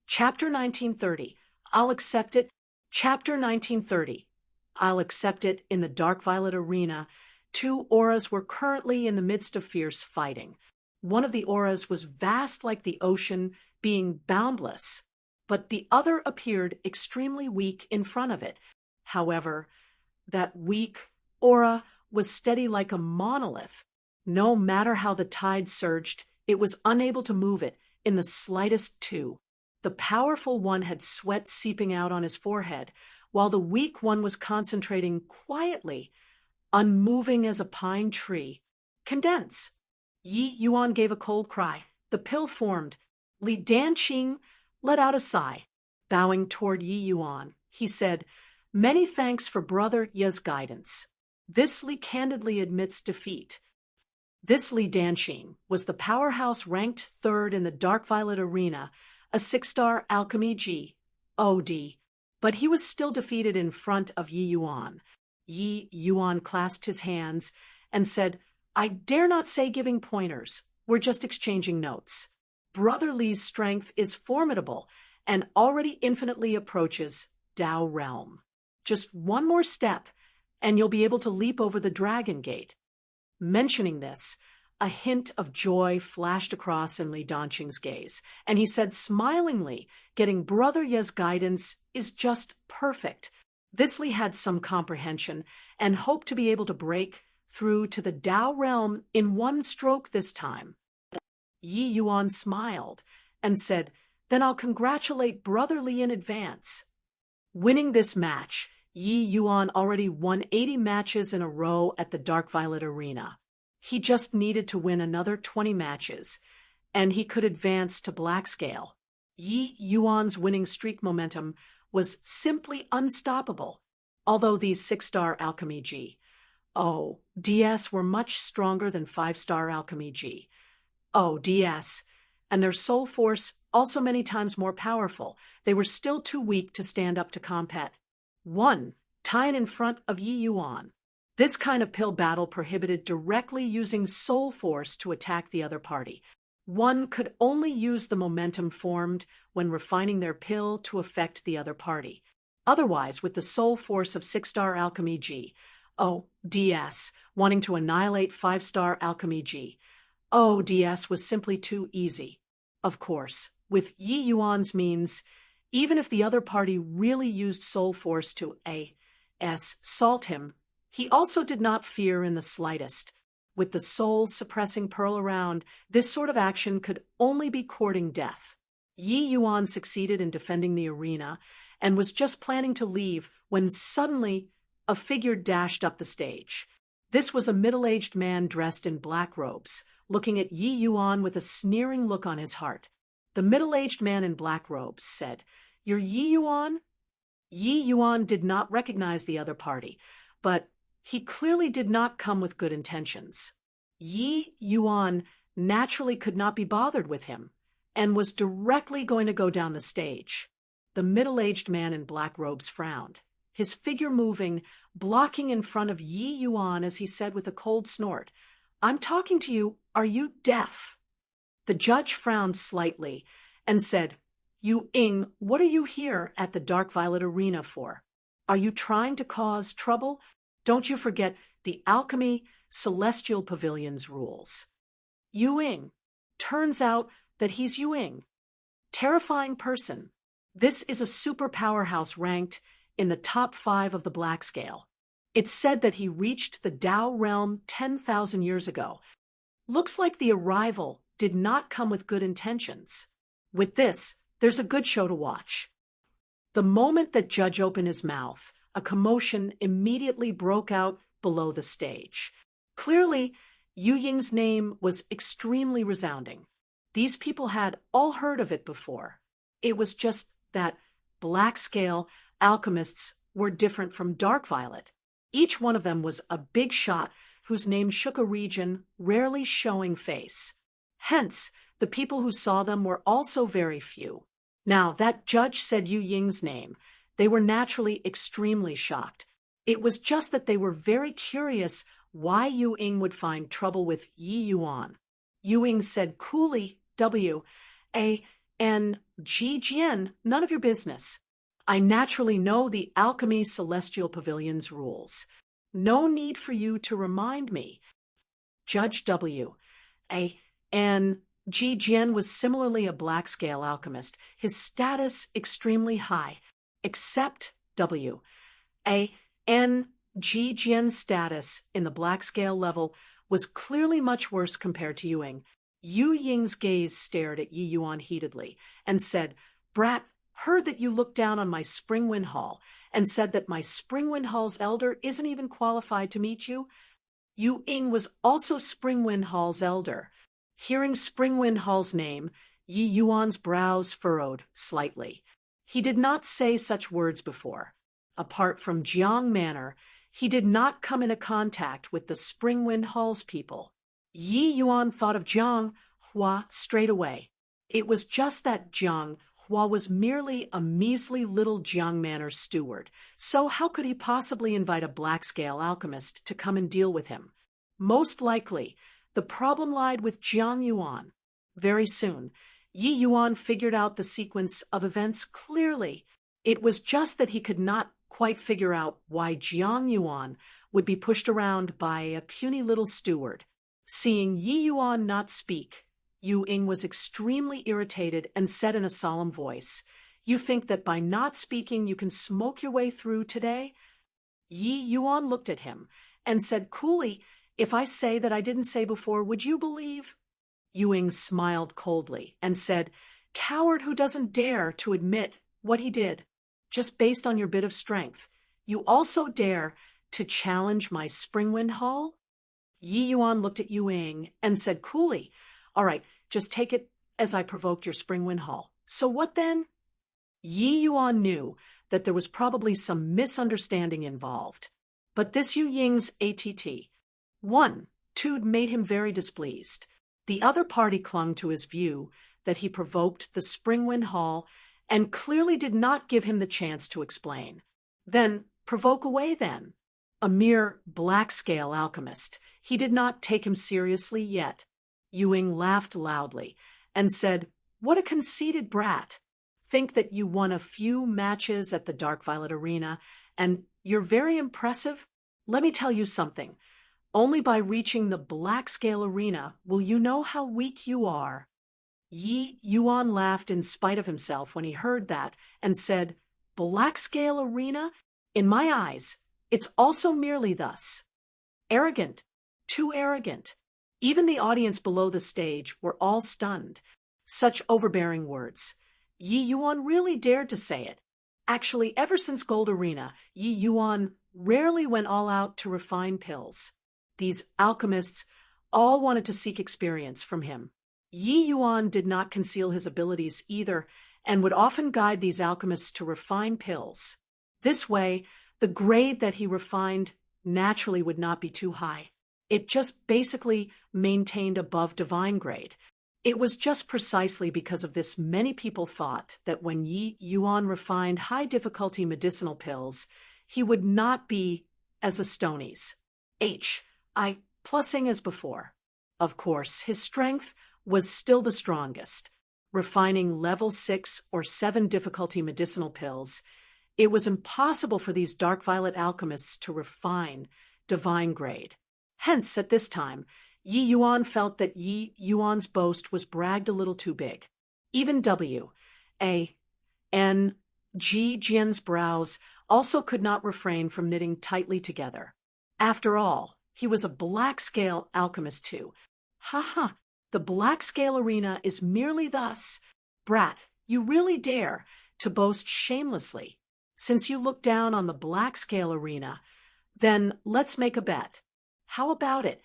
Chapter 1930. I'll accept it. Chapter 1930. I'll accept it. In the Dark Violet Arena, two auras were currently in the midst of fierce fighting. One of the auras was vast like the ocean, being boundless, but the other appeared extremely weak in front of it. However, that weak aura was steady like a monolith. No matter how the tide surged, it was unable to move it in the slightest too. The powerful one had sweat seeping out on his forehead, while the weak one was concentrating quietly, unmoving as a pine tree. Condense! Yi Yuan gave a cold cry. The pill formed. Li Danqing let out a sigh. Bowing toward Yi Yuan, he said, "Many thanks for Brother Ye's guidance. This Li candidly admits defeat." This Li Danqing was the powerhouse ranked third in the Dark Violet Arena, a 6-star alchemy G.O.D., but he was still defeated in front of Yi Yuan. Yi Yuan clasped his hands and said, "I dare not say giving pointers. We're just exchanging notes. Brother Li's strength is formidable and already infinitely approaches Dao Realm. Just one more step, and you'll be able to leap over the Dragon Gate." Mentioning this, a hint of joy flashed across in Li Danqing's gaze, and he said smilingly, "Getting Brother Ye's guidance is just perfect." This Li had some comprehension and hoped to be able to break through to the Dao realm in one stroke this time. Yi Yuan smiled and said, "Then I'll congratulate Brother Li in advance." Winning this match, Yi Yuan already won 80 matches in a row at the Dark Violet Arena. He just needed to win another 20 matches, and he could advance to Black Scale. Yi Yuan's winning streak momentum was simply unstoppable, although these 6-star Alchemy G.O.D.S were much stronger than 5-star Alchemy G.O.D.S, and their soul force also many times more powerful. They were still too weak to stand up to Compet 1, tying in front of Yi Yuan. This kind of pill battle prohibited directly using soul force to attack the other party. One could only use the momentum formed when refining their pill to affect the other party. Otherwise, with the soul force of 6-star Alchemy G.O.D.S wanting to annihilate 5-star Alchemy G.O.D.S was simply too easy. Of course, with Yi Yuan's means, even if the other party really used soul force to assault him, he also did not fear in the slightest. With the soul-suppressing pearl around, this sort of action could only be courting death. Yi Yuan succeeded in defending the arena and was just planning to leave when suddenly a figure dashed up the stage. This was a middle-aged man dressed in black robes, looking at Yi Yuan with a sneering look on his heart. The middle-aged man in black robes said, "You're Yi Yuan?" Yi Yuan did not recognize the other party, but he clearly did not come with good intentions. Yi Yuan naturally could not be bothered with him, and was directly going to go down the stage. The middle-aged man in black robes frowned, his figure moving, blocking in front of Yi Yuan as he said with a cold snort, "I'm talking to you. Are you deaf?" The judge frowned slightly and said, "Yu Ying, what are you here at the Dark Violet Arena for? Are you trying to cause trouble? Don't you forget the Alchemy Celestial Pavilion's rules." Yu Ying. Turns out that he's Yu Ying. Terrifying person. This is a super powerhouse ranked in the top 5 of the Black Scale. It's said that he reached the Dao realm 10,000 years ago. Looks like the arrival did not come with good intentions. With this, there's a good show to watch. The moment that Judge opened his mouth, a commotion immediately broke out below the stage. Clearly, Yu Ying's name was extremely resounding. These people had all heard of it before. It was just that Black Scale alchemists were different from Dark Violet. Each one of them was a big shot whose name shook a region, rarely showing face. Hence, the people who saw them were also very few. Now, that judge said Yu Ying's name. They were naturally extremely shocked. It was just that they were very curious why Yu Ying would find trouble with Yi Yuan. Yu Ying said coolly, "W-A-N Ji Jian, none of your business. I naturally know the Alchemy Celestial Pavilion's rules. No need for you to remind me. Judge W. And Ji Jian was similarly a black-scale alchemist, his status extremely high, except W. And Ji Jian's status in the black-scale level was clearly much worse compared to Yuing. Yu Ying's gaze stared at Yi Yuan heatedly and said, "Brat, heard that you looked down on my Springwind Hall and said that my Springwind Hall's elder isn't even qualified to meet you?" Yu Ying was also Springwind Hall's elder. Hearing Springwind Hall's name, Yi Yuan's brows furrowed slightly. He did not say such words before. Apart from Jiang Manor, he did not come into contact with the Springwind Hall's people. Yi Yuan thought of Jiang Hua straight away. It was just that Jiang Hua was merely a measly little Jiang Manor steward, so how could he possibly invite a black-scale alchemist to come and deal with him? Most likely, the problem lied with Jiang Yuan. Very soon, Yi Yuan figured out the sequence of events clearly. It was just that he could not quite figure out why Jiang Yuan would be pushed around by a puny little steward. Seeing Yi Yuan not speak, Yu Ying was extremely irritated and said in a solemn voice, "You think that by not speaking you can smoke your way through today?" Yi Yuan looked at him and said coolly, "If I say that I didn't say before, would you believe?" Yu Ying smiled coldly and said, "Coward who doesn't dare to admit what he did, just based on your bit of strength. You also dare to challenge my Springwind Hall?" Yi Yuan looked at Yu Ying and said coolly, "All right, just take it as I provoked your Springwind Hall. So what then?" Yi Yuan knew that there was probably some misunderstanding involved. But this Yu Ying's attitude made him very displeased. The other party clung to his view that he provoked the Springwind Hall and clearly did not give him the chance to explain. Then provoke away then. A mere black-scale alchemist. He did not take him seriously yet. Yu Ying laughed loudly and said, "What a conceited brat. Think that you won a few matches at the Dark Violet Arena, and you're very impressive? Let me tell you something. Only by reaching the black-scale arena will you know how weak you are." Yi Yuan laughed in spite of himself when he heard that and said, "Black-scale arena? In my eyes, it's also merely thus. Arrogant, too arrogant." Even the audience below the stage were all stunned. Such overbearing words. Yi Yuan really dared to say it. Actually, ever since Gold Arena, Yi Yuan rarely went all out to refine pills. These alchemists all wanted to seek experience from him. Yi Yuan did not conceal his abilities either, and would often guide these alchemists to refine pills. This way, the grade that he refined naturally would not be too high. It just basically maintained above divine grade. It was just precisely because of this many people thought that when Yi Yuan refined high-difficulty medicinal pills, he would not be as a Stonies. Plussing as before. Of course, his strength was still the strongest. Refining level 6 or 7 difficulty medicinal pills, it was impossible for these dark violet alchemists to refine divine grade. Hence, at this time, Yi Yuan felt that Yi Yuan's boast was bragged a little too big. Even and Ji Jian's brows also could not refrain from knitting tightly together. After all, he was a black-scale alchemist too. The black-scale arena is merely thus. Brat, you really dare to boast shamelessly. Since you look down on the black-scale arena, then let's make a bet. How about it?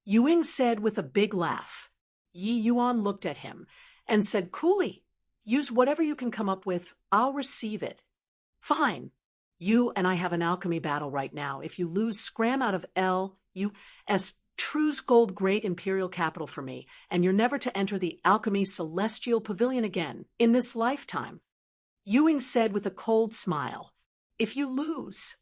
Yu Ying said with a big laugh. Yi Yuan looked at him and said coolly, "Use whatever you can come up with. I'll receive it." "Fine. You and I have an alchemy battle right now. If you lose, scram out of L.U.S. True's gold great imperial capital for me, and you're never to enter the Alchemy Celestial Pavilion again in this lifetime." Yu Ying said with a cold smile. "If you lose."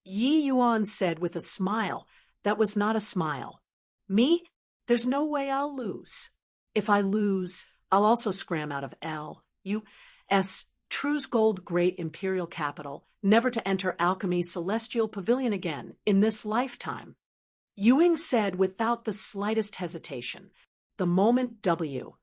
Yi Yuan said with a smile that was not a smile. "Me? There's no way I'll lose. If I lose, I'll also scram out of L U.S. True's gold great imperial capital, never to enter Alchemy's celestial pavilion again in this lifetime. Ewing said without the slightest hesitation. The moment Jian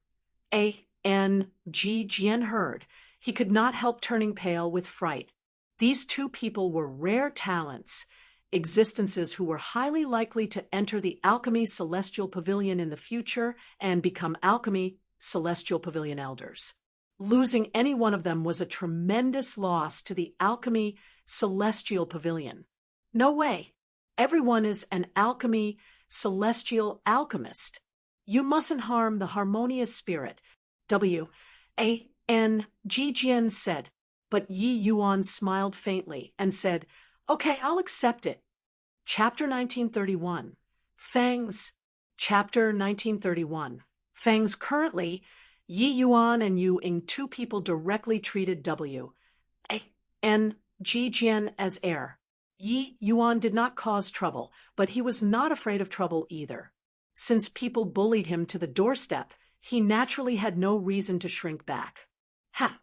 heard, he could not help turning pale with fright. These two people were rare talents, existences who were highly likely to enter the Alchemy Celestial Pavilion in the future and become Alchemy Celestial Pavilion elders. Losing any one of them was a tremendous loss to the Alchemy Celestial Pavilion. No way. Everyone is an Alchemy Celestial Alchemist. You mustn't harm the harmonious spirit. Jian said, but Yi Yuan smiled faintly and said, okay, I'll accept it. Chapter 1931. Fangs. Chapter 1931. Fangs. Currently, Yi Yuan and Yu Ying, two people directly treated Jian as heir. Yi Yuan did not cause trouble, but he was not afraid of trouble either. Since people bullied him to the doorstep, he naturally had no reason to shrink back.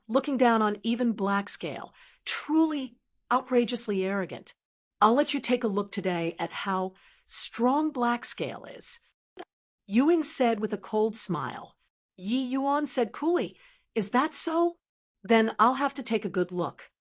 Looking down on even Black Scale, truly outrageously arrogant. I'll let you take a look today at how strong Black Scale is. Ewing said with a cold smile. Yi Yuan said coolly, is that so? Then I'll have to take a good look.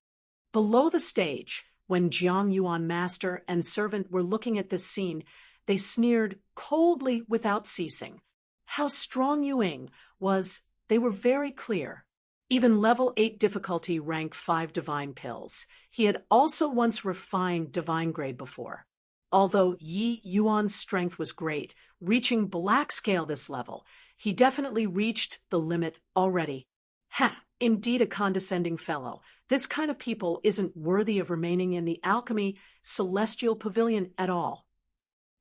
Below the stage, when Jiang Yuan master and servant were looking at this scene, they sneered coldly without ceasing. How strong Ewing was, they were very clear. Even level 8 difficulty rank 5 divine pills. He had also once refined divine grade before. Although Yi Yuan's strength was great, reaching Black Scale this level, he definitely reached the limit already. Indeed a condescending fellow. This kind of people isn't worthy of remaining in the Alchemy Celestial Pavilion at all.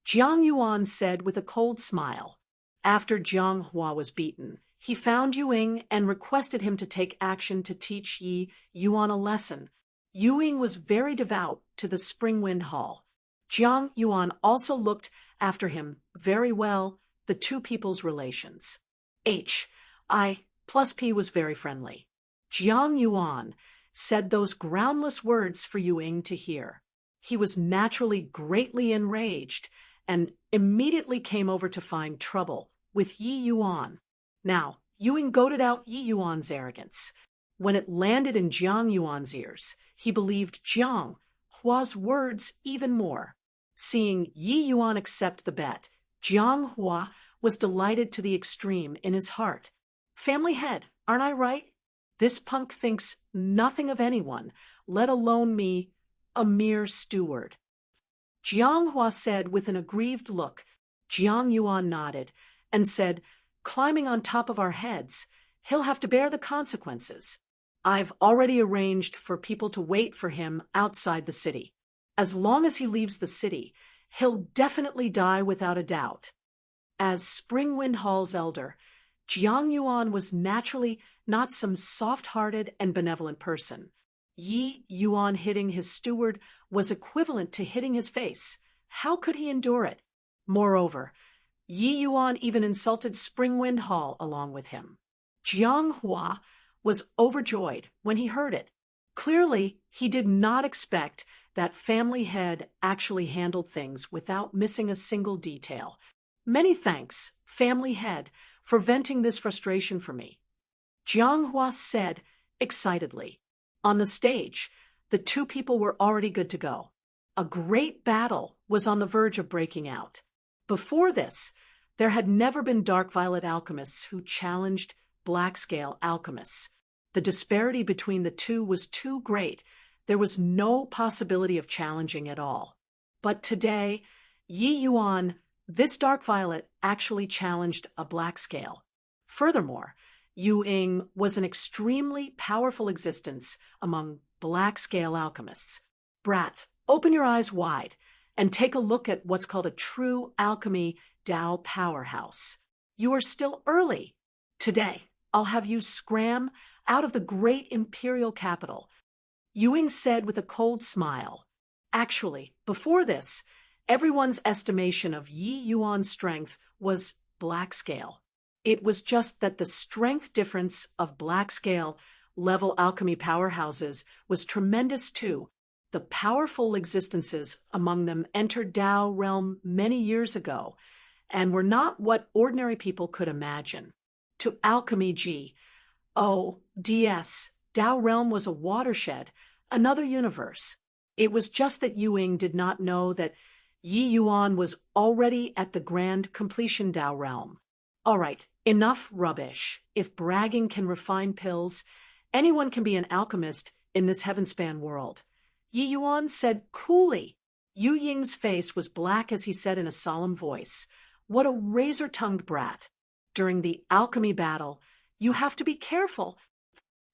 Jiang Yuan said with a cold smile. After Jiang Hua was beaten, he found Ewing and requested him to take action to teach Yi Yuan a lesson. Ewing was very devout to the Spring Wind Hall. Jiang Yuan also looked after him very well, the two people's relations. H.I.+P was very friendly. Jiang Yuan said those groundless words for Ewing to hear. He was naturally greatly enraged and immediately came over to find trouble with Yi Yuan. Now, Ewing goaded out Yi Yuan's arrogance. When it landed in Jiang Yuan's ears, he believed Jiang Hua's words even more. Seeing Yi Yuan accept the bet, Jiang Hua was delighted to the extreme in his heart. Family head, aren't I right? This punk thinks nothing of anyone, let alone me, a mere steward. Jiang Hua said with an aggrieved look. Jiang Yuan nodded and said, climbing on top of our heads, he'll have to bear the consequences. I've already arranged for people to wait for him outside the city. As long as he leaves the city, he'll definitely die without a doubt. As Spring Wind Hall's elder, Jiang Yuan was naturally not some soft-hearted and benevolent person. Yi Yuan hitting his steward was equivalent to hitting his face. How could he endure it? Moreover, Yi Yuan even insulted Spring Wind Hall along with him. Jiang Hua was overjoyed when he heard it. Clearly, he did not expect that family head actually handled things without missing a single detail. Many thanks, family head, for venting this frustration for me. Jiang Hua said excitedly. On the stage, the two people were already good to go. A great battle was on the verge of breaking out. Before this, there had never been dark violet alchemists who challenged Black Scale alchemists. The disparity between the two was too great. There was no possibility of challenging at all. But today, Yi Yuan, this dark violet, actually challenged a Black Scale. Furthermore, Yu Ying was an extremely powerful existence among Black Scale alchemists. Brat, open your eyes wide and take a look at what's called a true alchemy Dao powerhouse. You are still early. Today, I'll have you scram out of the great imperial capital. Yu Ying said with a cold smile. Actually, before this, everyone's estimation of Yi Yuan's strength was Black Scale. It was just that the strength difference of black scale level alchemy powerhouses was tremendous too. The powerful existences among them entered Tao realm many years ago and were not what ordinary people could imagine. To alchemy G, O, DS, Tao realm was a watershed, another universe. It was just that Ying did not know that Yi Yuan was already at the grand completion Tao realm. All right, enough rubbish. If bragging can refine pills, anyone can be an alchemist in this heavenspan world. Yi Yuan said coolly. Yu Ying's face was black as he said in a solemn voice, "What a razor-tongued brat. During the alchemy battle, you have to be careful."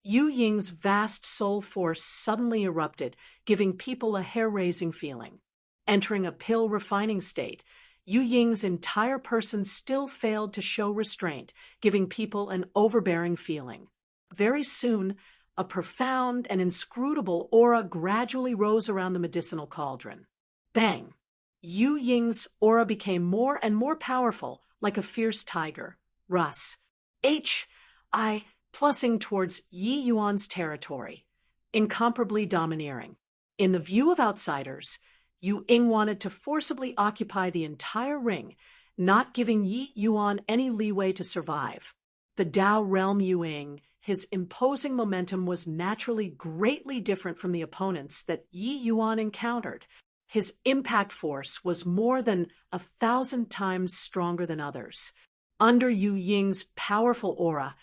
Yu Ying's vast soul force suddenly erupted, giving people a hair-raising feeling. Entering a pill refining state, Yu Ying's entire person still failed to show restraint, giving people an overbearing feeling. Very soon, a profound and inscrutable aura gradually rose around the medicinal cauldron. Bang! Yu Ying's aura became more and more powerful, like a fierce tiger. Russ. H.I. plussing towards Yi Yuan's territory, incomparably domineering. In the view of outsiders, Yu Ying wanted to forcibly occupy the entire ring, not giving Yi Yuan any leeway to survive. The Tao realm Yu Ying, his imposing momentum was naturally greatly different from the opponents that Yi Yuan encountered. His impact force was more than 1,000 times stronger than others. Under Yu Ying's powerful aura,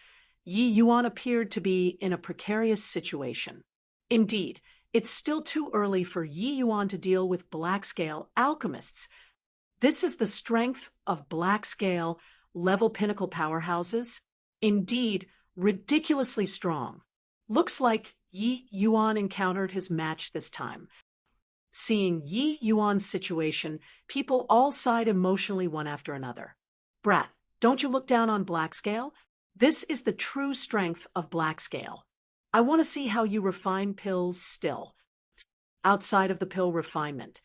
Yi Yuan appeared to be in a precarious situation. Indeed, it's still too early for Yi Yuan to deal with black-scale alchemists. This is the strength of black-scale level pinnacle powerhouses. Indeed, ridiculously strong. Looks like Yi Yuan encountered his match this time. Seeing Yi Yuan's situation, people all sighed emotionally one after another. Brat, don't you look down on black scale? This is the true strength of black scale. I want to see how you refine pills still. Outside of the pill refinement,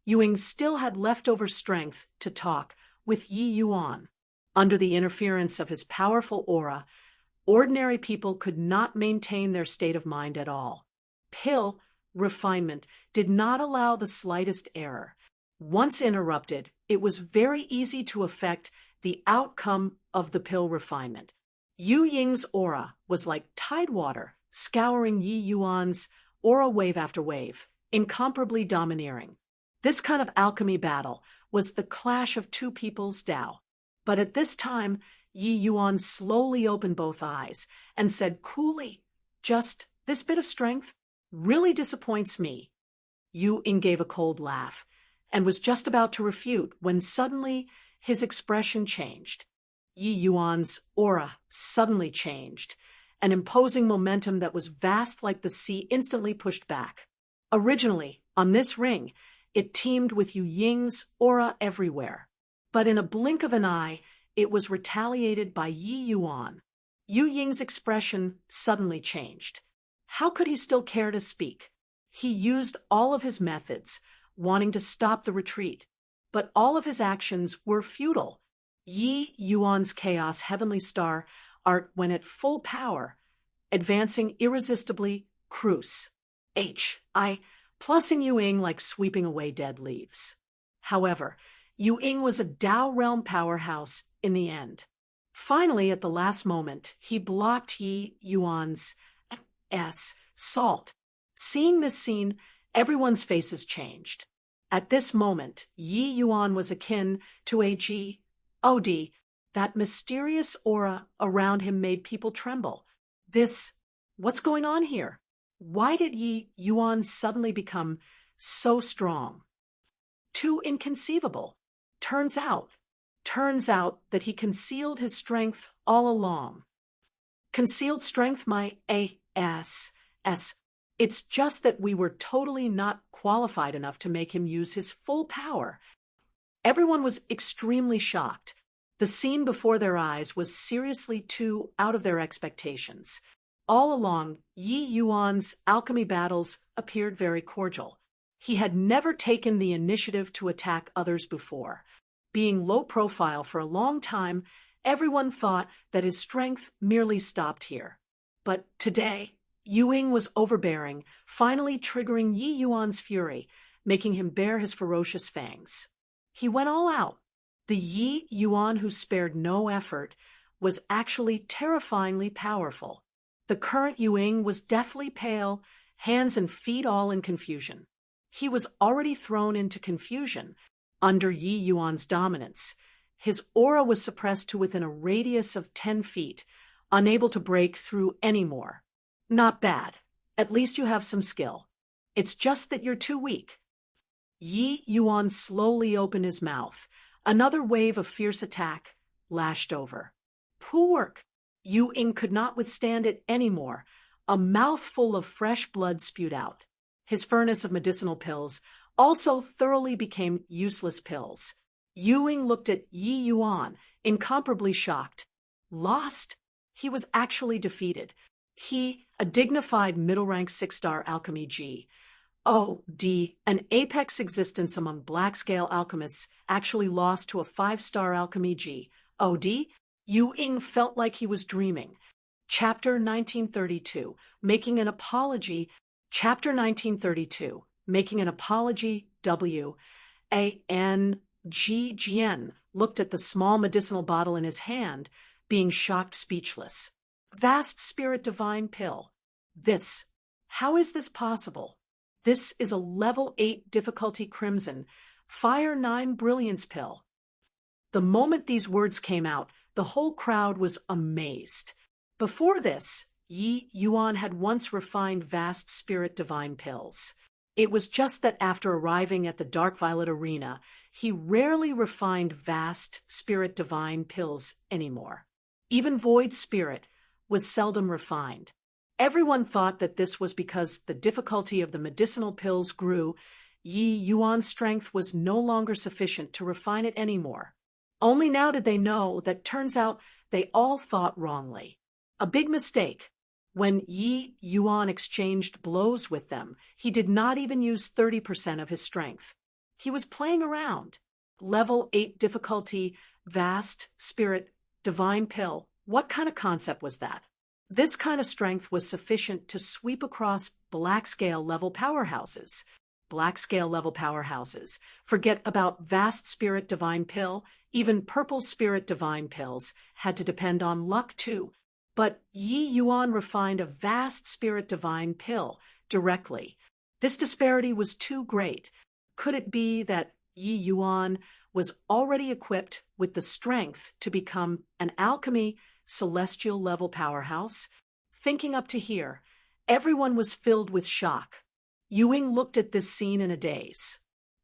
Yu Ying still had leftover strength to talk with Yi Yuan. Under the interference of his powerful aura, ordinary people could not maintain their state of mind at all. Pill refinement did not allow the slightest error. Once interrupted, it was very easy to affect the outcome of the pill refinement. Yu Ying's aura was like tidewater, scouring Yi Yuan's aura wave after wave, incomparably domineering. This kind of alchemy battle was the clash of two people's Tao. But at this time, Yi Yuan slowly opened both eyes and said coolly, "Just this bit of strength really disappoints me." Yu Ying gave a cold laugh and was just about to refute when suddenly his expression changed. Yi Yuan's aura suddenly changed. An imposing momentum that was vast like the sea instantly pushed back. Originally, on this ring, it teemed with Yu Ying's aura everywhere. But in a blink of an eye, it was retaliated by Yi Yuan. Yu Ying's expression suddenly changed. How could he still care to speak? He used all of his methods, wanting to stop the retreat. But all of his actions were futile. Yi Yuan's chaos heavenly star art went at full power, advancing irresistibly, cruise. H.I. plussing Yu Ying like sweeping away dead leaves. However, Yu Ying was a Tao realm powerhouse in the end. Finally, at the last moment, he blocked Yi Yuan's salt. Seeing this scene, everyone's faces changed. At this moment, Yi Yuan was akin to a G.O.D. That mysterious aura around him made people tremble. What's going on here? Why did Yi Yuan suddenly become so strong? Too inconceivable. Turns out that he concealed his strength all along. Concealed strength, my ass. It's just that we were totally not qualified enough to make him use his full power. Everyone was extremely shocked. The scene before their eyes was seriously too out of their expectations. All along, Yi Yuan's alchemy battles appeared very cordial. He had never taken the initiative to attack others before. Being low profile for a long time, Everyone thought that his strength merely stopped here. But today, Ying was overbearing, finally triggering Yi Yuan's fury, making him bare his ferocious fangs. He went all out. The Yi Yuan who spared no effort was actually terrifyingly powerful. The current Ying was deathly pale, hands and feet all in confusion. He was already thrown into confusion under Yi Yuan's dominance. His aura was suppressed to within a radius of 10 feet, unable to break through anymore. Not bad. At least you have some skill. It's just that you're too weak. Yi Yuan slowly opened his mouth. Another wave of fierce attack lashed over. Poor work. Ying could not withstand it anymore. A mouthful of fresh blood spewed out. His furnace of medicinal pills also thoroughly became useless pills. Ying looked at Yi Yuan, incomparably shocked. Lost? He was actually defeated. He, a dignified middle-rank 6-star alchemy G. O.D., an apex existence among black-scale alchemists, actually lost to a 5-star alchemy G. O.D.? Ying felt like he was dreaming. Chapter 1932, Making an Apology. Chapter 1932, Making an Apology. W.A.N. Ji Jian looked at the small medicinal bottle in his hand, being shocked speechless. Vast Spirit Divine Pill. How is this possible? This is a level 8 difficulty Crimson, Fire 9 Brilliance Pill. The moment these words came out, the whole crowd was amazed. Before this, Yi Yuan had once refined Vast Spirit Divine Pills. It was just that after arriving at the Dark Violet Arena, he rarely refined Vast Spirit Divine Pills anymore. Even Void Spirit was seldom refined. Everyone thought that this was because the difficulty of the medicinal pills grew. Yi Yuan's strength was no longer sufficient to refine it anymore. Only now did they know that turns out they all thought wrongly. A big mistake. When Yi Yuan exchanged blows with them, he did not even use 30% of his strength. He was playing around. Level 8 difficulty, Vast Spirit Divine Pill. What kind of concept was that? This kind of strength was sufficient to sweep across black-scale level powerhouses. Black-scale level powerhouses. Forget about Vast Spirit Divine Pill. Even Purple Spirit Divine Pills had to depend on luck too. But Yi Yuan refined a Vast Spirit Divine Pill directly. This disparity was too great. Could it be that Yi Yuan was already equipped with the strength to become an alchemy celestial level powerhouse? Thinking up to here, everyone was filled with shock. Ying looked at this scene in a daze.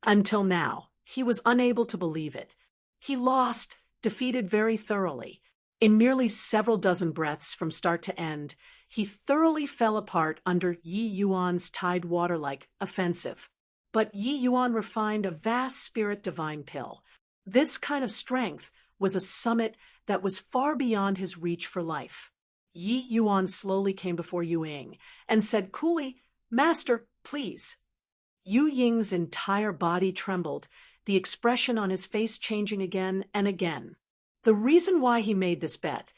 Until now, he was unable to believe it. He lost, defeated very thoroughly. In merely several dozen breaths from start to end, he thoroughly fell apart under Yi Yuan's tidewater-like offensive. But Yi Yuan refined a Vast Spirit Divine Pill. This kind of strength was a summit that was far beyond his reach for life. Yi Yuan slowly came before Ying and said coolly, "Master, please." Ying's entire body trembled, the expression on his face changing again and again. The reason why he made this bet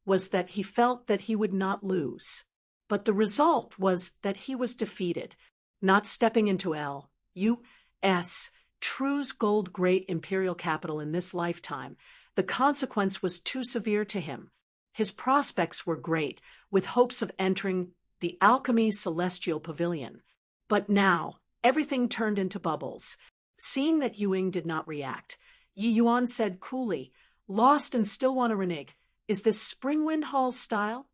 was that he felt that he would not lose. But the result was that he was defeated, not stepping into L.U.S. True's gold great imperial capital in this lifetime. The consequence was too severe to him. His prospects were great, with hopes of entering the Alchemy Celestial Pavilion. But now, everything turned into bubbles. Seeing that Ying did not react, Yi Yuan said coolly, "Lost and still want to renege. Is this Springwind Hall's style?"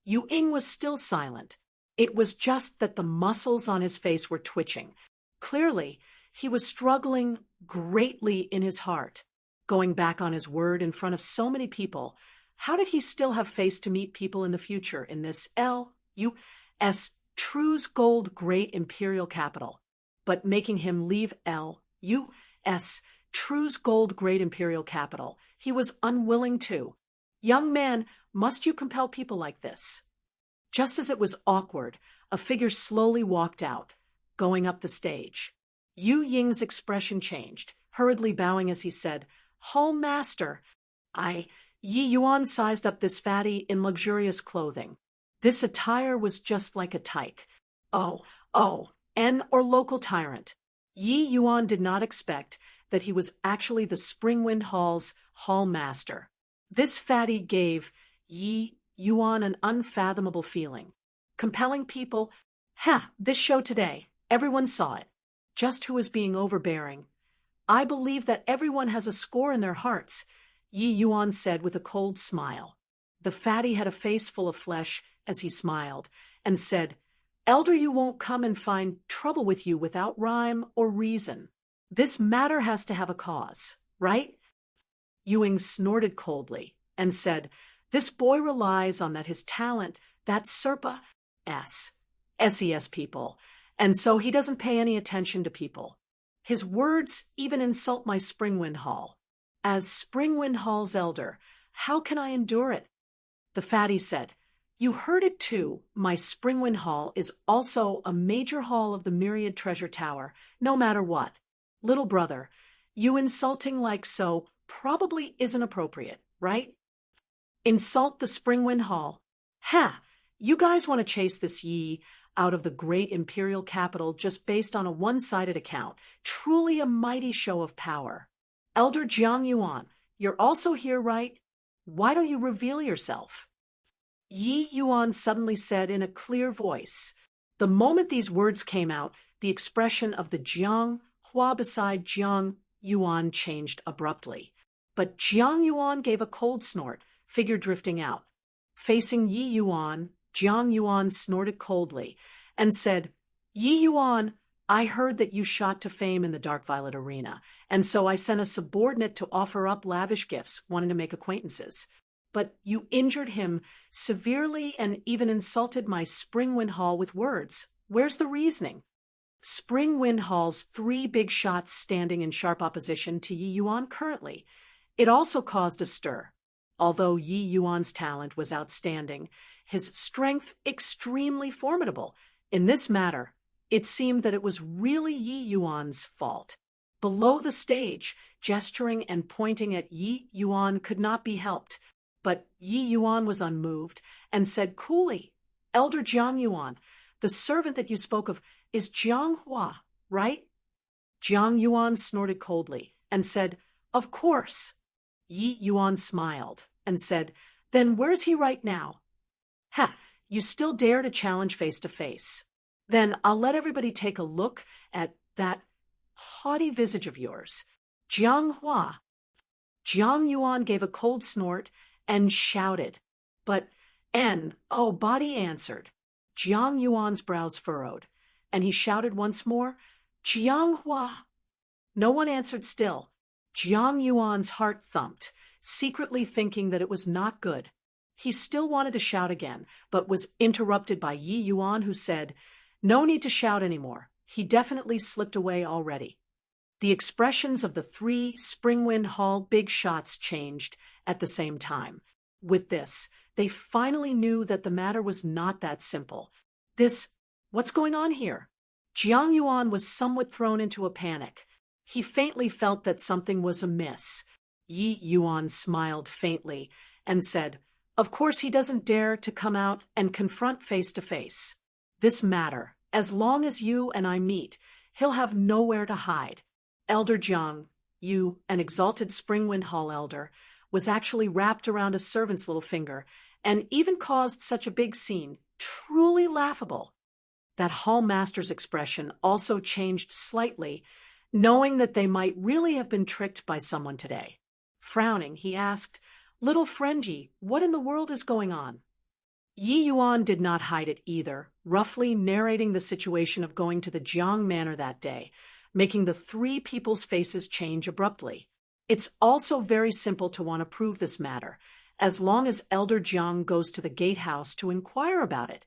Ying was still silent. It was just that the muscles on his face were twitching. Clearly, he was struggling greatly in his heart. Going back on his word in front of so many people, how did he still have face to meet people in the future in this L.U.S. True's gold great imperial capital? But making him leave L.U.S. True's gold great imperial capital, he was unwilling to. Young man, must you compel people like this? Just as it was awkward, a figure slowly walked out, going up the stage. Ying's expression changed, hurriedly bowing as he said, "Oh, master, Yi Yuan sized up this fatty in luxurious clothing. This attire was just like a tyke. Or local tyrant. Yi Yuan did not expect that he was actually the Springwind Hall's hall master. This fatty gave Yi Yuan an unfathomable feeling. Compelling people, this show today, everyone saw it. Just who was being overbearing. I believe that everyone has a score in their hearts, Yi Yuan said with a cold smile. The fatty had a face full of flesh as he smiled, and said, Elder, you won't come and find trouble with you without rhyme or reason. This matter has to have a cause, right? Ewing snorted coldly and said, This boy relies on that his talent, that SES people, and so he doesn't pay any attention to people. His words even insult my Springwind Hall. As Springwind Hall's elder, how can I endure it? The fatty said, You heard it too. My Springwind Hall is also a major hall of the Myriad Treasure Tower, no matter what. Little brother, you insulting like so probably isn't appropriate, right? Insult the Springwind Hall? You guys want to chase this Yi out of the great imperial capital just based on a one-sided account. Truly a mighty show of power. Elder Jiang Yuan, you're also here, right? Why don't you reveal yourself? Yi Yuan suddenly said in a clear voice. The moment these words came out, the expression of the Jiang Hua beside Jiang Yuan changed abruptly. But Jiang Yuan gave a cold snort, figure drifting out. Facing Yi Yuan, Jiang Yuan snorted coldly and said, Yi Yuan, I heard that you shot to fame in the Dark Violet Arena, and so I sent a subordinate to offer up lavish gifts, wanting to make acquaintances. But you injured him severely and even insulted my Springwind Hall with words. Where's the reasoning? Springwind Hall's 3 big shots standing in sharp opposition to Yi Yuan currently. It also caused a stir. Although Yi Yuan's talent was outstanding, his strength extremely formidable. In this matter, it seemed that it was really Yi Yuan's fault. Below the stage, gesturing and pointing at Yi Yuan could not be helped. But Yi Yuan was unmoved and said coolly, Elder Jiang Yuan, the servant that you spoke of is Jiang Hua, right? Jiang Yuan snorted coldly and said, Of course. Yi Yuan smiled and said, Then where's he right now? You still dare to challenge face to face. Then I'll let everybody take a look at that haughty visage of yours. Jiang Hua. Jiang Yuan gave a cold snort and shouted. But Body answered. Jiang Yuan's brows furrowed, and he shouted once more, Jiang Hua. No one answered still. Jiang Yuan's heart thumped, secretly thinking that it was not good. He still wanted to shout again, but was interrupted by Yi Yuan, who said, No need to shout anymore. He definitely slipped away already. The expressions of the 3 Springwind Hall big shots changed at the same time. With this, they finally knew that the matter was not that simple. What's going on here? Jiang Yuan was somewhat thrown into a panic. He faintly felt that something was amiss. Yi Yuan smiled faintly and said, Of course he doesn't dare to come out and confront face to face. This matter, as long as you and I meet, he'll have nowhere to hide. Elder Jiang, you, an exalted Springwind Hall elder, was actually wrapped around a servant's little finger and even caused such a big scene. Truly laughable. That hall master's expression also changed slightly, knowing that they might really have been tricked by someone today. Frowning, he asked, Little friend Yi, what in the world is going on? Yi Yuan did not hide it either, roughly narrating the situation of going to the Jiang Manor that day, making the 3 people's faces change abruptly. It's also very simple to want to prove this matter, as long as Elder Jiang goes to the gatehouse to inquire about it.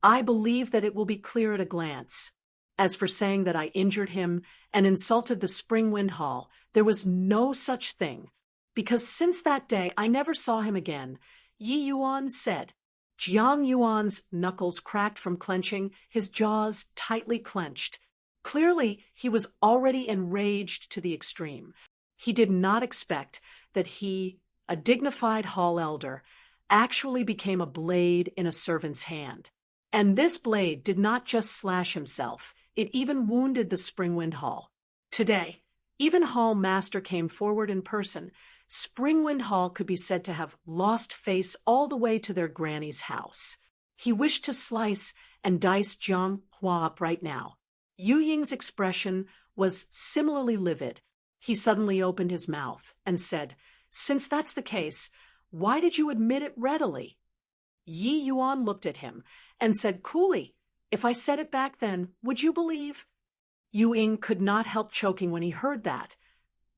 I believe that it will be clear at a glance. As for saying that I injured him and insulted the Springwind Hall, there was no such thing, because since that day I never saw him again, Yi Yuan said. Jiang Yuan's knuckles cracked from clenching, his jaws tightly clenched. Clearly, he was already enraged to the extreme. He did not expect that he a dignified hall elder, actually became a blade in a servant's hand. And this blade did not just slash himself, it even wounded the Springwind Hall. Today, even Hall Master came forward in person. Springwind Hall could be said to have lost face all the way to their granny's house. He wished to slice and dice Jiang Hua up right now. Yu Ying's expression was similarly livid. He suddenly opened his mouth and said, "Since that's the case, why did you admit it readily?" Yi Yuan looked at him and said coolly, "If I said it back then, would you believe?" Yu Ying could not help choking when he heard that,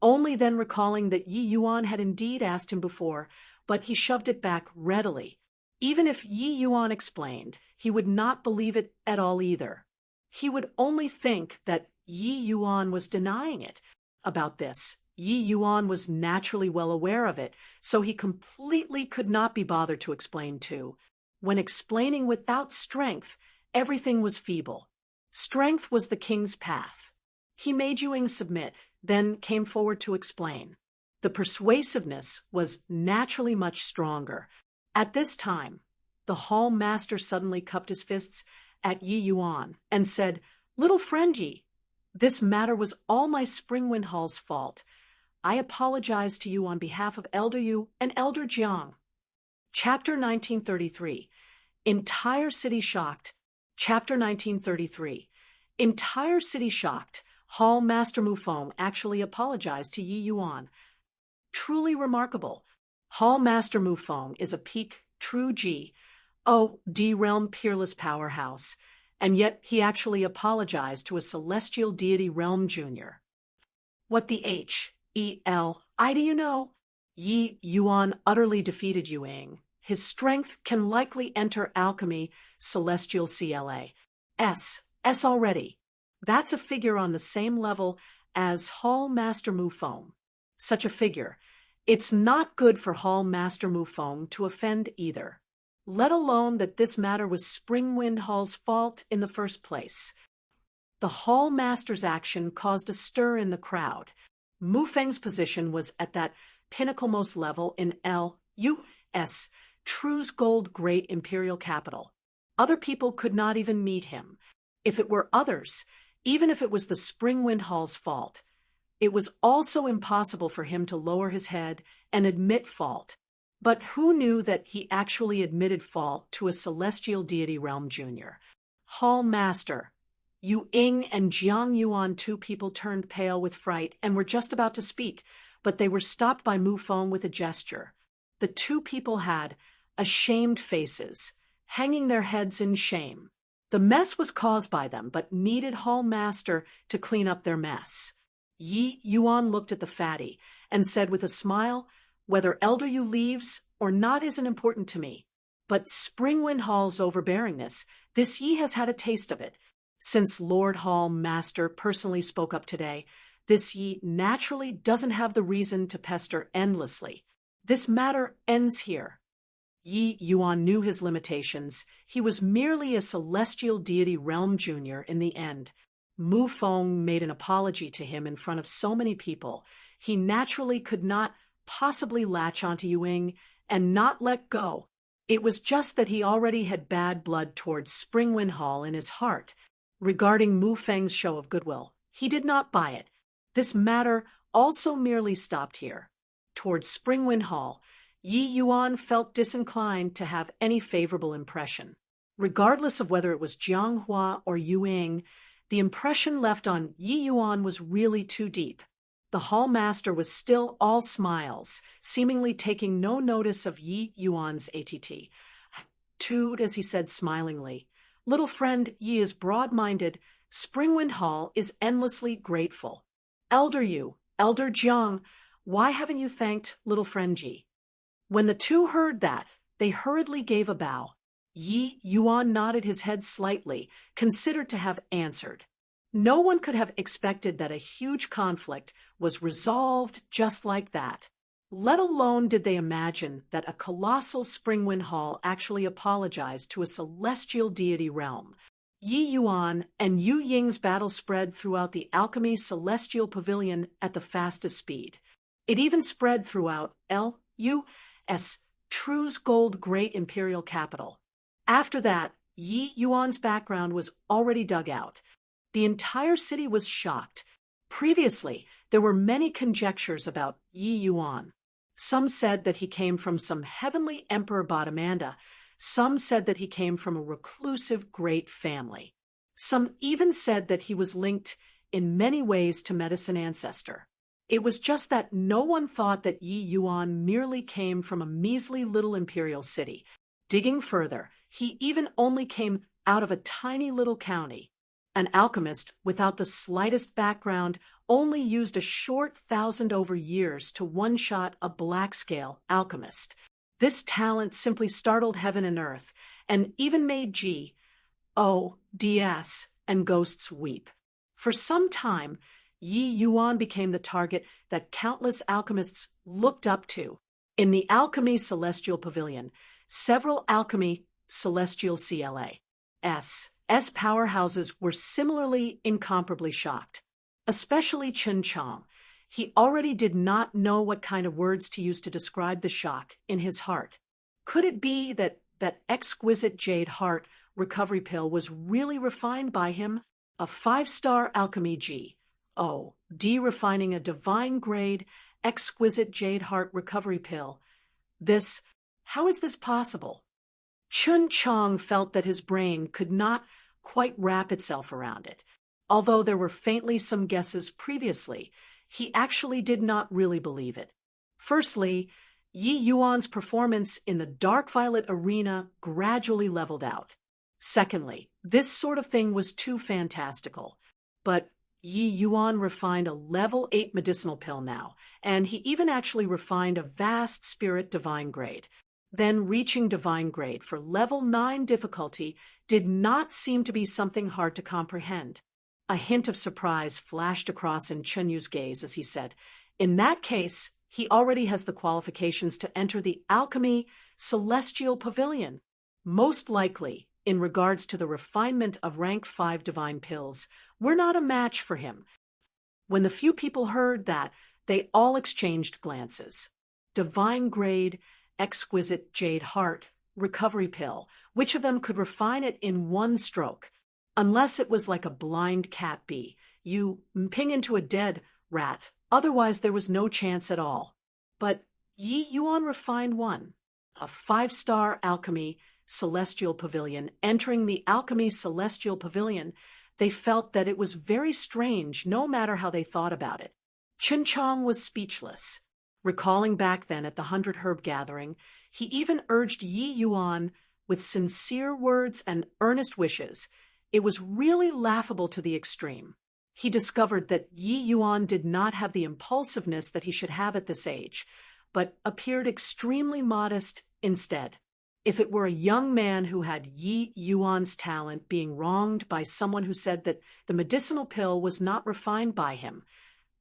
only then recalling that Yi Yuan had indeed asked him before, but he shoved it back readily. Even if Yi Yuan explained, he would not believe it at all either. He would only think that Yi Yuan was denying it. About this, Yi Yuan was naturally well aware of it, so he completely could not be bothered to explain too. When explaining without strength, everything was feeble. Strength was the king's path. He made Yu Ying submit, then came forward to explain. The persuasiveness was naturally much stronger. At this time, the hall master suddenly cupped his fists at Yi Yuan and said, "Little friend Yi, this matter was all my Springwind Hall's fault. I apologize to you on behalf of Elder Yu and Elder Jiang." Chapter 1933. Entire city shocked. Chapter 1933. Entire city shocked. Hall Master Mufeng actually apologized to Yi Yuan. Truly remarkable. Hall Master Mufeng is a peak, true G.O.D. realm peerless powerhouse, and yet he actually apologized to a celestial deity realm junior. What the H.E.L.I. do you know? Yi Yuan utterly defeated Yu Ying. His strength can likely enter alchemy, celestial CLA. S already. That's a figure on the same level as Hall Master Mufeng. Such a figure. It's not good for Hall Master Mufeng to offend either. Let alone that this matter was Springwind Hall's fault in the first place. The Hall Master's action caused a stir in the crowd. Mufeng's position was at that pinnacle-most level in L.U.S., True's gold great imperial capital. Other people could not even meet him. If it were others, even if it was the Springwind Hall's fault, it was also impossible for him to lower his head and admit fault. But who knew that he actually admitted fault to a celestial deity realm junior? Hall Master. Yu Ying and Jiang Yuan, two people turned pale with fright and were just about to speak, but they were stopped by Mufeng with a gesture. The two people had ashamed faces, hanging their heads in shame. The mess was caused by them, but needed Hall Master to clean up their mess. Yi Yuan looked at the fatty and said with a smile, "Whether Elder Yu leaves or not isn't important to me. But Springwind Hall's overbearingness, this Yi has had a taste of it. Since Lord Hall Master personally spoke up today, this Yi naturally doesn't have the reason to pester endlessly. This matter ends here." Yi Yuan knew his limitations. He was merely a celestial deity realm junior in the end. Mufeng made an apology to him in front of so many people. He naturally could not possibly latch onto Yu Ying and not let go. It was just that he already had bad blood towards Springwind Hall in his heart. Regarding Mufeng's show of goodwill, he did not buy it. This matter also merely stopped here. Towards Springwind Hall, Yi Yuan felt disinclined to have any favorable impression. Regardless of whether it was Jiang Hua or Yu Ying, the impression left on Yi Yuan was really too deep. The Hall Master was still all smiles, seemingly taking no notice of Yi Yuan's attitude, as he said smilingly, "Little friend, Yi is broad-minded. Springwind Hall is endlessly grateful. Elder Yu, Elder Jiang, why haven't you thanked little friend Yi?" When the two heard that, they hurriedly gave a bow. Yi Yuan nodded his head slightly, considered to have answered. No one could have expected that a huge conflict was resolved just like that. Let alone did they imagine that a colossal Springwind Hall actually apologized to a celestial deity realm. Yi Yuan and Yu Ying's battle spread throughout the Alchemy Celestial Pavilion at the fastest speed. It even spread throughout U.S. True's gold great imperial capital. After that, Yi Yuan's background was already dug out. The entire city was shocked. Previously, there were many conjectures about Yi Yuan. Some said that he came from some heavenly emperor Bottomanda. Some said that he came from a reclusive great family. Some even said that he was linked in many ways to medicine ancestor. It was just that no one thought that Yi Yuan merely came from a measly little imperial city. Digging further, he even only came out of a tiny little county. An alchemist without the slightest background only used a short 1,000 over years to one-shot a black-scale alchemist. This talent simply startled heaven and earth, and even made G.O.D.S. and ghosts weep. For some time, Yi Yuan became the target that countless alchemists looked up to. In the Alchemy Celestial Pavilion, several Alchemy Celestial CLA's powerhouses were similarly incomparably shocked. Especially Chen Chong. He already did not know what kind of words to use to describe the shock in his heart. Could it be that that exquisite jade heart recovery pill was really refined by him? A 5-star alchemy G.O.D. refining a divine grade exquisite jade heart recovery pill. How is this possible? Chun Chong felt that his brain could not quite wrap itself around it. Although there were faintly some guesses previously, he actually did not really believe it. Firstly, Yi Yuan's performance in the Dark Violet arena gradually leveled out. Secondly, this sort of thing was too fantastical. But Yi Yuan refined a level 8 medicinal pill now, and he even actually refined a vast spirit divine grade. Then reaching divine grade for level 9 difficulty did not seem to be something hard to comprehend. A hint of surprise flashed across in Chen Yu's gaze as he said, "In that case, he already has the qualifications to enter the Alchemy Celestial Pavilion. Most likely, in regards to the refinement of rank 5 divine pills, we're not a match for him." When the few people heard that, they all exchanged glances. Divine grade, exquisite jade heart, recovery pill. Which of them could refine it in one stroke? Unless it was like a blind cat bee. You ping into a dead rat. Otherwise, there was no chance at all. But Yi Yuan refined one. A 5-star alchemy celestial pavilion. Entering the Alchemy Celestial Pavilion, they felt that it was very strange no matter how they thought about it. Chen Chong was speechless. Recalling back then at the 100 Herb gathering, he even urged Yi Yuan with sincere words and earnest wishes. It was really laughable to the extreme. He discovered that Yi Yuan did not have the impulsiveness that he should have at this age, but appeared extremely modest instead. If it were a young man who had Yi Yuan's talent being wronged by someone who said that the medicinal pill was not refined by him,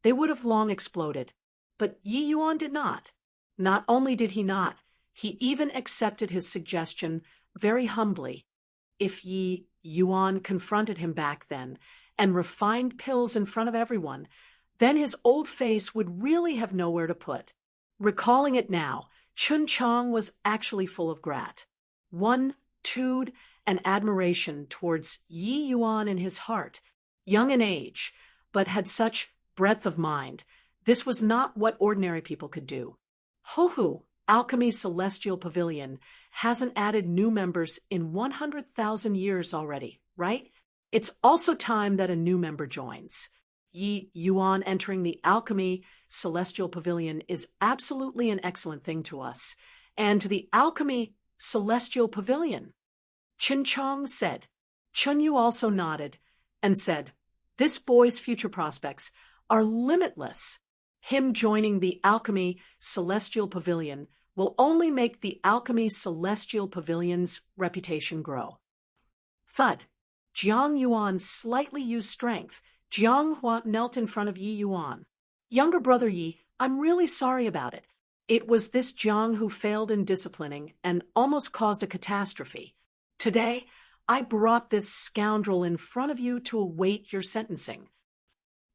they would have long exploded. But Yi Yuan did not. Not only did he not, he even accepted his suggestion very humbly. If Yi Yuan confronted him back then and refined pills in front of everyone, then his old face would really have nowhere to put. Recalling it now, Chun Chong was actually full of gratitude and admiration towards Yi Yuan in his heart. Young in age, but had such breadth of mind. This was not what ordinary people could do. Ho-Hu, Alchemy Celestial Pavilion, hasn't added new members in 100,000 years already, right? It's also time that a new member joins. Yi Yuan entering the Alchemy Celestial Pavilion is absolutely an excellent thing to us, and to the Alchemy Celestial Pavilion. Chen Chong said. Chun Yu also nodded and said, "This boy's future prospects are limitless. Him joining the Alchemy Celestial Pavilion will only make the Alchemy Celestial Pavilion's reputation grow." Thud. Jiang Yuan slightly used strength. Jiang Hua knelt in front of Yi Yuan. "Younger brother Yi, I'm really sorry about it. It was this Jiang who failed in disciplining and almost caused a catastrophe. Today, I brought this scoundrel in front of you to await your sentencing."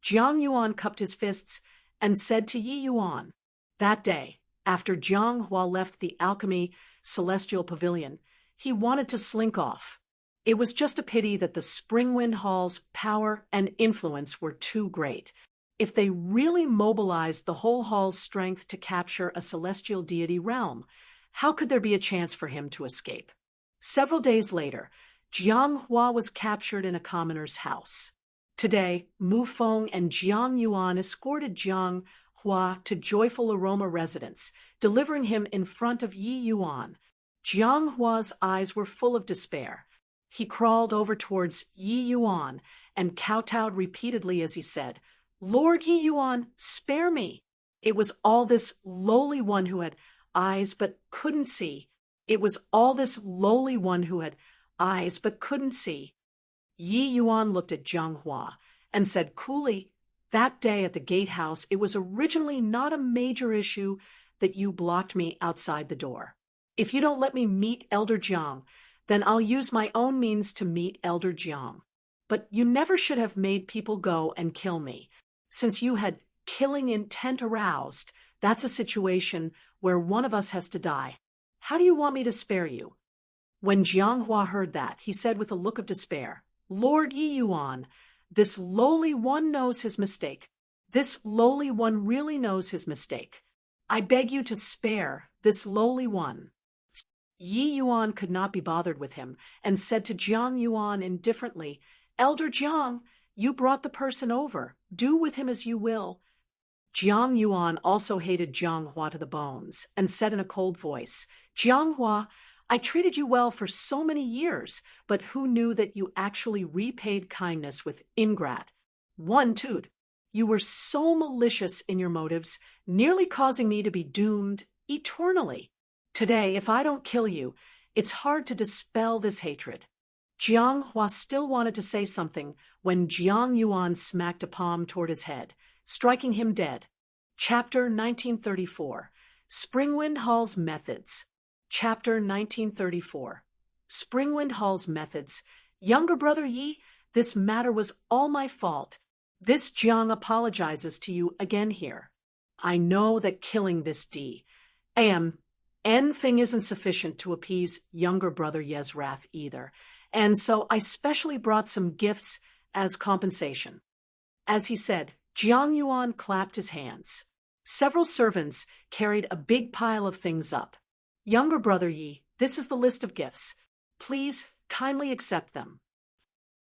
Jiang Yuan cupped his fists and said to Yi Yuan, "That day, After Jiang Hua left the Alchemy Celestial Pavilion, he wanted to slink off. It was just a pity that the Springwind Hall's power and influence were too great. If they really mobilized the whole hall's strength to capture a celestial deity realm, how could there be a chance for him to escape? Several days later, Jiang Hua was captured in a commoner's house. Today, Mu Feng and Jiang Yuan escorted Jiang Hua to Joyful Aroma residence, delivering him in front of Yi Yuan. Jiang Hua's eyes were full of despair. He crawled over towards Yi Yuan and kowtowed repeatedly as he said, "Lord Yi Yuan, spare me." It was all this lowly one who had eyes but couldn't see. It was all this lowly one who had eyes but couldn't see. Yi Yuan looked at Jiang Hua and said coolly, "That day at the gatehouse, it was originally not a major issue that you blocked me outside the door. If you don't let me meet Elder Jiang, then I'll use my own means to meet Elder Jiang. But you never should have made people go and kill me. Since you had killing intent aroused, that's a situation where one of us has to die. How do you want me to spare you?" When Jiang Hua heard that, he said with a look of despair, "Lord Yi Yuan, this lowly one knows his mistake. This lowly one really knows his mistake. I beg you to spare this lowly one." Yi Yuan could not be bothered with him and said to Jiang Yuan indifferently, "Elder Jiang, you brought the person over. Do with him as you will." Jiang Yuan also hated Jiang Hua to the bones and said in a cold voice, "Jiang Hua, I treated you well for so many years, but who knew that you actually repaid kindness with ingratitude? You were so malicious in your motives, nearly causing me to be doomed eternally. Today, if I don't kill you, it's hard to dispel this hatred." Jiang Hua still wanted to say something when Jiang Yuan smacked a palm toward his head, striking him dead. Chapter 1934. Springwind Hall's Methods. Chapter 1934. Springwind Hall's Methods. "Younger brother Yi, this matter was all my fault. This Jiang apologizes to you again here. I know that killing this D.A.M. thing isn't sufficient to appease younger brother Ye's wrath either, and so I specially brought some gifts as compensation." As he said, Jiang Yuan clapped his hands. Several servants carried a big pile of things up. "Younger brother Yi, this is the list of gifts. Please kindly accept them."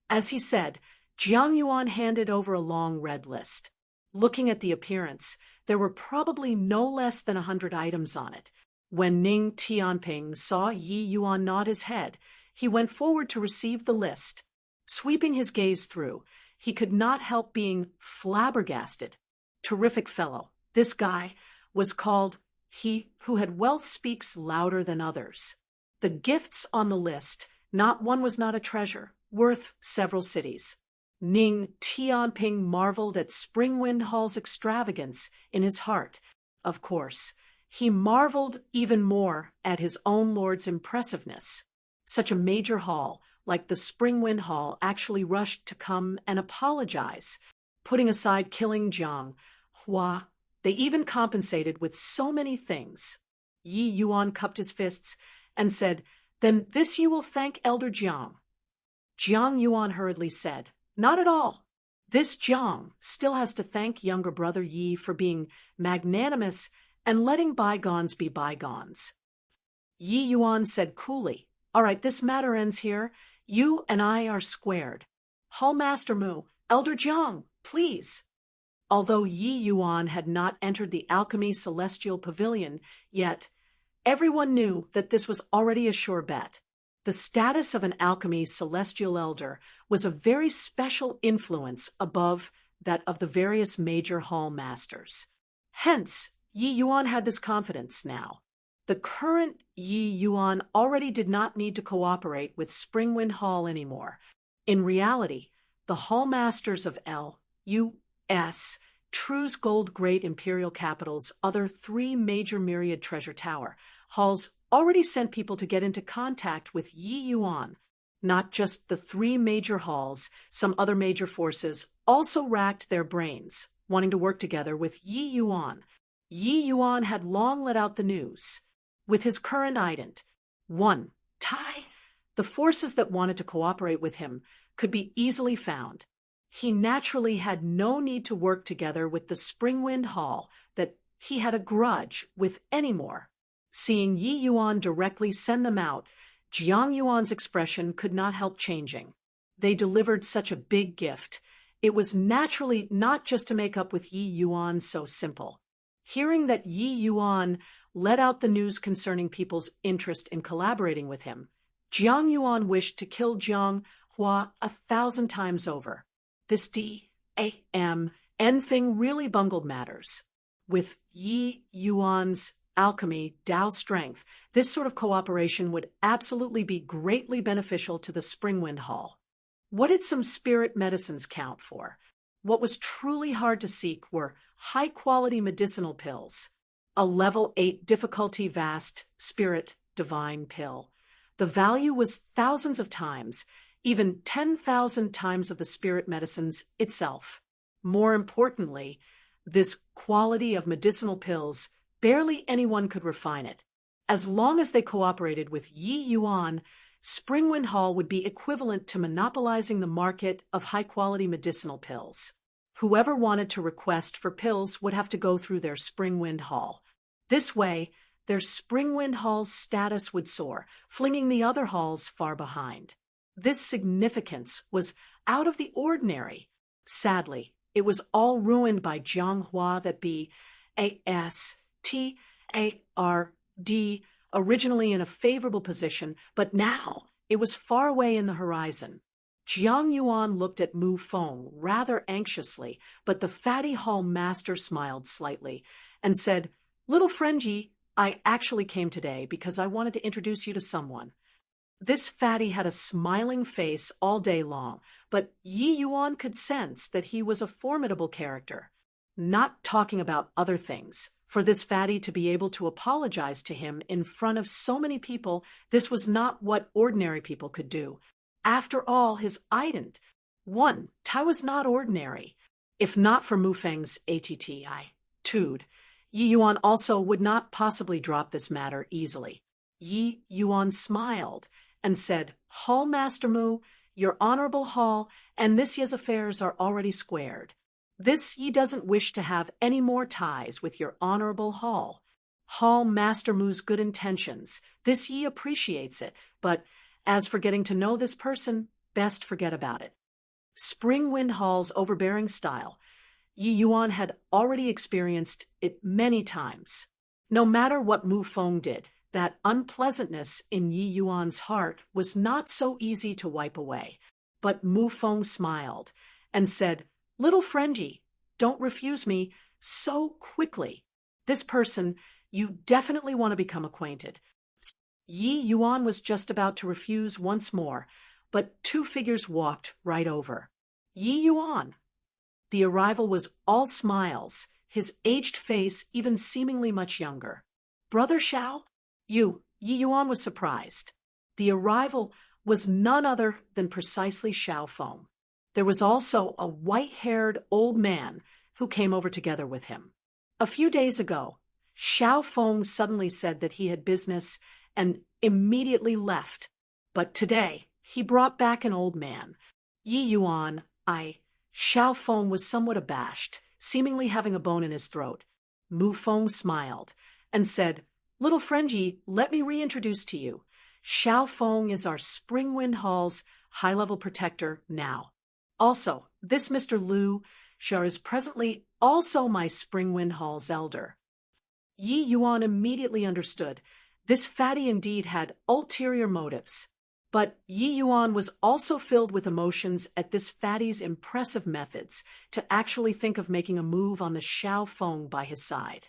As he said, Jiang Yuan handed over a long red list. Looking at the appearance, there were probably no less than 100 items on it. When Ning Tianping saw Yi Yuan nod his head, he went forward to receive the list. Sweeping his gaze through, he could not help being flabbergasted. Terrific fellow. This guy was called "He Who Had Wealth Speaks Louder Than Others." The gifts on the list, not one was not a treasure, worth several cities. Ning Tianping marveled at Springwind Hall's extravagance in his heart. Of course, he marveled even more at his own lord's impressiveness. Such a major hall, like the Springwind Hall, actually rushed to come and apologize. Putting aside killing Jiang Hua, they even compensated with so many things. Yi Yuan cupped his fists and said, "Then this you will thank Elder Jiang." Jiang Yuan hurriedly said, "Not at all. This Jiang still has to thank younger brother Yi for being magnanimous and letting bygones be bygones." Yi Yuan said coolly, "All right, this matter ends here. You and I are squared. Hallmaster Mu, Elder Jiang, please." Although Yi Yuan had not entered the Alchemy Celestial Pavilion yet, everyone knew that this was already a sure bet. The status of an Alchemy Celestial Elder was a very special influence above that of the various major hall masters. Hence, Yi Yuan had this confidence now. The current Yi Yuan already did not need to cooperate with Springwind Hall anymore. In reality, the hall masters of L.U.S., True's Gold Great Imperial Capital's other 3 major myriad treasure tower halls already sent people to get into contact with Yi Yuan. Not just the 3 major halls, some other major forces also racked their brains, wanting to work together with Yi Yuan. Yi Yuan had long let out the news. With his current ident, 1. Tai, the forces that wanted to cooperate with him could be easily found. He naturally had no need to work together with the Springwind Hall that he had a grudge with anymore. Seeing Yi Yuan directly send them out, Jiang Yuan's expression could not help changing. They delivered such a big gift. It was naturally not just to make up with Yi Yuan so simple. Hearing that Yi Yuan let out the news concerning people's interest in collaborating with him, Jiang Yuan wished to kill Jiang Hua 1,000 times over. This D-A-M-N thing really bungled matters. With Yi Yuan's alchemy, Dao strength, this sort of cooperation would absolutely be greatly beneficial to the Springwind Hall. What did some spirit medicines count for? What was truly hard to seek were high-quality medicinal pills. A level 8 difficulty vast spirit divine pill. The value was thousands of times, even 10,000 times of the spirit medicines itself. More importantly, this quality of medicinal pills, barely anyone could refine it. As long as they cooperated with Yi Yuan, Springwind Hall would be equivalent to monopolizing the market of high-quality medicinal pills. Whoever wanted to request for pills would have to go through their Springwind Hall. This way, their Springwind Hall's status would soar, flinging the other halls far behind. This significance was out of the ordinary. Sadly, it was all ruined by Jiang Hua that be A-S-T-A-R-D, originally in a favorable position, but now it was far away in the horizon. Jiang Yuan looked at Mu Feng rather anxiously, but the fatty hall master smiled slightly and said, "Little friend Yi, I actually came today because I wanted to introduce you to someone." This fatty had a smiling face all day long, but Yi Yuan could sense that he was a formidable character. Not talking about other things. For this fatty to be able to apologize to him in front of so many people, this was not what ordinary people could do. After all, his ident, 1. Tai was not ordinary. If not for Mu Feng's attitude, Yi Yuan also would not possibly drop this matter easily. Yi Yuan smiled and said, "Hall Master Mu, your honorable hall and this ye's affairs are already squared. This Yi doesn't wish to have any more ties with your honorable hall. Hall Master Mu's good intentions, this Yi appreciates it, but as for getting to know this person, best forget about it." Springwind Hall's overbearing style, Yi Yuan had already experienced it many times. No matter what Mu Feng did, that unpleasantness in Yi Yuan's heart was not so easy to wipe away. But Mu Feng smiled and said, "Little friend Yi, don't refuse me so quickly. This person, you definitely want to become acquainted." Yi Yuan was just about to refuse once more, but two figures walked right over. Yi Yuan. The arrival was all smiles, his aged face even seemingly much younger. "Brother Xiao?" Yi Yuan was surprised. The arrival was none other than precisely Xiao Feng. There was also a white-haired old man who came over together with him. A few days ago, Xiao Feng suddenly said that he had business and immediately left. But today, he brought back an old man. Yi Yuan, Xiao Feng was somewhat abashed, seemingly having a bone in his throat. Mu Feng smiled and said, "Little friend Yi, let me reintroduce to you. Xiao Feng is our Springwind Hall's high-level protector now. Also, this Mr. Liu Xia is presently also my Springwind Hall's elder." Yi Yuan immediately understood. This fatty indeed had ulterior motives. But Yi Yuan was also filled with emotions at this fatty's impressive methods to actually think of making a move on the Xiao Feng by his side.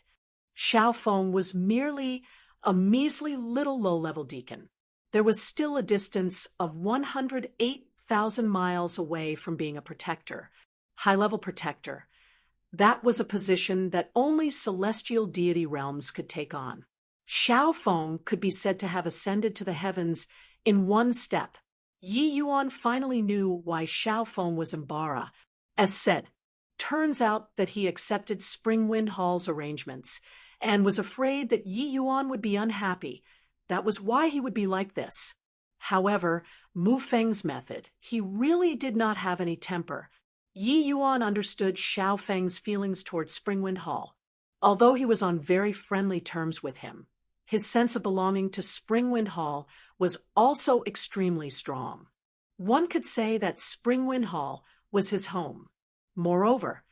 Xiao Feng was merely a measly little low-level deacon. There was still a distance of 108,000 miles away from being a protector, high-level protector. That was a position that only celestial deity realms could take on. Xiao Feng could be said to have ascended to the heavens in one step. Yi Yuan finally knew why Xiao Feng was embarrassed. As said, turns out that he accepted Springwind Hall's arrangements and was afraid that Yi Yuan would be unhappy. That was why he would be like this. However, Mu Feng's method, he really did not have any temper. Yi Yuan understood Xiao Feng's feelings toward Springwind Hall. Although he was on very friendly terms with him, his sense of belonging to Springwind Hall was also extremely strong. One could say that Springwind Hall was his home. Moreover,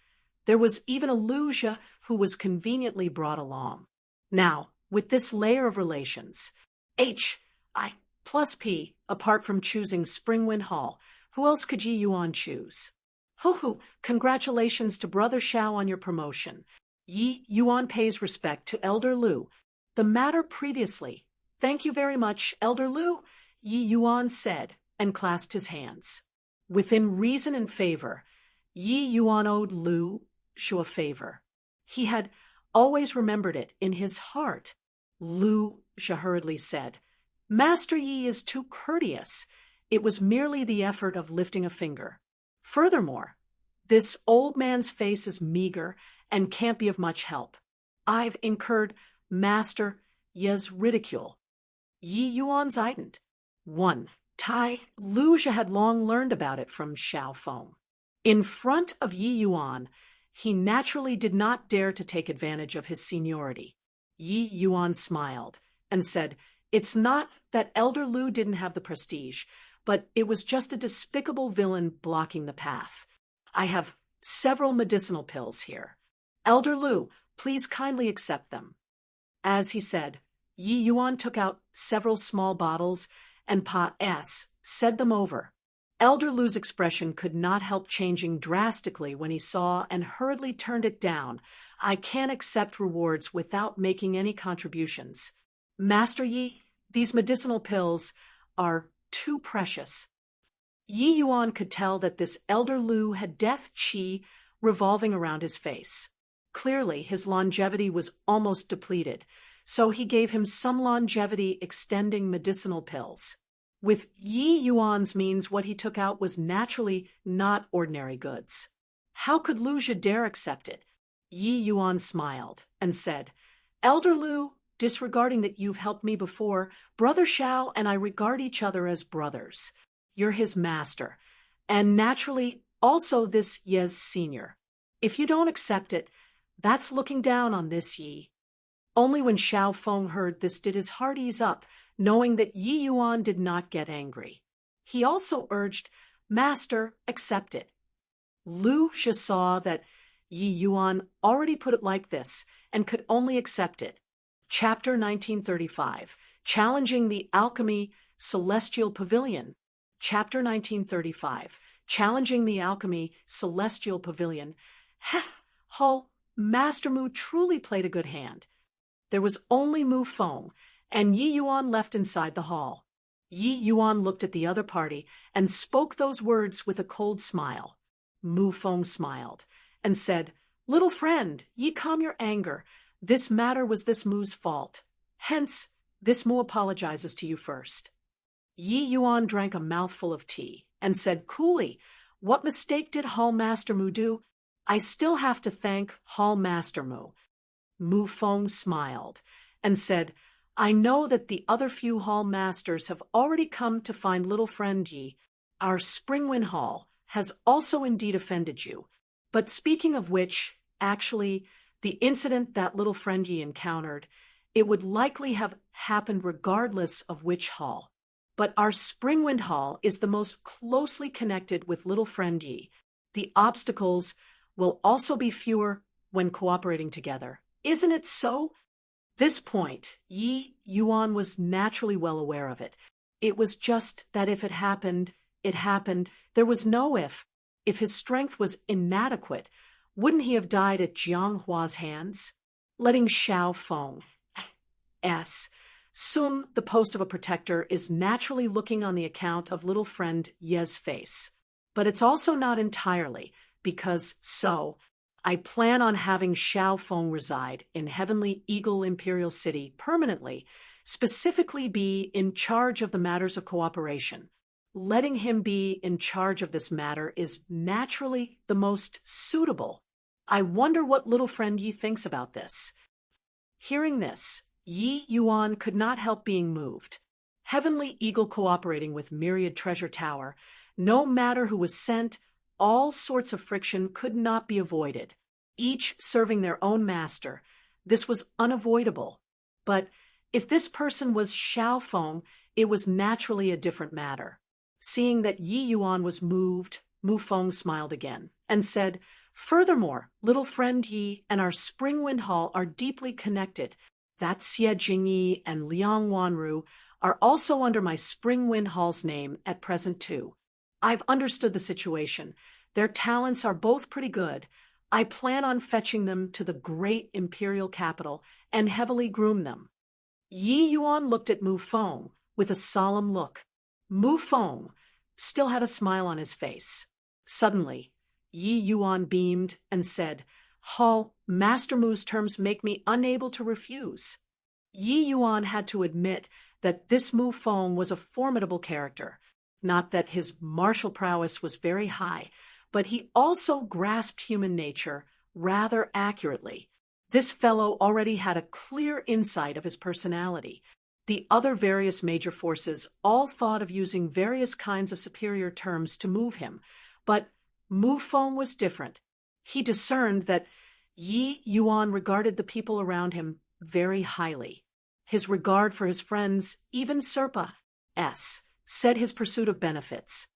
there was even a Lu Zhe who was conveniently brought along. Now, with this layer of relations, I plus P, apart from choosing Springwind Hall, who else could Yi Yuan choose? Hoo, congratulations to Brother Xiao on your promotion. Yi Yuan pays respect to Elder Lu. The matter previously. Thank you very much, Elder Lu, Yi Yuan said, and clasped his hands. Within reason and favor, Yi Yuan owed Lu Zhe a favor. He had always remembered it in his heart. Lu Zhe hurriedly said, Master Yi is too courteous. It was merely the effort of lifting a finger. Furthermore, this old man's face is meager and can't be of much help. I've incurred Master Yi's ridicule. Yi Yuan zeidened. 1. Tai Lu Zhe had long learned about it from Xiao Feng. In front of Yi Yuan, he naturally did not dare to take advantage of his seniority. Yi Yuan smiled and said, It's not that Elder Lu didn't have the prestige, but it was just a despicable villain blocking the path. I have several medicinal pills here. Elder Lu, please kindly accept them. As he said, Yi Yuan took out several small bottles and Pa S said them over. Elder Lu's expression could not help changing drastically when he saw and hurriedly turned it down. I can't accept rewards without making any contributions. Master Yi, these medicinal pills are too precious. Yi Yuan could tell that this Elder Lu had death qi revolving around his face. Clearly, his longevity was almost depleted, so he gave him some longevity extending medicinal pills. With Yi Yuan's means, what he took out was naturally not ordinary goods. How could Lu Zhe dare accept it? Yi Yuan smiled and said, Elder Lu, disregarding that you've helped me before, Brother Xiao and I regard each other as brothers. You're his master, and naturally also this Yi's senior. If you don't accept it, that's looking down on this Yi. Only when Xiao Feng heard this did his heart ease up, knowing that Yi Yuan did not get angry. He also urged, Master, accept it. Lu Zhe saw that Yi Yuan already put it like this and could only accept it. Chapter 1935, Challenging the Alchemy Celestial Pavilion. Chapter 1935, Challenging the Alchemy Celestial Pavilion. Hall, Master Mu truly played a good hand. There was only Mu Feng and Yi Yuan left inside the hall. Yi Yuan looked at the other party and spoke those words with a cold smile. Mu Feng smiled and said, Little friend, ye calm your anger. This matter was this Mu's fault. Hence, this Mu apologizes to you first. Yi Yuan drank a mouthful of tea and said coolly, What mistake did Hall Master Mu do? I still have to thank Hall Master Mu. Mu Feng smiled and said, I know that the other few Hall Masters have already come to find little friend Yi. Our Springwind Hall has also indeed offended you. But speaking of which, actually, the incident that little friend Yi encountered, it would likely have happened regardless of which hall. But our Springwind Hall is the most closely connected with little friend Yi. The obstacles will also be fewer when cooperating together. Isn't it so? This point, Yi Yuan was naturally well aware of it. It was just that if it happened, it happened. There was no if. If his strength was inadequate, wouldn't he have died at Jiang Hua's hands? Letting Xiao Feng assume the post of a protector is naturally looking on the account of little friend Ye's face. But it's also not entirely, because I plan on having Xiao Feng reside in Heavenly Eagle Imperial City permanently, specifically be in charge of the matters of cooperation. letting him be in charge of this matter is naturally the most suitable. I wonder what little friend Yi thinks about this." Hearing this, Yi Yuan could not help being moved. Heavenly Eagle cooperating with Myriad Treasure Tower, no matter who was sent, all sorts of friction could not be avoided. Each serving their own master, this was unavoidable. But if this person was Xiao Feng, it was naturally a different matter. Seeing that Yi Yuan was moved, Mu Feng smiled again and said, "Furthermore, little friend Yi and our Spring Wind Hall are deeply connected. That Xie Jingyi and Liang Wanru are also under my Spring Wind Hall's name at present too. I've understood the situation. Their talents are both pretty good. I plan on fetching them to the great imperial capital and heavily groom them." Yi Yuan looked at Mu Feng with a solemn look. Mu Feng still had a smile on his face. Suddenly, Yi Yuan beamed and said, "Hall, Master Mu's terms make me unable to refuse." Yi Yuan had to admit that this Mu Feng was a formidable character. Not that his martial prowess was very high, but he also grasped human nature rather accurately. This fellow already had a clear insight of his personality. The other various major forces all thought of using various kinds of superior terms to move him, but Mu Feng was different. He discerned that Yi Yuan regarded the people around him very highly. His regard for his friends, even Serpa's, said his pursuit of benefits.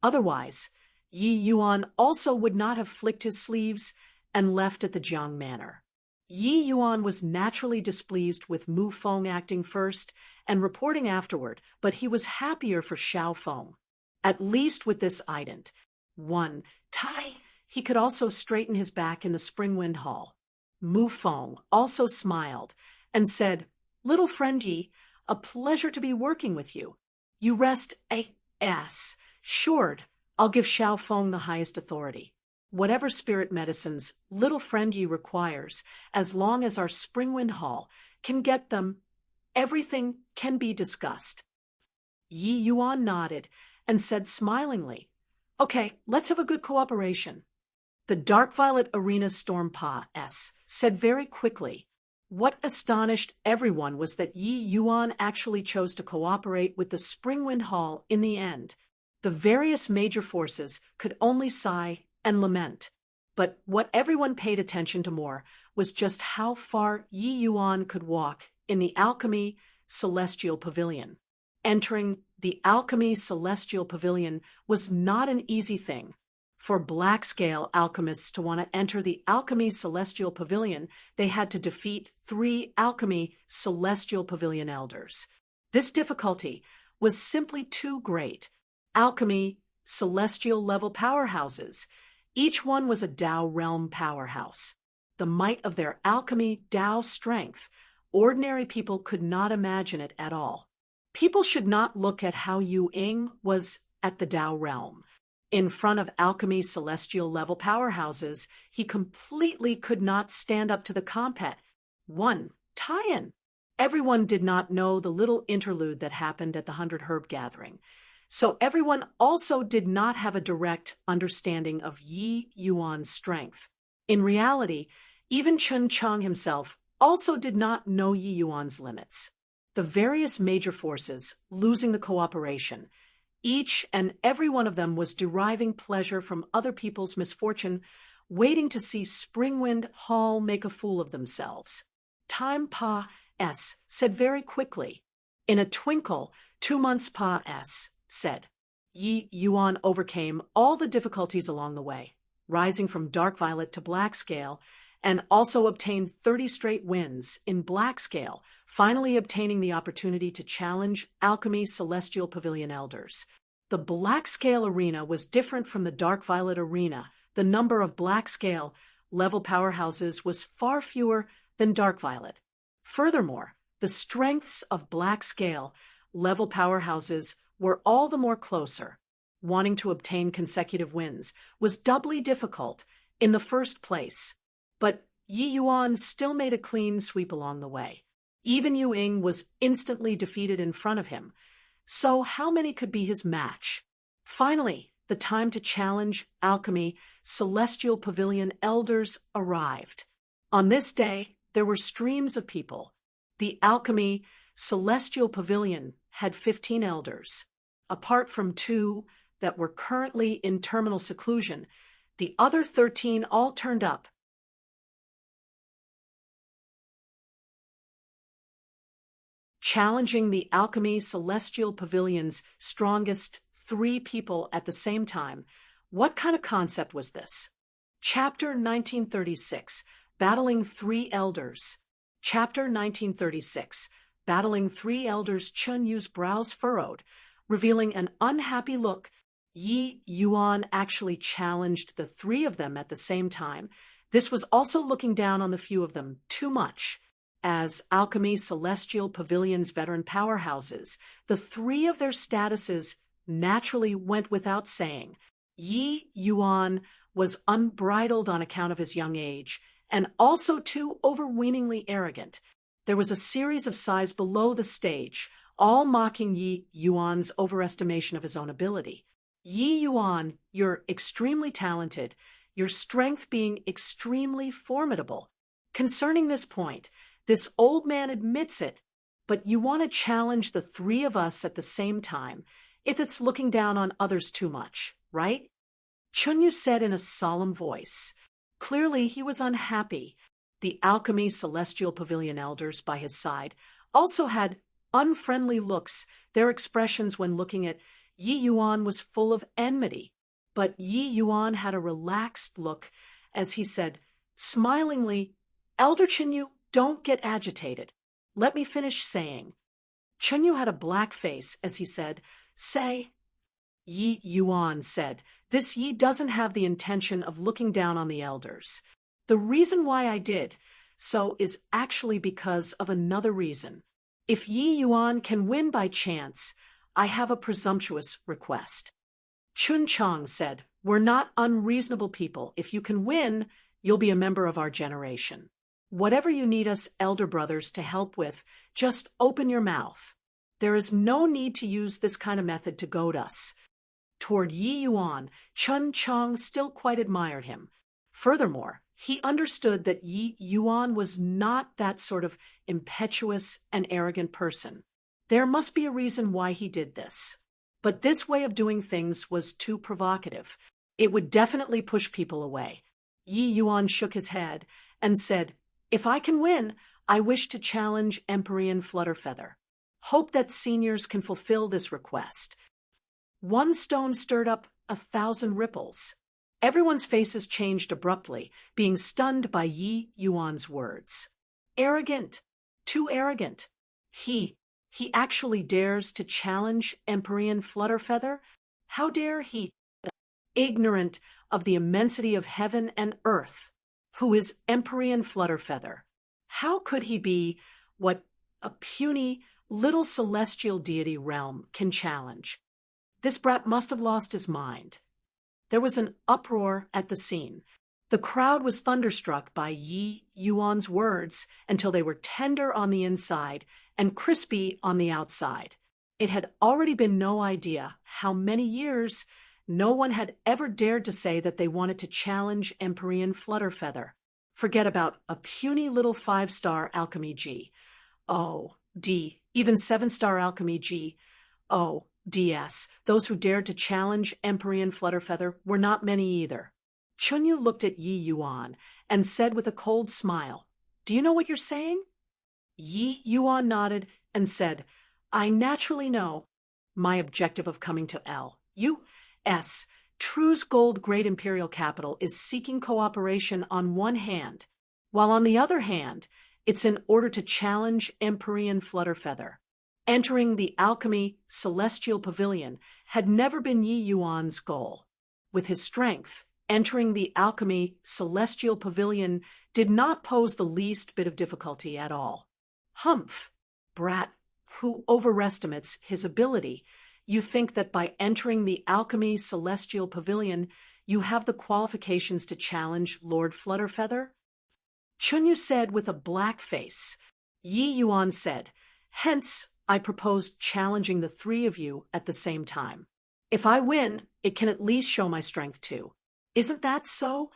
Otherwise, Yi Yuan also would not have flicked his sleeves and left at the Jiang Manor. Yi Yuan was naturally displeased with Mu Feng acting first and reporting afterward, but he was happier for Xiao Feng. At least with this ident, one Tai, he could also straighten his back in the Spring Wind Hall. Mu Feng also smiled and said, "Little friend Yi, a pleasure to be working with you. You rest assured I'll give Xiao Feng the highest authority. Whatever spirit medicines little friend Yi requires, as long as our Spring Wind Hall can get them, everything can be discussed." Yi Yuan nodded and said smilingly, "Okay, let's have a good cooperation." The Dark Violet Arena Stormpa said very quickly. What astonished everyone was that Yi Yuan actually chose to cooperate with the Spring Wind Hall in the end. The various major forces could only sigh and lament. But what everyone paid attention to more was just how far Yi Yuan could walk in the Alchemy Celestial Pavilion. Entering the Alchemy Celestial Pavilion was not an easy thing. For black-scale alchemists to want to enter the Alchemy Celestial Pavilion, they had to defeat 3 Alchemy Celestial Pavilion elders. This difficulty was simply too great. Alchemy Celestial level powerhouses. Each one was a Tao realm powerhouse. The might of their alchemy Tao strength, ordinary people could not imagine it at all. People should not look at how Yu Ying was at the Tao realm. In front of alchemy celestial level powerhouses, he completely could not stand up to the compet. One, tie-in. Everyone did not know the little interlude that happened at the 100 Herb Gathering. So everyone also did not have a direct understanding of Yi Yuan's strength. In reality, even Chun Chang himself also did not know Yi Yuan's limits. The various major forces, losing the cooperation, each and every one of them was deriving pleasure from other people's misfortune, waiting to see Springwind Hall make a fool of themselves. Time Pa-S said very quickly. In a twinkle, 2 months Pa-S said. Yi Yuan overcame all the difficulties along the way, rising from dark violet to black scale, and also obtained 30 straight wins in black scale, finally obtaining the opportunity to challenge Alchemy Celestial Pavilion elders. The black scale arena was different from the dark violet arena. The number of black scale level powerhouses was far fewer than dark violet. Furthermore, the strengths of black scale level powerhouses were all the more closer. Wanting to obtain consecutive wins was doubly difficult in the first place. But Yi Yuan still made a clean sweep along the way. Even Yu Ying was instantly defeated in front of him. So how many could be his match? Finally, the time to challenge alchemy celestial pavilion elders arrived. On this day, there were streams of people. The alchemy celestial pavilion had 15 elders. Apart from 2 that were currently in terminal seclusion, the other 13 all turned up. Challenging the alchemy celestial pavilion's strongest 3 people at the same time. What kind of concept was this? Chapter 1936, Battling 3 Elders. Chapter 1936, Battling 3 Elders. Chun Yu's brows furrowed, revealing an unhappy look. Yi Yuan actually challenged the 3 of them at the same time. This was also looking down on the few of them too much. As alchemy celestial pavilion's veteran powerhouses, the 3 of their statuses naturally went without saying. Yi Yuan was unbridled on account of his young age, and also too overweeningly arrogant. There was a series of sighs below the stage, all mocking Yi Yuan's overestimation of his own ability. Yi Yuan, you're extremely talented, your strength being extremely formidable. Concerning this point, this old man admits it, but you want to challenge the 3 of us at the same time, if it's looking down on others too much, right? Chun Yu said in a solemn voice. Clearly he was unhappy. The alchemy celestial pavilion elders by his side also had unfriendly looks. Their expressions when looking at Yi Yuan was full of enmity, but Yi Yuan had a relaxed look as he said, smilingly, Elder Chun Yu, don't get agitated. Let me finish saying. Chun Yu had a black face as he said, say. Yi Yuan said, this Yi doesn't have the intention of looking down on the elders. The reason why I did so is actually because of another reason. If Yi Yuan can win by chance, I have a presumptuous request. Chun Chang said, we're not unreasonable people. If you can win, you'll be a member of our generation. Whatever you need us elder brothers to help with, just open your mouth. There is no need to use this kind of method to goad us. Toward Yi Yuan, Chun Chang still quite admired him. Furthermore, he understood that Yi Yuan was not that sort of impetuous and arrogant person. There must be a reason why he did this. But this way of doing things was too provocative. It would definitely push people away. Yi Yuan shook his head and said, if I can win, I wish to challenge Empyrean Flutterfeather. Hope that seniors can fulfill this request. One stone stirred up 1,000 ripples. Everyone's faces changed abruptly, being stunned by Yi Yuan's words. Arrogant. Too arrogant. He actually dares to challenge Empyrean Flutterfeather? How dare he? Ignorant of the immensity of heaven and earth. Who is Empyrean Flutterfeather? How could he be what a puny little celestial deity realm can challenge? This brat must have lost his mind. There was an uproar at the scene. The crowd was thunderstruck by Yi Yuan's words until they were tender on the inside and crispy on the outside. It had already been no idea how many years no one had ever dared to say that they wanted to challenge Empyrean Flutterfeather. Forget about a puny little 5-star alchemy G. O, D, even 7-star alchemy G. O, DS. Those who dared to challenge Empyrean Flutterfeather were not many either. Chun Yu looked at Yi Yuan and said with a cold smile, do you know what you're saying? Yi Yuan nodded and said, I naturally know my objective of coming to L.U.S. True's Gold Great Imperial Capital is seeking cooperation on one hand, while on the other hand, it's in order to challenge Empyrean Flutterfeather. Entering the Alchemy Celestial Pavilion had never been Yi Yuan's goal. With his strength, entering the Alchemy Celestial Pavilion did not pose the least bit of difficulty at all. Humph, brat who overestimates his ability. You think that by entering the Alchemy Celestial Pavilion, you have the qualifications to challenge Lord Flutterfeather? Chun Yu said with a black face. Yi Yuan said, hence, I proposed challenging the 3 of you at the same time. If I win, it can at least show my strength too. Isn't that so?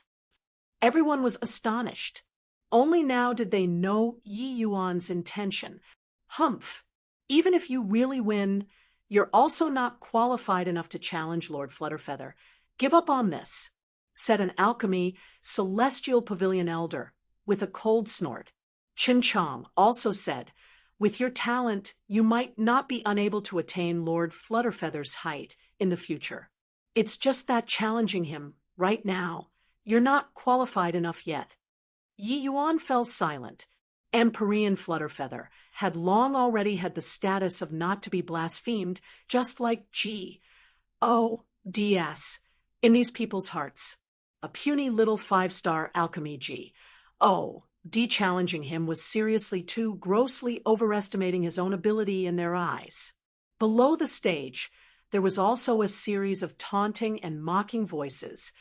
Everyone was astonished. Only now did they know Yi Yuan's intention. Humph! Even if you really win, you're also not qualified enough to challenge Lord Flutterfeather. Give up on this, said an alchemy celestial pavilion elder, with a cold snort. Chin Chong also said, with your talent, you might not be unable to attain Lord Flutterfeather's height in the future. It's just that challenging him, right now, you're not qualified enough yet. Yi Yuan fell silent. Empyrean Flutterfeather had long already had the status of not to be blasphemed, just like G.O.D.S. in these people's hearts. A puny little 5-star alchemy G.O.D. challenging him was seriously too grossly overestimating his own ability in their eyes. Below the stage, there was also a series of taunting and mocking voices,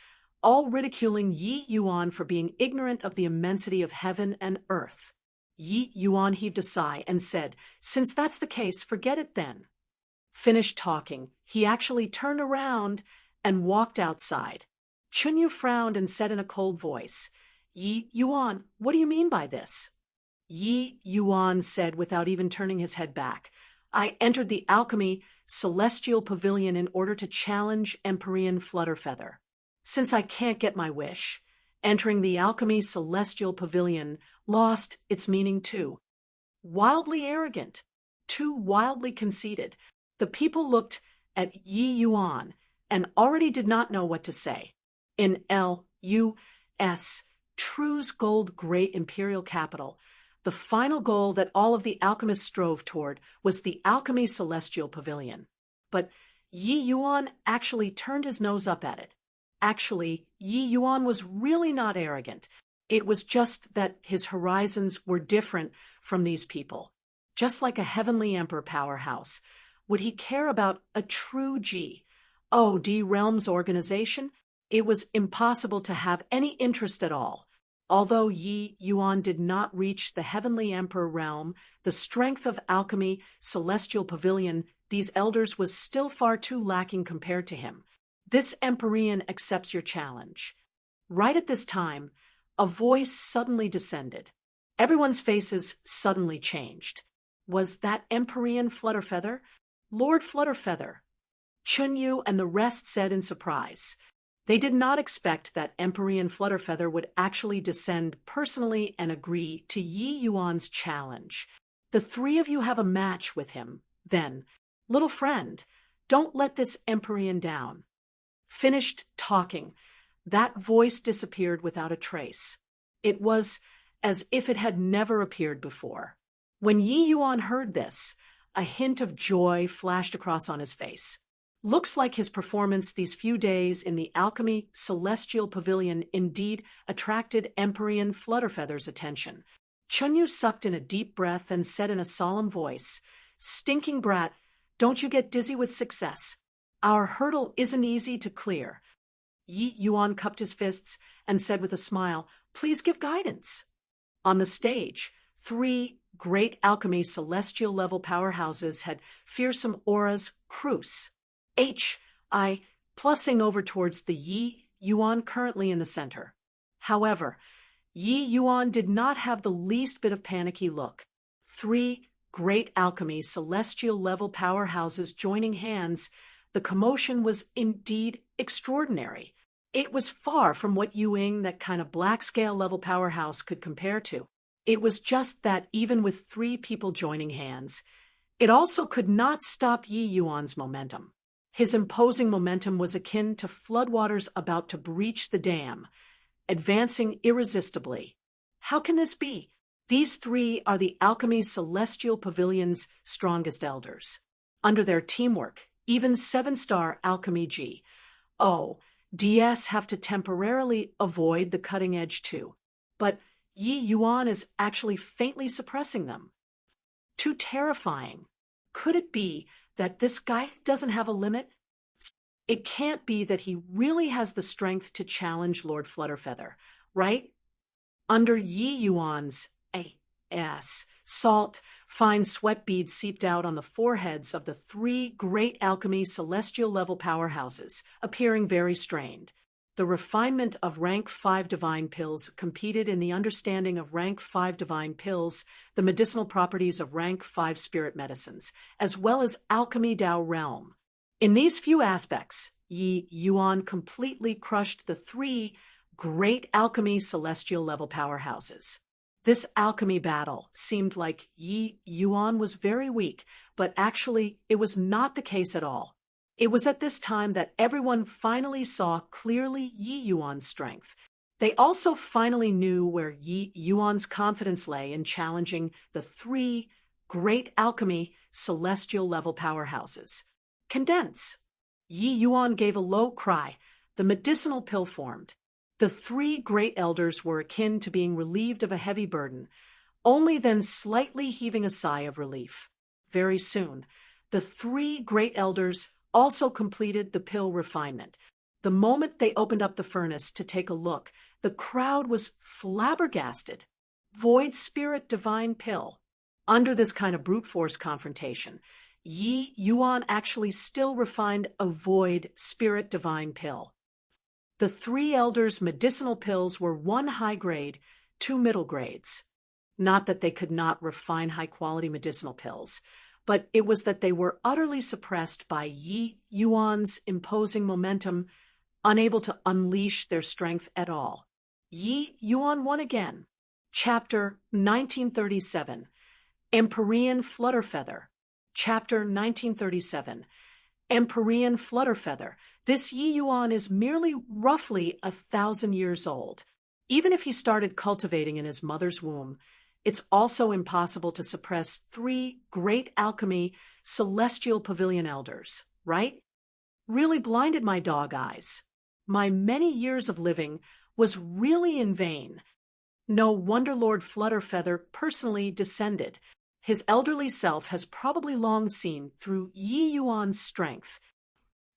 all ridiculing Yi Yuan for being ignorant of the immensity of heaven and earth. Yi Yuan heaved a sigh and said, since that's the case, forget it then. Finished talking, he actually turned around and walked outside. Chunyu frowned and said in a cold voice, Yi Yuan, what do you mean by this? Yi Yuan said without even turning his head back, I entered the alchemy celestial pavilion in order to challenge Empyrean Flutterfeather. Since I can't get my wish, entering the alchemy celestial pavilion lost its meaning too. Wildly arrogant, too wildly conceited, the people looked at Yi Yuan and already did not know what to say. In L.U.S., True's gold great imperial capital, the final goal that all of the alchemists strove toward was the alchemy celestial pavilion. But Yi Yuan actually turned his nose up at it. Actually, Yi Yuan was really not arrogant. It was just that his horizons were different from these people. Just like a heavenly emperor powerhouse, would he care about a true G.O.D. realms organization? It was impossible to have any interest at all. Although Yi Yuan did not reach the heavenly emperor realm, the strength of alchemy celestial pavilion, these elders was still far too lacking compared to him. This Empyrean accepts your challenge. Right at this time, a voice suddenly descended. Everyone's faces suddenly changed. Was that Empyrean Flutterfeather? Lord Flutterfeather? Chunyu and the rest said in surprise. They did not expect that Empyrean Flutterfeather would actually descend personally and agree to Yi Yuan's challenge. The three of you have a match with him, then. Little friend, don't let this Empyrean down. Finished talking, that voice disappeared without a trace. It was as if it had never appeared before. When Yi Yuan heard this, a hint of joy flashed across on his face. Looks like his performance these few days in the alchemy celestial pavilion indeed attracted Empyrean Flutterfeather's attention. Chunyu sucked in a deep breath and said in a solemn voice, Stinking brat, don't you get dizzy with success. Our hurdle isn't easy to clear. Yi Yuan cupped his fists and said with a smile, Please give guidance. On the stage, three great alchemy celestial level powerhouses had fearsome auras Cruz, H.I. plussing over towards the Yi Yuan currently in the center. However, Yi Yuan did not have the least bit of panicky look. Three great alchemy celestial level powerhouses joining hands, the commotion was indeed extraordinary. It was far from what Yuing, that kind of black-scale level powerhouse, could compare to. It was just that even with three people joining hands, it also could not stop Yi Yuan's momentum. His imposing momentum was akin to floodwaters about to breach the dam, advancing irresistibly. How can this be? These three are the alchemy celestial pavilion's strongest elders. Under their teamwork, even 7-star alchemy G.O.D.S. have to temporarily avoid the cutting edge too. But Yi Yuan is actually faintly suppressing them. Too terrifying. Could it be that this guy doesn't have a limit? It can't be that he really has the strength to challenge Lord Flutterfeather, right? Under Yi Yuan's Salt, fine sweat beads seeped out on the foreheads of the three great alchemy celestial level powerhouses, appearing very strained. The refinement of rank 5 divine pills competed in the understanding of rank 5 divine pills, the medicinal properties of rank 5 spirit medicines, as well as alchemy Tao realm. In these few aspects, Yi Yuan completely crushed the three great alchemy celestial level powerhouses. This alchemy battle seemed like Yi Yuan was very weak, but actually it was not the case at all. It was at this time that everyone finally saw clearly Yi Yuan's strength. They also finally knew where Yi Yuan's confidence lay in challenging the three great alchemy celestial level powerhouses. Condense. Yi Yuan gave a low cry. The medicinal pill formed. The three great elders were akin to being relieved of a heavy burden, only then slightly heaving a sigh of relief. Very soon, the three great elders also completed the pill refinement. The moment they opened up the furnace to take a look, the crowd was flabbergasted. Void Spirit Divine Pill. Under this kind of brute force confrontation, Yi Yuan actually still refined a Void Spirit Divine Pill. The three elders' medicinal pills were 1 high grade, 2 middle grades. Not that they could not refine high-quality medicinal pills, but it was that they were utterly suppressed by Yi Yuan's imposing momentum, unable to unleash their strength at all. Yi Yuan won again. Chapter 1937. Empyrean Flutterfeather. Chapter 1937. Empyrean Flutterfeather. This Yi Yuan is merely roughly 1,000 years old. Even if he started cultivating in his mother's womb, it's also impossible to suppress three great alchemy celestial pavilion elders, right? Really blinded my dog eyes. My many years of living was really in vain. No wonder Lord Flutterfeather personally descended. His elderly self has probably long seen through Yi Yuan's strength.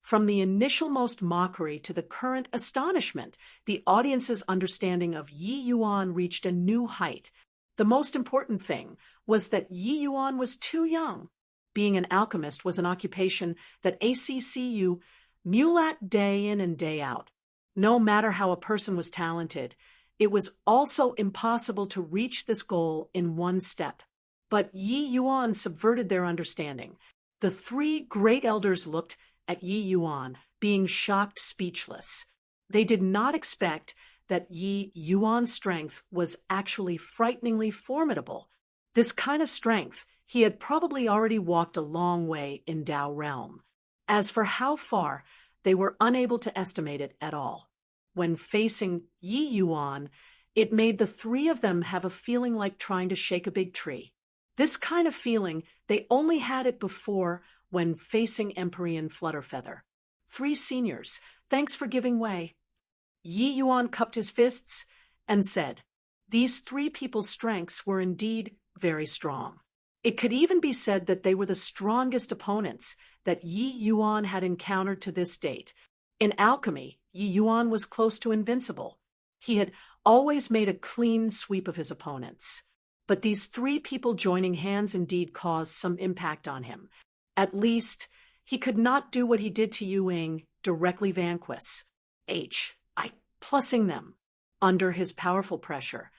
From the initialmost mockery to the current astonishment, the audience's understanding of Yi Yuan reached a new height. The most important thing was that Yi Yuan was too young. Being an alchemist was an occupation that ACCU mulat day in and day out. No matter how a person was talented, it was also impossible to reach this goal in one step. But Yi Yuan subverted their understanding. The three great elders looked at Yi Yuan, being shocked speechless. They did not expect that Yi Yuan's strength was actually frighteningly formidable. This kind of strength he had probably already walked a long way in Tao realm. As for how far, they were unable to estimate it at all. When facing Yi Yuan, it made the three of them have a feeling like trying to shake a big tree. This kind of feeling, they only had it before when facing Empyrean Flutterfeather. 3 seniors, thanks for giving way. Yi Yuan cupped his fists and said, these 3 people's strengths were indeed very strong. It could even be said that they were the strongest opponents that Yi Yuan had encountered to this date. In alchemy, Yi Yuan was close to invincible. He had always made a clean sweep of his opponents. But these 3 people joining hands indeed caused some impact on him. At least, he could not do what he did to Yu Ying, directly vanquish. Plussing them. Under his powerful pressure,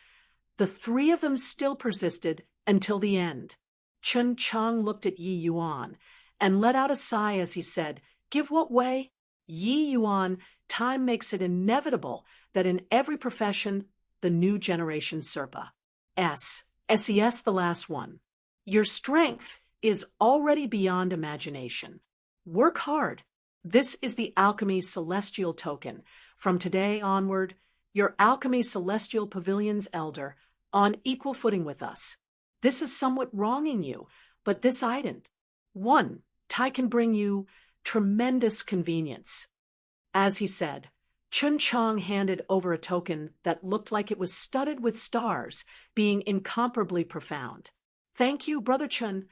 the 3 of them still persisted until the end. Chen Cheng looked at Yi Yuan and let out a sigh as he said, give what way? Yi Yuan, time makes it inevitable that in every profession, the new generation Serpa. SES the last one. Your strength is already beyond imagination. Work hard. This is the Alchemy Celestial Token. From today onward, your Alchemy Celestial Pavilion's elder, on equal footing with us. This is somewhat wronging you, but this ident. 1. Tai can bring you tremendous convenience. As he said, Chun Chang handed over a token that looked like it was studded with stars, being incomparably profound. Thank you, Brother Chun.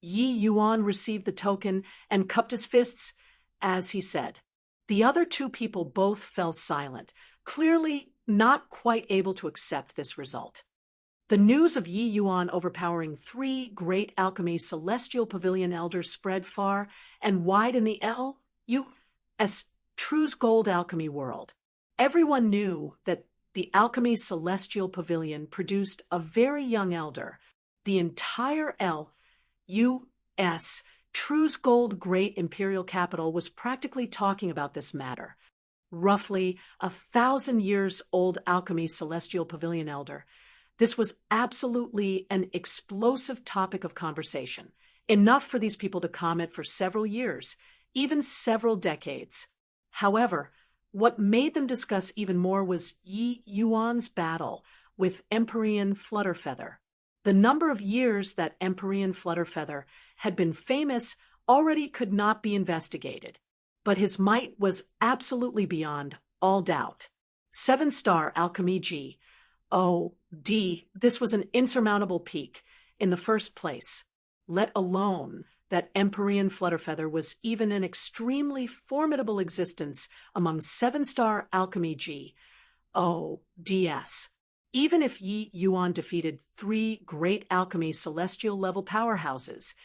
Yi Yuan received the token and cupped his fists, as he said. The other 2 people both fell silent, clearly not quite able to accept this result. The news of Yi Yuan overpowering 3 great alchemy celestial pavilion elders spread far and wide in the L.U.S. True's gold alchemy world. Everyone knew that the alchemy celestial pavilion produced a very young elder. The entire L.U.S. True's gold great imperial capital was practically talking about this matter. Roughly 1,000 years old alchemy celestial pavilion elder. This was absolutely an explosive topic of conversation, enough for these people to comment for several years, even several decades. However, what made them discuss even more was Yi Yuan's battle with Empyrean Flutterfeather. The number of years that Empyrean Flutterfeather had been famous already could not be investigated, but his might was absolutely beyond all doubt. 7-star alchemy G. This was an insurmountable peak in the first place, let alone that Empyrean Flutterfeather was even an extremely formidable existence among 7-star alchemy G.O.D.S. Even if Yi Yuan defeated 3 great alchemy celestial level powerhouses,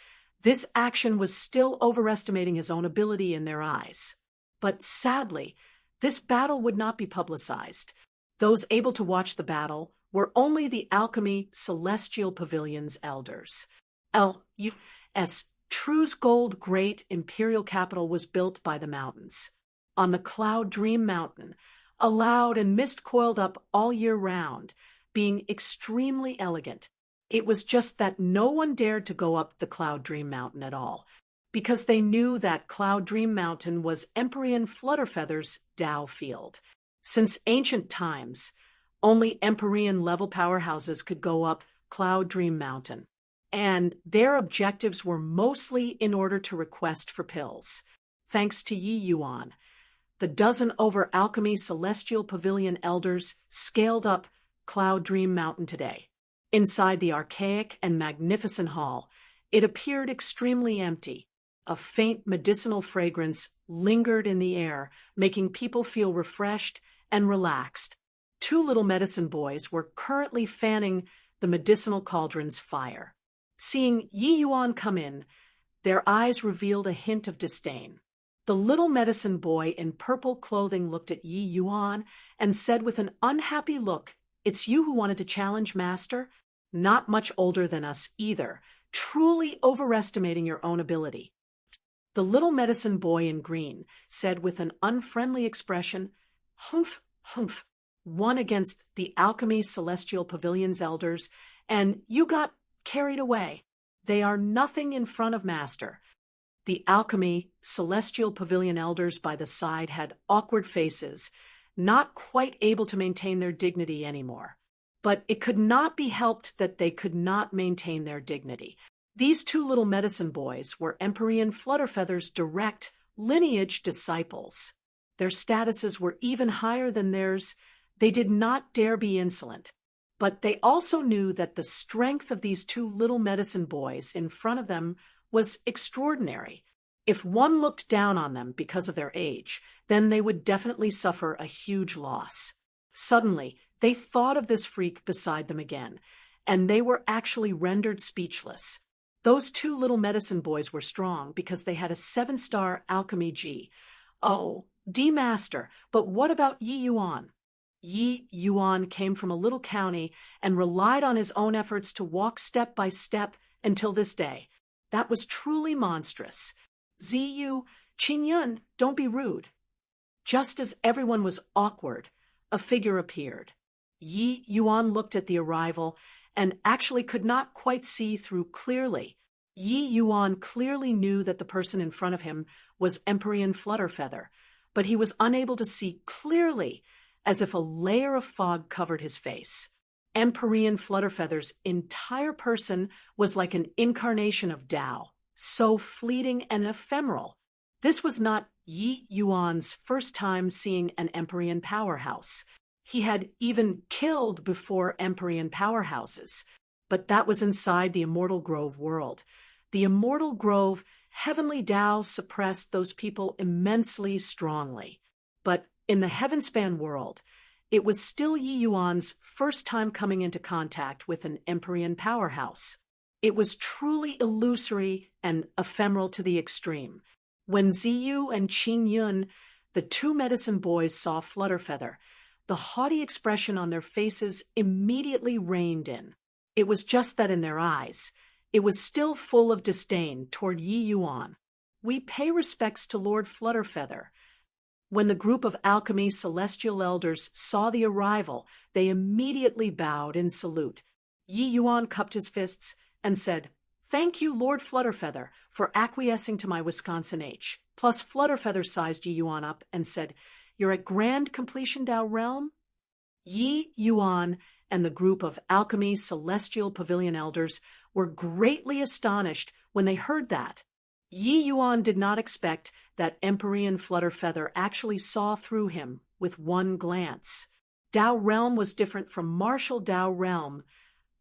this action was still overestimating his own ability in their eyes. But sadly, this battle would not be publicized. Those able to watch the battle were only the alchemy celestial pavilion's elders. L.U.S. True's gold great imperial capital was built by the mountains. On the Cloud Dream Mountain, a loud and mist coiled up all year round, being extremely elegant. It was just that no one dared to go up the Cloud Dream Mountain at all, because they knew that Cloud Dream Mountain was Empyrean Flutterfeather's Tao field. Since ancient times, only Empyrean-level powerhouses could go up Cloud Dream Mountain, and their objectives were mostly in order to request for pills. Thanks to Yi Yuan, the dozen-over alchemy celestial pavilion elders scaled up Cloud Dream Mountain today. Inside the archaic and magnificent hall, it appeared extremely empty. A faint medicinal fragrance lingered in the air, making people feel refreshed and relaxed. 2 little medicine boys were currently fanning the medicinal cauldron's fire. Seeing Yi Yuan come in, their eyes revealed a hint of disdain. The little medicine boy in purple clothing looked at Yi Yuan and said with an unhappy look, "It's you who wanted to challenge, Master? Not much older than us either, truly overestimating your own ability." The little medicine boy in green said with an unfriendly expression, "Humph, humph, one against the alchemy celestial pavilion's elders, and you got carried away. They are nothing in front of Master." The alchemy celestial pavilion elders by the side had awkward faces, not quite able to maintain their dignity anymore. But it could not be helped that they could not maintain their dignity. These 2 little medicine boys were Empyrean Flutterfeather's direct lineage disciples. Their statuses were even higher than theirs. They did not dare be insolent. But they also knew that the strength of these 2 little medicine boys in front of them was extraordinary. If one looked down on them because of their age, then they would definitely suffer a huge loss. Suddenly, they thought of this freak beside them again, and they were actually rendered speechless. Those 2 little medicine boys were strong because they had a 7-star alchemy G.O.D. master, but what about Yi Yuan? Yi Yuan came from a little county and relied on his own efforts to walk step by step until this day. That was truly monstrous. Ziyu, Qingyun, don't be rude. Just as everyone was awkward, a figure appeared. Yi Yuan looked at the arrival and actually could not quite see through clearly. Yi Yuan clearly knew that the person in front of him was Empyrean Flutterfeather, but he was unable to see clearly, as if a layer of fog covered his face. Empyrean Flutterfeather's entire person was like an incarnation of Tao, so fleeting and ephemeral. This was not Yi Yuan's first time seeing an Empyrean powerhouse. He had even killed before Empyrean powerhouses, but that was inside the Immortal Grove world. The Immortal Grove, heavenly Tao suppressed those people immensely strongly. But in the Heavenspan world, It was still Yi Yuan's first time coming into contact with an Empyrean powerhouse. It was truly illusory and ephemeral to the extreme. When Ziyu and Qing Yun, the two medicine boys, saw Flutterfeather, the haughty expression on their faces immediately reined in. It was just that in their eyes, it was still full of disdain toward Yi Yuan. "We pay respects to Lord Flutterfeather." When the group of alchemy celestial elders saw the arrival, they immediately bowed in salute. Yi Yuan cupped his fists and said, "Thank you, Lord Flutterfeather, for acquiescing to my Wisconsin H." Plus Flutterfeather sized Yi Yuan up and said, "You're at Grand Completion Dao Realm?" Yi Yuan and the group of alchemy celestial pavilion elders were greatly astonished when they heard that. Yi Yuan did not expect that Empyrean Flutterfeather actually saw through him with one glance. Dao Realm was different from martial Dao Realm,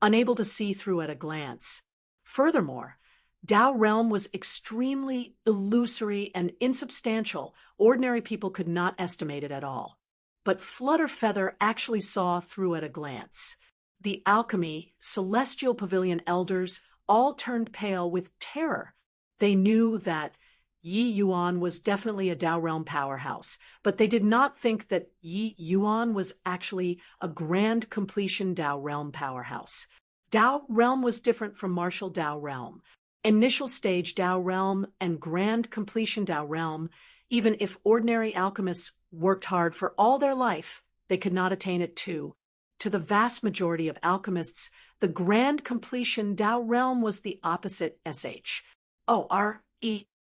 unable to see through at a glance. Furthermore, Dao Realm was extremely illusory and insubstantial. Ordinary people could not estimate it at all. But Flutterfeather actually saw through at a glance. The alchemy celestial pavilion elders all turned pale with terror. They knew that Yi Yuan was definitely a Dao Realm powerhouse, but they did not think that Yi Yuan was actually a Grand Completion Dao Realm powerhouse. Dao Realm was different from martial Dao Realm. Initial stage Dao Realm and Grand Completion Dao Realm, even if ordinary alchemists worked hard for all their life, they could not attain it too. To the vast majority of alchemists, the Grand Completion Dao Realm was the opposite SHORE.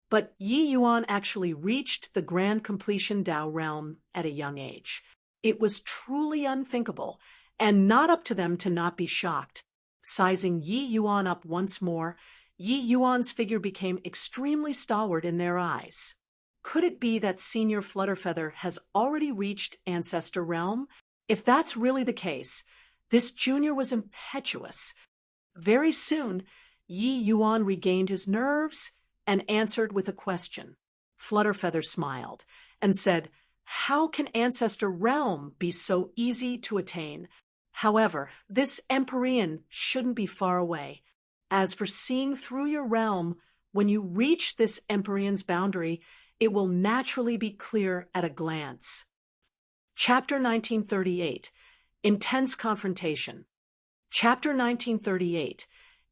But Yi Yuan actually reached the Grand Completion Dao Realm at a young age. It was truly unthinkable, and not up to them to not be shocked. Sizing Yi Yuan up once more, Yi Yuan's figure became extremely stalwart in their eyes. Could it be that Senior Flutterfeather has already reached Ancestor Realm? If that's really the case, this junior was impetuous. Very soon, Yi Yuan regained his nerves and answered with a question. Flutterfeather smiled and said, "How can Ancestor Realm be so easy to attain? However, this Empyrean shouldn't be far away. As for seeing through your realm, when you reach this Empyrean's boundary, it will naturally be clear at a glance." Chapter 1938, Intense Confrontation. Chapter 1938,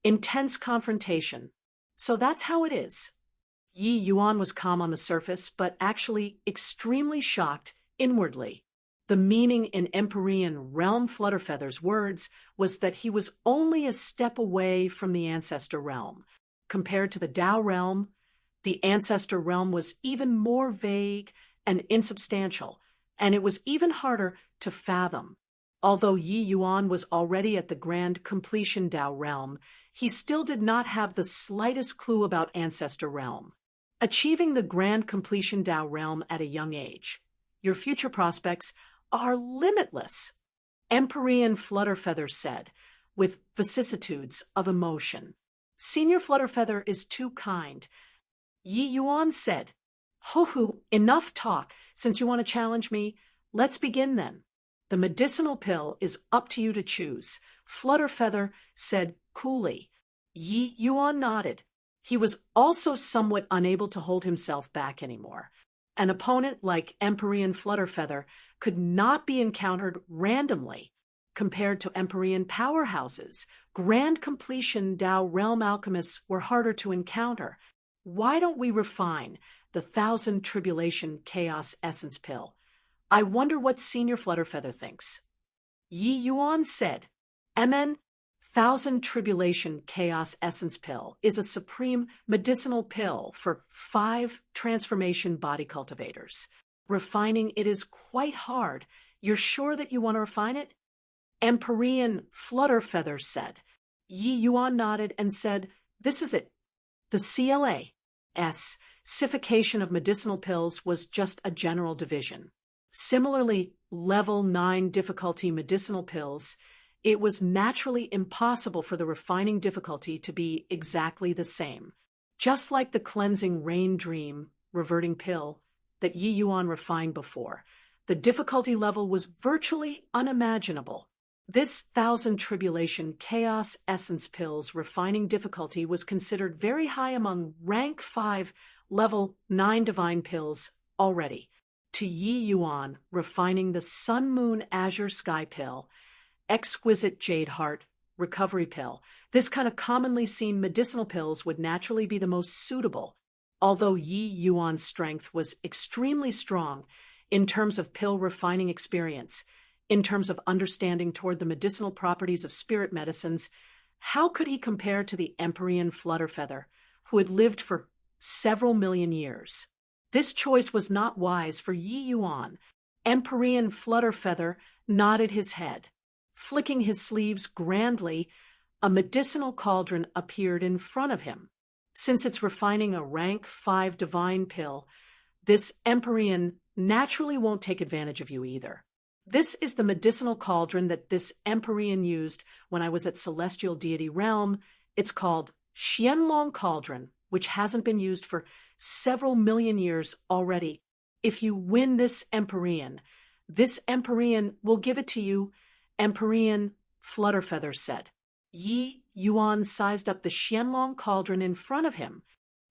Intense Confrontation. So that's how it is. Yi Yuan was calm on the surface, but actually extremely shocked inwardly. The meaning in Empyrean Realm Flutterfeather's words was that he was only a step away from the Ancestor Realm. Compared to the Dao Realm, the Ancestor Realm was even more vague and insubstantial, and it was even harder to fathom. Although Yi Yuan was already at the Grand Completion Dao Realm, he still did not have the slightest clue about Ancestor Realm. Achieving the Grand Completion Dao Realm at a young age, your future prospects are limitless, Empyrean Flutterfeather said, with vicissitudes of emotion. Senior Flutterfeather is too kind. Yi Yuan said, "Ho-hoo, enough talk. Since you want to challenge me, let's begin then. The medicinal pill is up to you to choose," Flutterfeather said coolly. Yi Yuan nodded. He was also somewhat unable to hold himself back anymore. An opponent like Empyrean Flutterfeather could not be encountered randomly. Compared to Empyrean powerhouses, Grand Completion Dao Realm alchemists were harder to encounter. Why don't we refine the 1,000 Tribulation Chaos Essence Pill? I wonder what Senior Flutterfeather thinks. Yi Yuan said, "MN 1,000 Tribulation Chaos Essence Pill is a supreme medicinal pill for 5 transformation body cultivators. Refining it is quite hard. You're sure that you want to refine it?" Empyrean Flutterfeather said. Yi Yuan nodded and said, "This is it." The CLA's sification of medicinal pills was just a general division. Similarly, level 9 difficulty medicinal pills, it was naturally impossible for the refining difficulty to be exactly the same. Just like the cleansing rain dream reverting pill that Yi Yuan refined before, The difficulty level was virtually unimaginable. This 1,000 Tribulation Chaos Essence Pills refining difficulty was considered very high among rank 5, level 9 divine pills already. To Yi Yuan, refining the Sun Moon Azure Sky Pill, Exquisite Jade Heart Recovery Pill. This kind of commonly seen medicinal pills would naturally be the most suitable. Although Yi Yuan's strength was extremely strong in terms of pill refining experience, in terms of understanding toward the medicinal properties of spirit medicines, how could he compare to the Empyrean Flutterfeather, who had lived for several million years? This choice was not wise for Yi Yuan. Empyrean Flutterfeather nodded his head. Flicking his sleeves grandly, a medicinal cauldron appeared in front of him. Since it's refining a rank 5 divine pill, this Empyrean naturally won't take advantage of you either. This is the medicinal cauldron that this Empyrean used when I was at Celestial Deity Realm. It's called Xianlong Cauldron, which hasn't been used for several million years already. If you win this Empyrean will give it to you, Empyrean Flutterfeather said. Yi Yuan sized up the Xianlong Cauldron in front of him.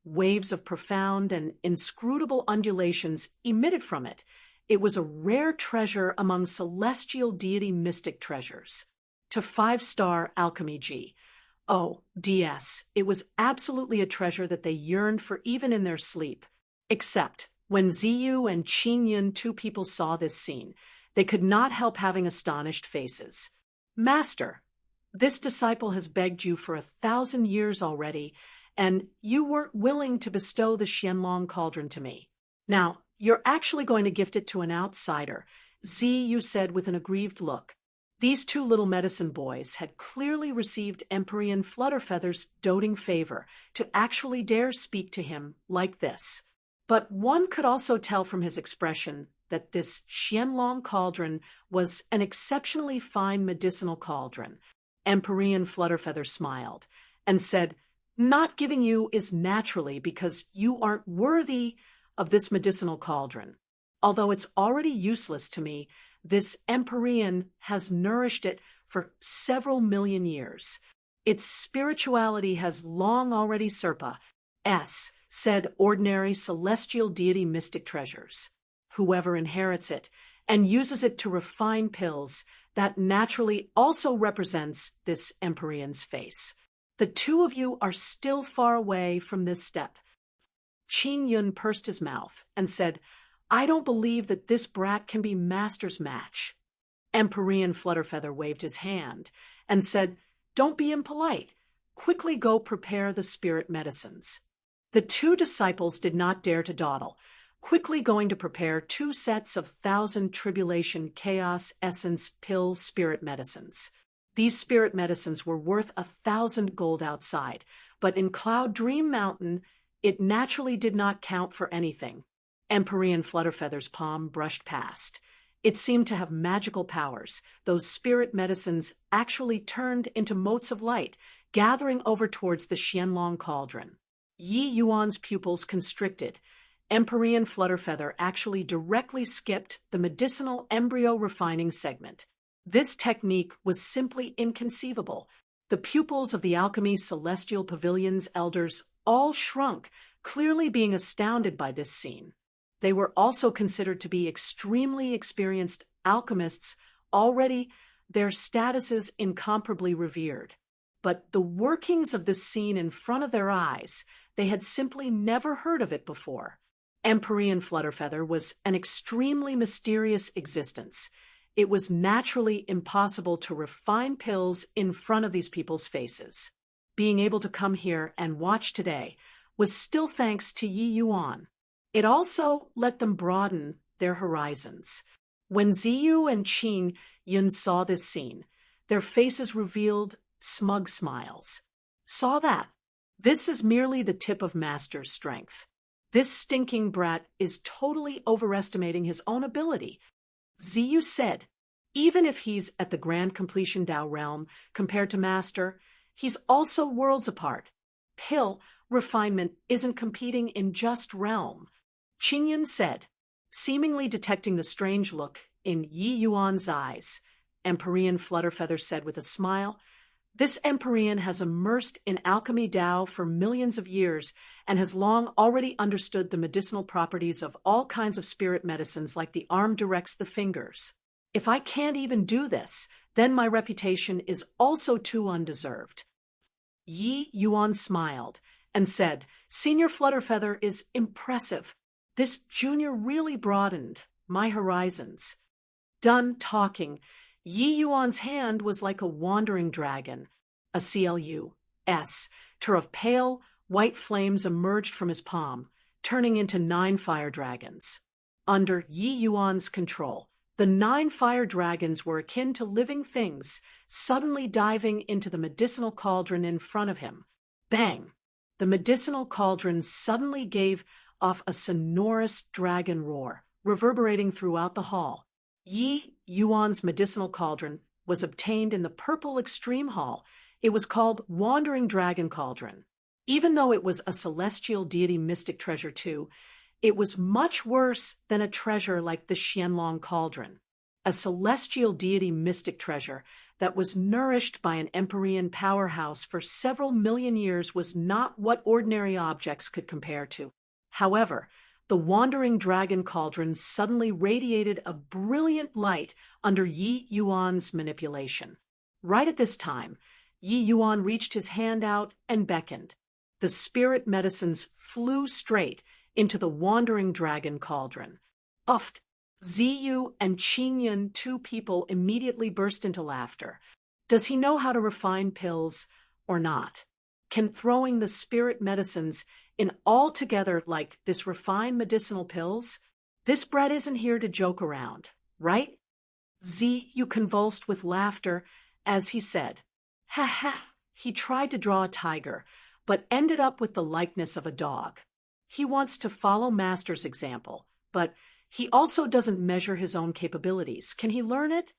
Waves of profound and inscrutable undulations emitted from it. It was a rare treasure among celestial deity mystic treasures. To 5-star Alchemy G. Oh, DS, it was absolutely a treasure that they yearned for even in their sleep. Except, when Ziyu and Qingyun, 2 people, saw this scene, they could not help having astonished faces. Master, this disciple has begged you for 1,000 years already, and you weren't willing to bestow the Xianlong Cauldron to me. Now, you're actually going to gift it to an outsider, Ziyu said with an aggrieved look. These 2 little medicine boys had clearly received Empyrean Flutterfeather's doting favor to actually dare speak to him like this. But one could also tell from his expression that this Xianlong Cauldron was an exceptionally fine medicinal cauldron. Empyrean Flutterfeather smiled and said, "Not giving you is naturally because you aren't worthy of this medicinal cauldron. Although it's already useless to me, this Empyrean has nourished it for several million years. Its spirituality has long already said ordinary celestial deity mystic treasures. Whoever inherits it and uses it to refine pills, that naturally also represents this Empyrean's face. The 2 of you are still far away from this step." Qingyun pursed his mouth and said, "I don't believe that this brat can be Master's match." Empyrean Flutterfeather waved his hand and said, "Don't be impolite. Quickly go prepare the spirit medicines." The 2 disciples did not dare to dawdle, quickly going to prepare 2 sets of 1,000 Tribulation Chaos Essence Pill spirit medicines. These spirit medicines were worth 1,000 gold outside, but in Cloud Dream Mountain, it naturally did not count for anything. Empyrean Flutterfeather's palm brushed past. It seemed to have magical powers. Those spirit medicines actually turned into motes of light, gathering over towards the Xianlong Cauldron. Yi Yuan's pupils constricted. Empyrean Flutterfeather actually directly skipped the medicinal embryo refining segment. This technique was simply inconceivable. The pupils of the Alchemy Celestial Pavilion's elders all shrunk, clearly being astounded by this scene. They were also considered to be extremely experienced alchemists, already their statuses incomparably revered. But the workings of this scene in front of their eyes, they had simply never heard of it before. Empyrean Flutterfeather was an extremely mysterious existence. It was naturally impossible to refine pills in front of these people's faces. Being able to come here and watch today was still thanks to Yi Yuan. It also let them broaden their horizons. When Ziyu and Qin Yun saw this scene, their faces revealed smug smiles. Saw that? This is merely the tip of Master's strength. This stinking brat is totally overestimating his own ability. Ziyu said, even if he's at the Grand Completion Dao realm compared to Master, he's also worlds apart. Pill refinement isn't competing in just realm. Qingyun said, Seemingly detecting the strange look in Yi Yuan's eyes, Empyrean Flutterfeather said with a smile, "This Empyrean has immersed in alchemy Tao for millions of years and has long already understood the medicinal properties of all kinds of spirit medicines like the arm directs the fingers. If I can't even do this, then my reputation is also too undeserved." Yi Yuan smiled and said, "Senior Flutterfeather is impressive. This junior really broadened my horizons." Done talking, Yi Yuan's hand was like a wandering dragon. A CLUS tur of pale, white flames emerged from his palm, turning into 9 fire dragons. Under Yi Yuan's control, the 9 fire dragons were akin to living things, suddenly diving into the medicinal cauldron in front of him. Bang! The medicinal cauldron suddenly gave off a sonorous dragon roar, reverberating throughout the hall. Yi Yuan's medicinal cauldron was obtained in the Purple Extreme Hall. It was called Wandering Dragon Cauldron. Even though it was a celestial deity mystic treasure too, it was much worse than a treasure like the Xianlong Cauldron. A celestial deity mystic treasure that was nourished by an Empyrean powerhouse for several million years was not what ordinary objects could compare to. However, the Wandering Dragon Cauldron suddenly radiated a brilliant light under Yi Yuan's manipulation. Right at this time, Yi Yuan reached his hand out and beckoned. The spirit medicines flew straight into the Wandering Dragon Cauldron. Uffed! Ziyu and Qingyun, 2 people, immediately burst into laughter. Does he know how to refine pills or not? Can throwing the spirit medicines in all together like this refine medicinal pills? This brat isn't here to joke around, right? Ziyu convulsed with laughter as he said, "Ha ha!" He tried to draw a tiger, but ended up with the likeness of a dog. He wants to follow Master's example, but he also doesn't measure his own capabilities. Can he learn it?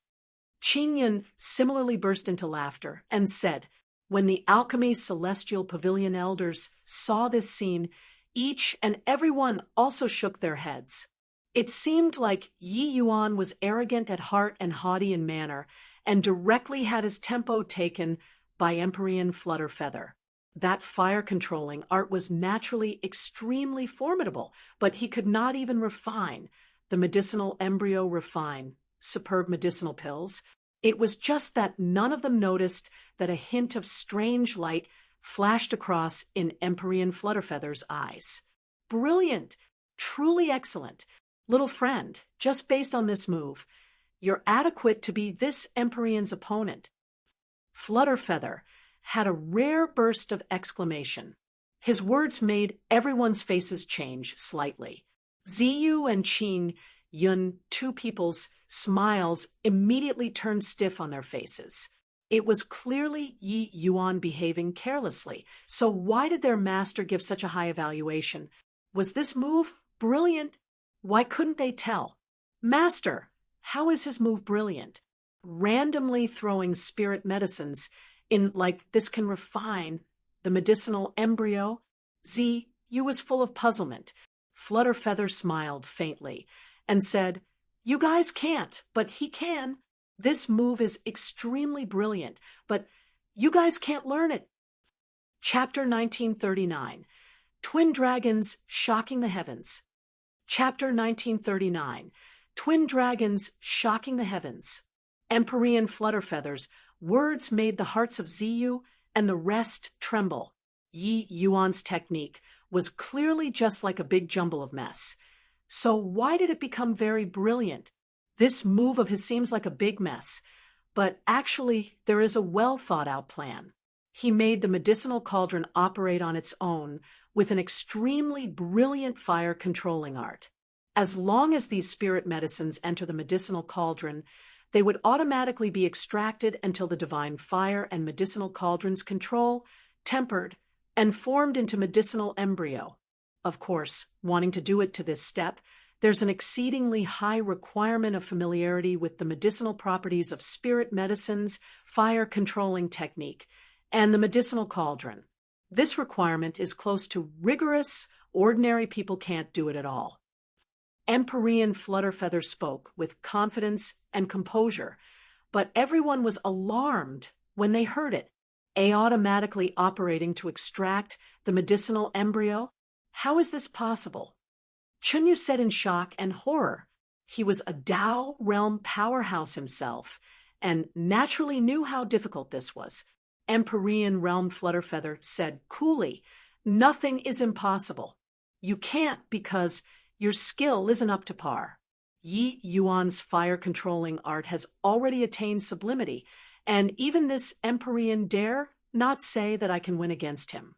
Qingyun similarly burst into laughter and said, when the Alchemy Celestial Pavilion elders saw this scene, each and every one also shook their heads. It seemed like Yi Yuan was arrogant at heart and haughty in manner, and directly had his tempo taken by Empyrean Flutterfeather. That fire-controlling art was naturally extremely formidable, but he could not even refine the medicinal embryo refine superb medicinal pills. It was just that none of them noticed that a hint of strange light flashed across in Empyrean Flutterfeather's eyes. Brilliant! Truly excellent! Little friend, just based on this move, you're adequate to be this Empyrean's opponent. Flutterfeather had a rare burst of exclamation. His words made everyone's faces change slightly. Ziyu and Qin Yun, 2 people's smiles immediately turned stiff on their faces. It was clearly Yi Yuan behaving carelessly, so why did their master give such a high evaluation? Was this move brilliant? Why couldn't they tell? Master, how is his move brilliant? Randomly throwing spirit medicines in like this can refine the medicinal embryo? Ziyu was full of puzzlement. Flutterfeather smiled faintly and said, "You guys can't, but he can. This move is extremely brilliant, but you guys can't learn it." Chapter 1939. Twin Dragons Shocking the Heavens. Chapter 1939. Twin Dragons Shocking the Heavens. Empyrean Flutterfeather's words made the hearts of Ziyu and the rest tremble. Yi Yuan's technique was clearly just like a big jumble of mess. So why did it become very brilliant? This move of his seems like a big mess, but actually there is a well-thought-out plan. He made the medicinal cauldron operate on its own with an extremely brilliant fire-controlling art. As long as these spirit medicines enter the medicinal cauldron, they would automatically be extracted until the divine fire and medicinal cauldron's control, tempered, and formed into medicinal embryo. Of course, wanting to do it to this step, there's an exceedingly high requirement of familiarity with the medicinal properties of spirit medicines, fire-controlling technique, and the medicinal cauldron. This requirement is close to rigorous, ordinary people can't do it at all. Empyrean Flutterfeather spoke with confidence and composure, but everyone was alarmed when they heard it. Automatically operating to extract the medicinal embryo? How is this possible? Chunyu said in shock and horror. He was a Tao realm powerhouse himself, and naturally knew how difficult this was. Empyrean realm Flutterfeather said coolly, "Nothing is impossible. You can't because your skill isn't up to par. Yi Yuan's fire-controlling art has already attained sublimity, and even this Empyrean dare not say that I can win against him."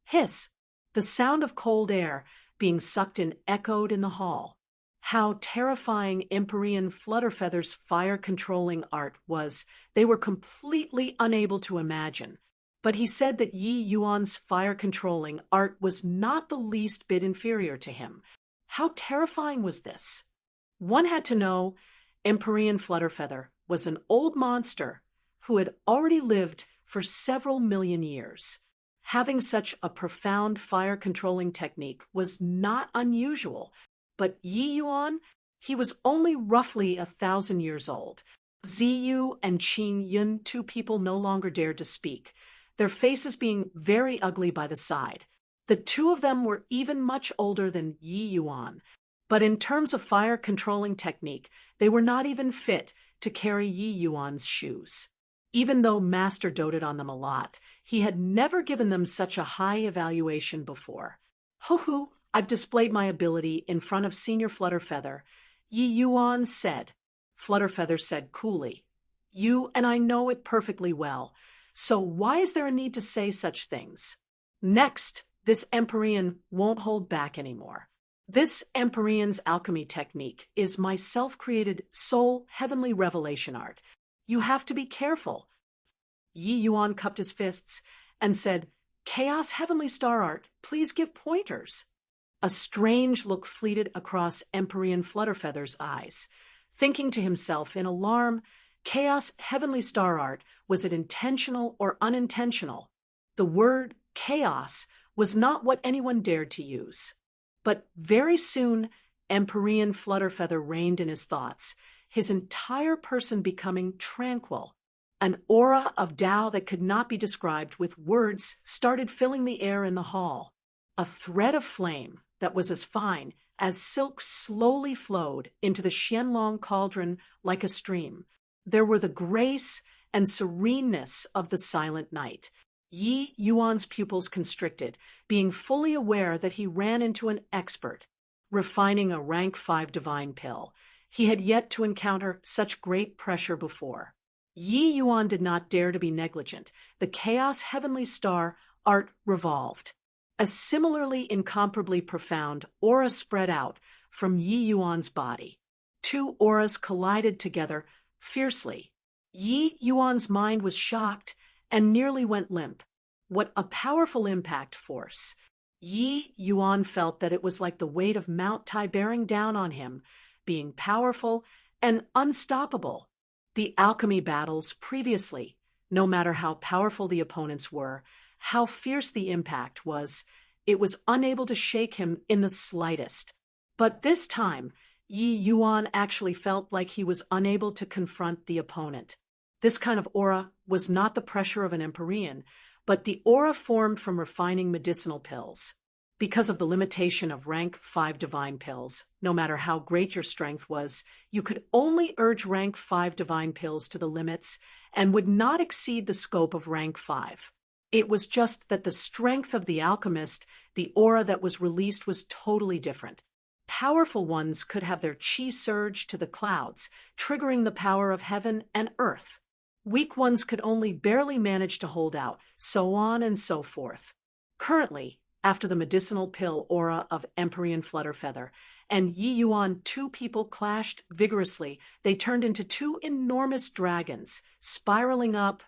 Hiss! The sound of cold air being sucked in echoed in the hall. How terrifying Empyrean Flutterfeather's fire-controlling art was, they were completely unable to imagine. But he said that Yi Yuan's fire-controlling art was not the least bit inferior to him. How terrifying was this? One had to know Empyrean Flutterfeather was an old monster who had already lived for several million years. Having such a profound fire-controlling technique was not unusual, but Yi Yuan, he was only roughly 1,000 years old. Ziyu and Qin Yun, two people no longer dared to speak, their faces being very ugly by the side. The two of them were even much older than Yi Yuan, but in terms of fire-controlling technique, they were not even fit to carry Yi Yuan's shoes. Even though Master doted on them a lot, he had never given them such a high evaluation before. "Hoo-hoo, I've displayed my ability in front of Senior Flutterfeather," Yi Yuan said. Flutterfeather said coolly, "You and I know it perfectly well, so why is there a need to say such things? Next, this Empyrean won't hold back anymore. This Empyrean's alchemy technique is my self-created soul heavenly revelation art. You have to be careful." Yi Yuan cupped his fists and said, "Chaos Heavenly Star Art, please give pointers." A strange look fleeted across Empyrean Flutterfeather's eyes. Thinking to himself in alarm, Chaos Heavenly Star Art, was it intentional or unintentional? The word chaos was not what anyone dared to use. But very soon, Empyrean Flutterfeather reigned in his thoughts, his entire person becoming tranquil. An aura of Tao that could not be described with words started filling the air in the hall. A thread of flame that was as fine as silk slowly flowed into the Xianlong cauldron like a stream. There were the grace and sereneness of the silent night. Yi Yuan's pupils constricted, being fully aware that he ran into an expert, refining a rank 5 divine pill. He had yet to encounter such great pressure before. Yi Yuan did not dare to be negligent. The Chaos Heavenly Star art revolved. A similarly incomparably profound aura spread out from Yi Yuan's body. Two auras collided together fiercely. Yi Yuan's mind was shocked and nearly went limp. What a powerful impact force! Yi Yuan felt that it was like the weight of Mount Tai bearing down on him, being powerful and unstoppable. The alchemy battles previously, no matter how powerful the opponents were, how fierce the impact was, it was unable to shake him in the slightest. But this time, Yi Yuan actually felt like he was unable to confront the opponent. This kind of aura was not the pressure of an Empyrean, but the aura formed from refining medicinal pills. Because of the limitation of rank 5 divine pills, no matter how great your strength was, you could only urge rank 5 divine pills to the limits and would not exceed the scope of rank 5. It was just that the strength of the alchemist, the aura that was released, was totally different. Powerful ones could have their chi surge to the clouds, triggering the power of heaven and earth. Weak ones could only barely manage to hold out, so on and so forth. Currently, after the medicinal pill aura of Empyrean Flutterfeather and Yi Yuan, two people clashed vigorously. They turned into two enormous dragons, spiraling up,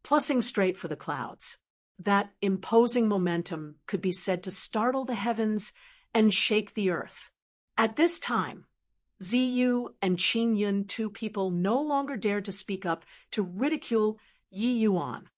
plussing straight for the clouds. That imposing momentum could be said to startle the heavens and shake the earth. At this time, Ziyu and Qin Yun, two people no longer dared to speak up to ridicule Yi Yuan.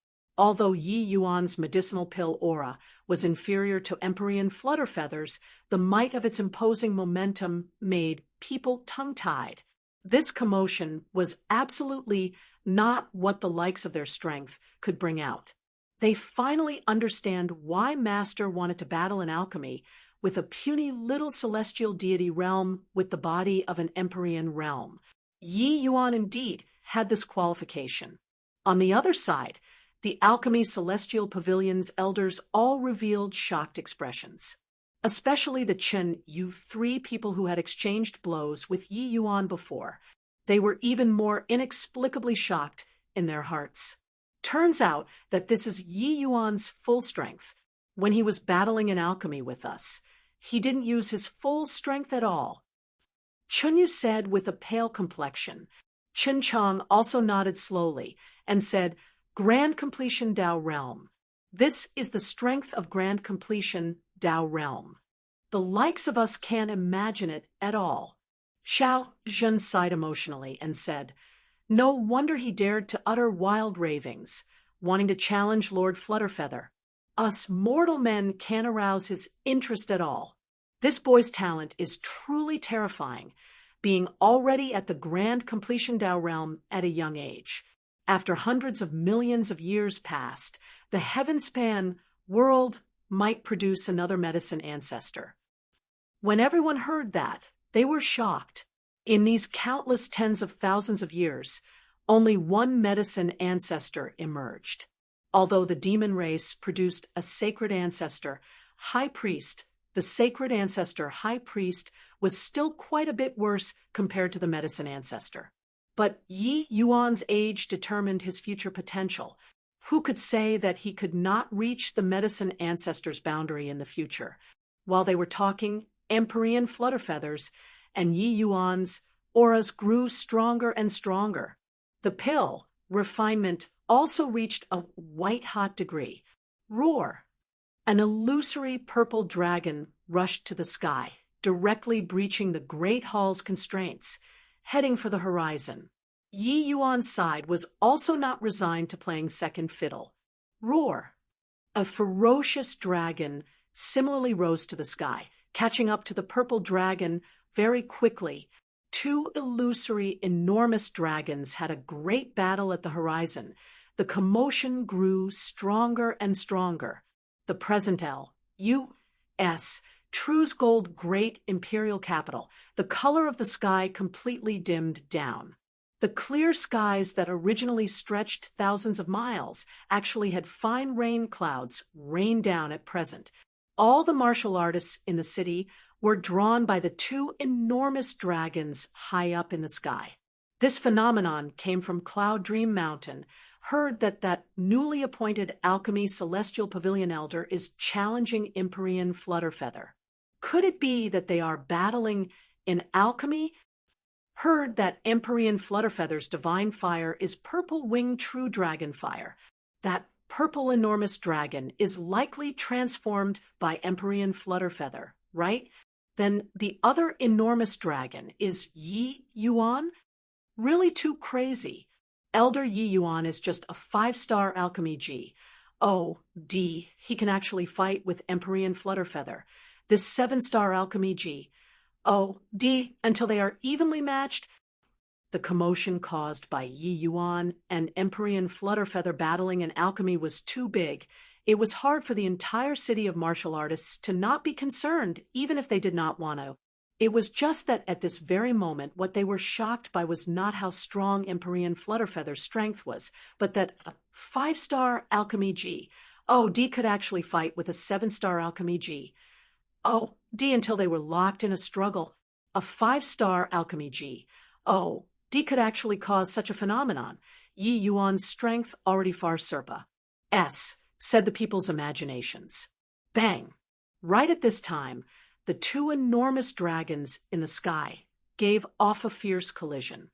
Although Yi Yuan's medicinal pill aura was inferior to Empyrean Flutterfeather's, the might of its imposing momentum made people tongue-tied. This commotion was absolutely not what the likes of their strength could bring out. They finally understand why Master wanted to battle in alchemy with a puny little celestial deity realm with the body of an Empyrean realm. Yi Yuan indeed had this qualification. On the other side, the Alchemy Celestial Pavilion's elders all revealed shocked expressions. Especially the Chen Yu, three people who had exchanged blows with Yi Yuan before. They were even more inexplicably shocked in their hearts. Turns out that this is Yi Yuan's full strength. When he was battling in alchemy with us, he didn't use his full strength at all. Chunyu said with a pale complexion. Chen Chong also nodded slowly and said, Grand Completion Dao Realm. This is the strength of Grand Completion Dao Realm. The likes of us can't imagine it at all. Xiao Zhen sighed emotionally and said, No wonder he dared to utter wild ravings, wanting to challenge Lord Flutterfeather. Us mortal men can't arouse his interest at all. This boy's talent is truly terrifying, being already at the Grand Completion Dao Realm at a young age. After hundreds of millions of years passed, the heaven-span world might produce another medicine ancestor. When everyone heard that, they were shocked. In these countless tens of thousands of years, only one medicine ancestor emerged. Although the demon race produced a sacred ancestor, High Priest, the sacred ancestor High Priest was still quite a bit worse compared to the medicine ancestor. But Yi Yuan's age determined his future potential. Who could say that he could not reach the medicine ancestor's boundary in the future? While they were talking, Empyrean Flutterfeathers and Yi Yuan's auras grew stronger and stronger. The pill, refinement, also reached a white-hot degree. Roar! An illusory purple dragon rushed to the sky, directly breaching the Great Hall's constraints, heading for the horizon. Yi Yuan's side was also not resigned to playing second fiddle. Roar! A ferocious dragon similarly rose to the sky, catching up to the purple dragon very quickly. Two illusory, enormous dragons had a great battle at the horizon. The commotion grew stronger and stronger. The present U.S. True's Gold Great Imperial Capital, the color of the sky completely dimmed down. The clear skies that originally stretched thousands of miles actually had fine rain clouds rain down at present. All the martial artists in the city were drawn by the two enormous dragons high up in the sky. This phenomenon came from Cloud Dream Mountain, heard that newly appointed Alchemy Celestial Pavilion Elder is challenging Empyrean Flutterfeather. Could it be that they are battling in alchemy? Heard that Empyrean Flutterfeather's divine fire is purple-winged true dragon fire. That purple enormous dragon is likely transformed by Empyrean Flutterfeather, right? Then the other enormous dragon is Yi Yuan? Really too crazy. Elder Yi Yuan is just a 5-star alchemy G. Oh, D, he can actually fight with Empyrean Flutterfeather. This 7-star alchemy G. Oh, D, until they are evenly matched. The commotion caused by Yi Yuan and Empyrean Flutterfeather battling in alchemy was too big. It was hard for the entire city of martial artists to not be concerned, even if they did not want to. It was just that at this very moment, what they were shocked by was not how strong Empyrean Flutterfeather's strength was, but that a 5-star alchemy G. Oh, D could actually fight with a 7-star alchemy G. Oh, D until they were locked in a struggle. A 5-star alchemy G. Oh, D could actually cause such a phenomenon. Yi Yuan's strength already far surpa. S, said the people's imaginations. Bang! Right at this time, the two enormous dragons in the sky gave off a fierce collision.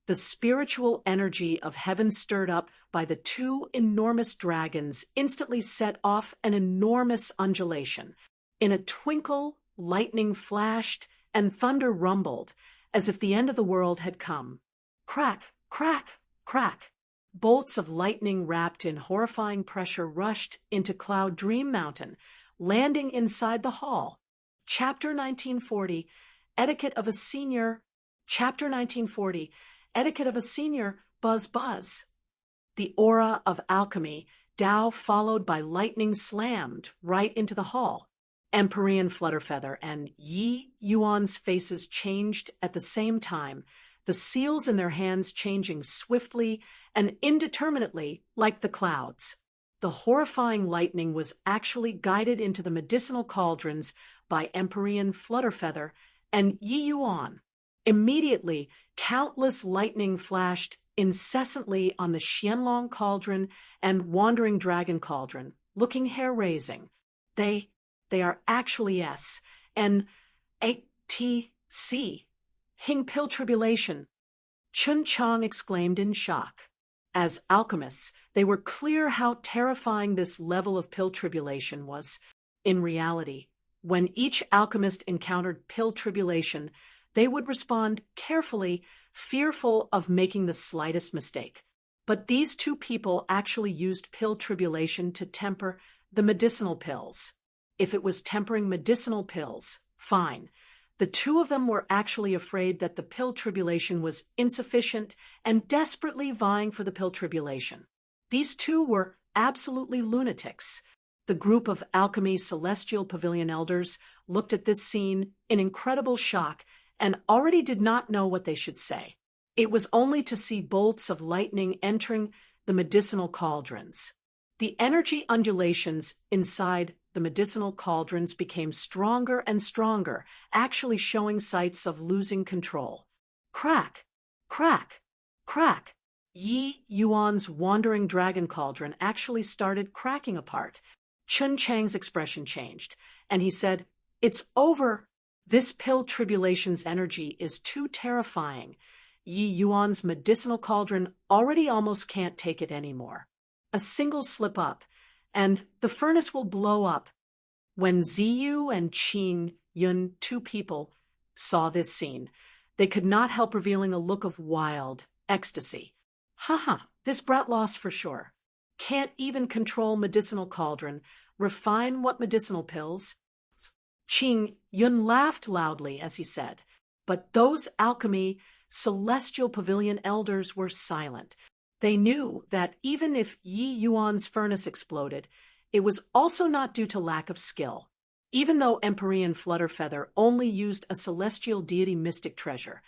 The spiritual energy of heaven stirred up by the two enormous dragons instantly set off an enormous undulation. In a twinkle, lightning flashed and thunder rumbled, as if the end of the world had come. Crack, crack, crack. bolts of lightning wrapped in horrifying pressure rushed into Cloud Dream Mountain, landing inside the hall. Chapter 1940, Etiquette of a Senior. Chapter 1940, Etiquette of a Senior. Buzz buzz. The aura of alchemy, Tao followed by lightning, slammed right into the hall. Empyrean Flutterfeather and Yi Yuan's faces changed at the same time, the seals in their hands changing swiftly and indeterminately like the clouds. The horrifying lightning was actually guided into the medicinal cauldrons by Empyrean Flutterfeather and Yi Yuan. Immediately, countless lightning flashed incessantly on the Xianlong Cauldron and Wandering Dragon Cauldron, looking hair-raising. They are actually S-N-A-T-C. Hing Pill Tribulation. Chun Chang exclaimed in shock. As alchemists, they were clear how terrifying this level of pill tribulation was. In reality, when each alchemist encountered pill tribulation, they would respond carefully, fearful of making the slightest mistake. But these two people actually used pill tribulation to temper the medicinal pills. If it was tempering medicinal pills, fine. The two of them were actually afraid that the pill tribulation was insufficient and desperately vying for the pill tribulation. These two were absolutely lunatics. The group of Alchemy Celestial Pavilion elders looked at this scene in incredible shock and already did not know what they should say. It was only to see bolts of lightning entering the medicinal cauldrons. The energy undulations inside the medicinal cauldrons became stronger and stronger, actually showing signs of losing control. Crack! Crack! Crack! Yi Yuan's Wandering Dragon Cauldron actually started cracking apart. Chun Chang's expression changed, and he said, "It's over. This pill tribulation's energy is too terrifying. Yi Yuan's medicinal cauldron already almost can't take it anymore. A single slip up, and the furnace will blow up." When Ziyu and Qing Yun, two people, saw this scene, they could not help revealing a look of wild ecstasy. "Haha, this brat lost for sure. Can't even control medicinal cauldron. Refine what medicinal pills?" Qing Yun laughed loudly as he said, but those Alchemy Celestial Pavilion elders were silent. They knew that even if Yi Yuan's furnace exploded, it was also not due to lack of skill. Even though Empyrean Flutterfeather only used a celestial deity mystic treasure,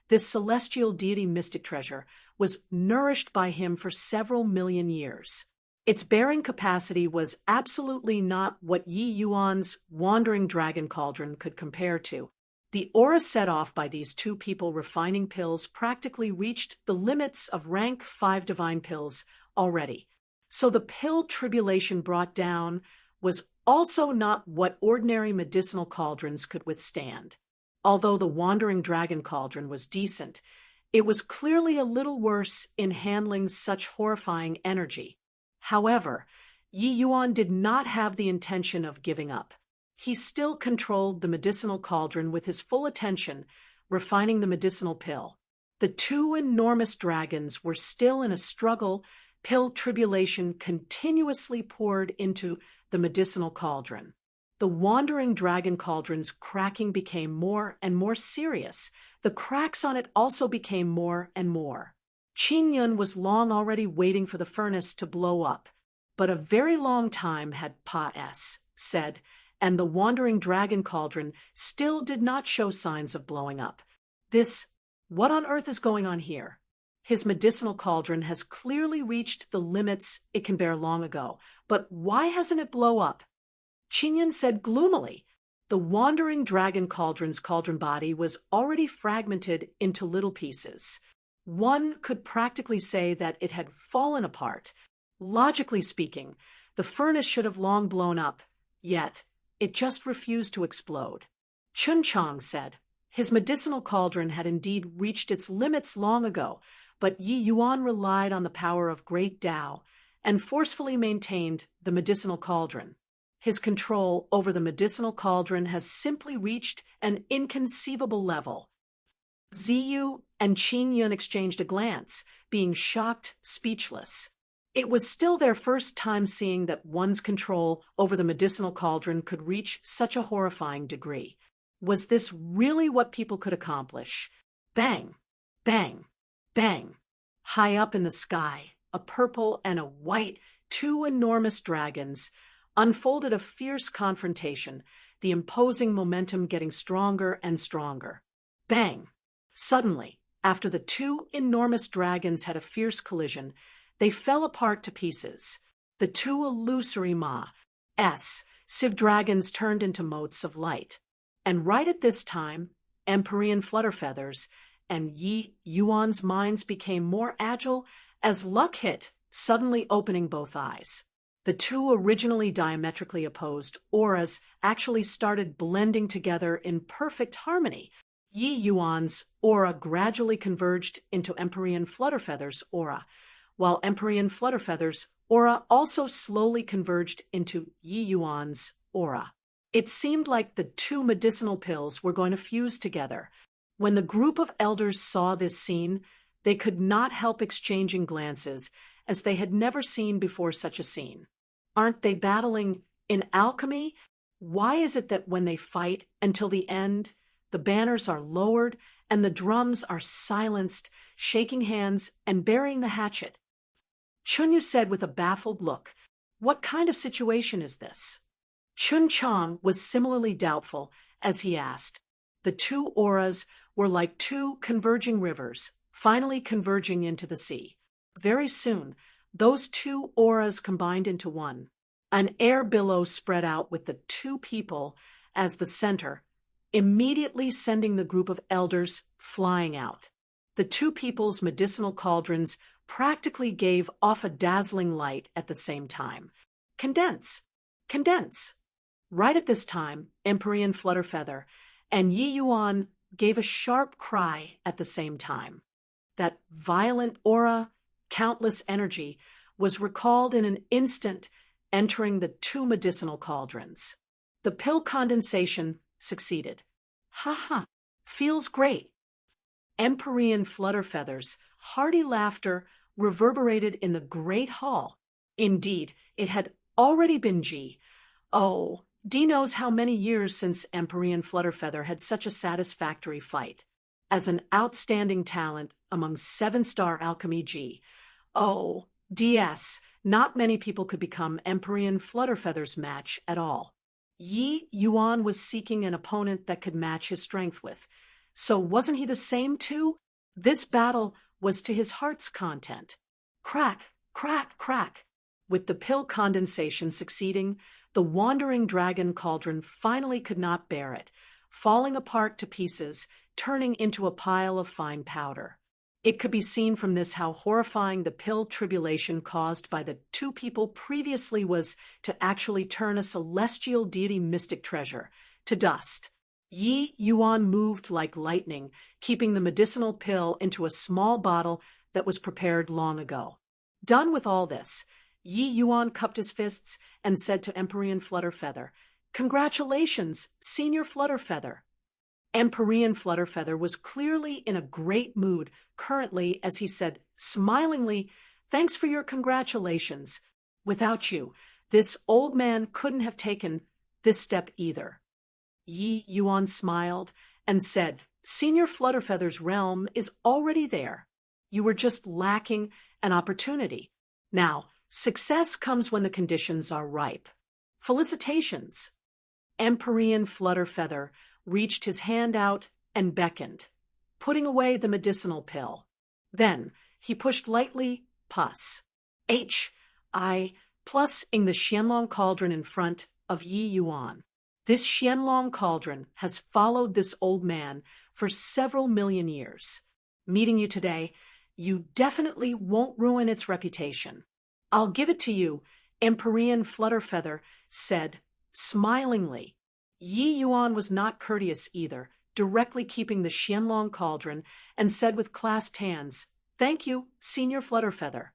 this celestial deity mystic treasure was nourished by him for several million years. Its bearing capacity was absolutely not what Yi Yuan's Wandering Dragon Cauldron could compare to. The aura set off by these two people refining pills practically reached the limits of rank 5 divine pills already. So the pill tribulation brought down was also not what ordinary medicinal cauldrons could withstand. Although the Wandering Dragon Cauldron was decent, it was clearly a little worse in handling such horrifying energy. However, Yi Yuan did not have the intention of giving up. He still controlled the medicinal cauldron with his full attention, refining the medicinal pill. The two enormous dragons were still in a struggle. Pill tribulation continuously poured into the medicinal cauldron. The Wandering Dragon Cauldron's cracking became more and more serious. The cracks on it also became more and more. Qing Yun was long already waiting for the furnace to blow up, but a very long time had said, and the Wandering Dragon Cauldron still did not show signs of blowing up. What on earth is going on here? His medicinal cauldron has clearly reached the limits it can bear long ago, but why hasn't it blown up? Qing Yun said gloomily. The Wandering Dragon Cauldron's cauldron body was already fragmented into little pieces. One could practically say that it had fallen apart. Logically speaking, the furnace should have long blown up, yet it just refused to explode. Chun Chang said, his medicinal cauldron had indeed reached its limits long ago, but Yi Yuan relied on the power of great Tao and forcefully maintained the medicinal cauldron. His control over the medicinal cauldron has simply reached an inconceivable level. Ziyu and Qin Yun exchanged a glance, being shocked, speechless. It was still their first time seeing that one's control over the medicinal cauldron could reach such a horrifying degree. Was this really what people could accomplish? Bang! Bang! Bang! High up in the sky, a purple and a white, two enormous dragons, unfolded a fierce confrontation, the imposing momentum getting stronger and stronger. Bang! Suddenly, after the two enormous dragons had a fierce collision, they fell apart to pieces. The two illusory Civ dragons turned into motes of light. And right at this time, Empyrean Flutterfeathers and Yi Yuan's minds became more agile as luck hit, suddenly opening both eyes. The two originally diametrically opposed auras actually started blending together in perfect harmony. Yi Yuan's aura gradually converged into Empyrean Flutterfeather's aura, while Empyrean Flutterfeather's aura also slowly converged into Yi Yuan's aura. It seemed like the two medicinal pills were going to fuse together. When the group of elders saw this scene, they could not help exchanging glances, as they had never seen before such a scene. Aren't they battling in alchemy? Why is it that when they fight until the end, the banners are lowered and the drums are silenced, shaking hands and burying the hatchet? Chunyu said with a baffled look, "What kind of situation is this?" Chun Chang was similarly doubtful as he asked. The two auras were like two converging rivers, finally converging into the sea. Very soon, those two auras combined into one. An air billow spread out with the two people as the center, immediately sending the group of elders flying out. The two people's medicinal cauldrons practically gave off a dazzling light at the same time. Condense! Condense! Right at this time, Empyrean Flutterfeather and Yi Yuan gave a sharp cry at the same time. That violent aura, countless energy, was recalled in an instant, entering the two medicinal cauldrons. The pill condensation succeeded. Ha ha! Feels great! Empyrean Flutterfeather's hearty laughter reverberated in the great hall. Indeed, it had already been D knows how many years since Empyrean Flutterfeather had such a satisfactory fight. As an outstanding talent among 7-star alchemy DS, not many people could become Empyrean Flutterfeather's match at all. Yi Yuan was seeking an opponent that could match his strength with. So wasn't he the same too? This battle was to his heart's content. Crack, crack, crack. With the pill condensation succeeding, the wandering dragon cauldron finally could not bear it, falling apart to pieces, turning into a pile of fine powder. It could be seen from this how horrifying the pill tribulation caused by the two people previously was to actually turn a celestial deity mystic treasure to dust. Yi Yuan moved like lightning, keeping the medicinal pill into a small bottle that was prepared long ago. Done with all this, Yi Yuan cupped his fists and said to Empyrean Flutterfeather, "Congratulations, Senior Flutterfeather." Empyrean Flutterfeather was clearly in a great mood currently as he said smilingly, "Thanks for your congratulations. Without you, this old man couldn't have taken this step either." Yi Yuan smiled and said, "Senior Flutterfeather's realm is already there. You were just lacking an opportunity. Now, success comes when the conditions are ripe. Felicitations." Empyrean Flutterfeather reached his hand out and beckoned, putting away the medicinal pill. Then he pushed lightly pus in the Xianlong cauldron in front of Yi Yuan. This Xianlong cauldron has followed this old man for several million years. Meeting you today, you definitely won't ruin its reputation. I'll give it to you, Empyrean Flutterfeather said, smilingly. Yi Yuan was not courteous either, directly keeping the Xianlong cauldron, and said with clasped hands, "Thank you, Senior Flutterfeather."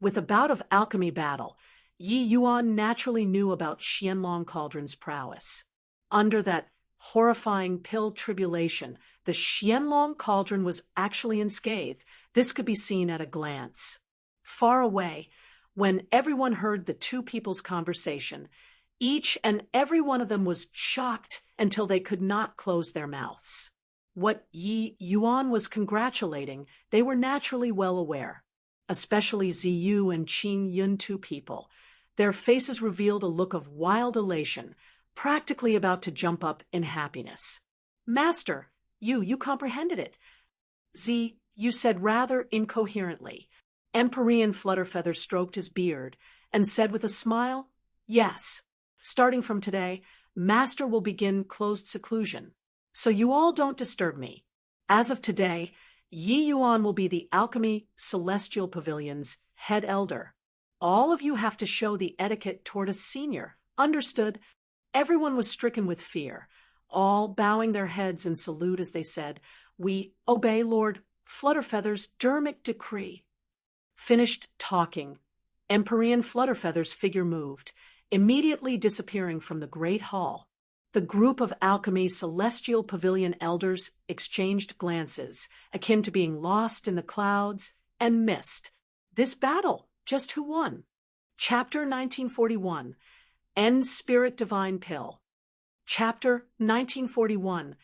With a bout of alchemy battle, Yi Yuan naturally knew about Xianlong cauldron's prowess. Under that horrifying pill tribulation. The Xianlong cauldron was actually unscathed. This could be seen at a glance. Far away, when everyone heard the two people's conversation, each and every one of them was shocked until they could not close their mouths. What Yi Yuan was congratulating, they were naturally well aware, especially Ziyu and Qin Yun, two people. Their faces revealed a look of wild elation, practically about to jump up in happiness. Master, you comprehended it. You said rather incoherently. Empyrean Flutterfeather stroked his beard and said with a smile, yes. Starting from today, Master will begin closed seclusion, so you all don't disturb me. As of today, Yi Yuan will be the Alchemy Celestial Pavilion's head elder. All of you have to show the etiquette toward a senior. Understood? Everyone was stricken with fear, all bowing their heads in salute as they said, we obey Lord Flutterfeather's Dermic decree. Finished talking, Empyrean Flutterfeather's figure moved, immediately disappearing from the great hall. The group of Alchemy Celestial Pavilion elders exchanged glances, akin to being lost in the clouds and missed. This battle, just who won? Chapter 1941, End Spirit Divine Pill. Chapter 1941,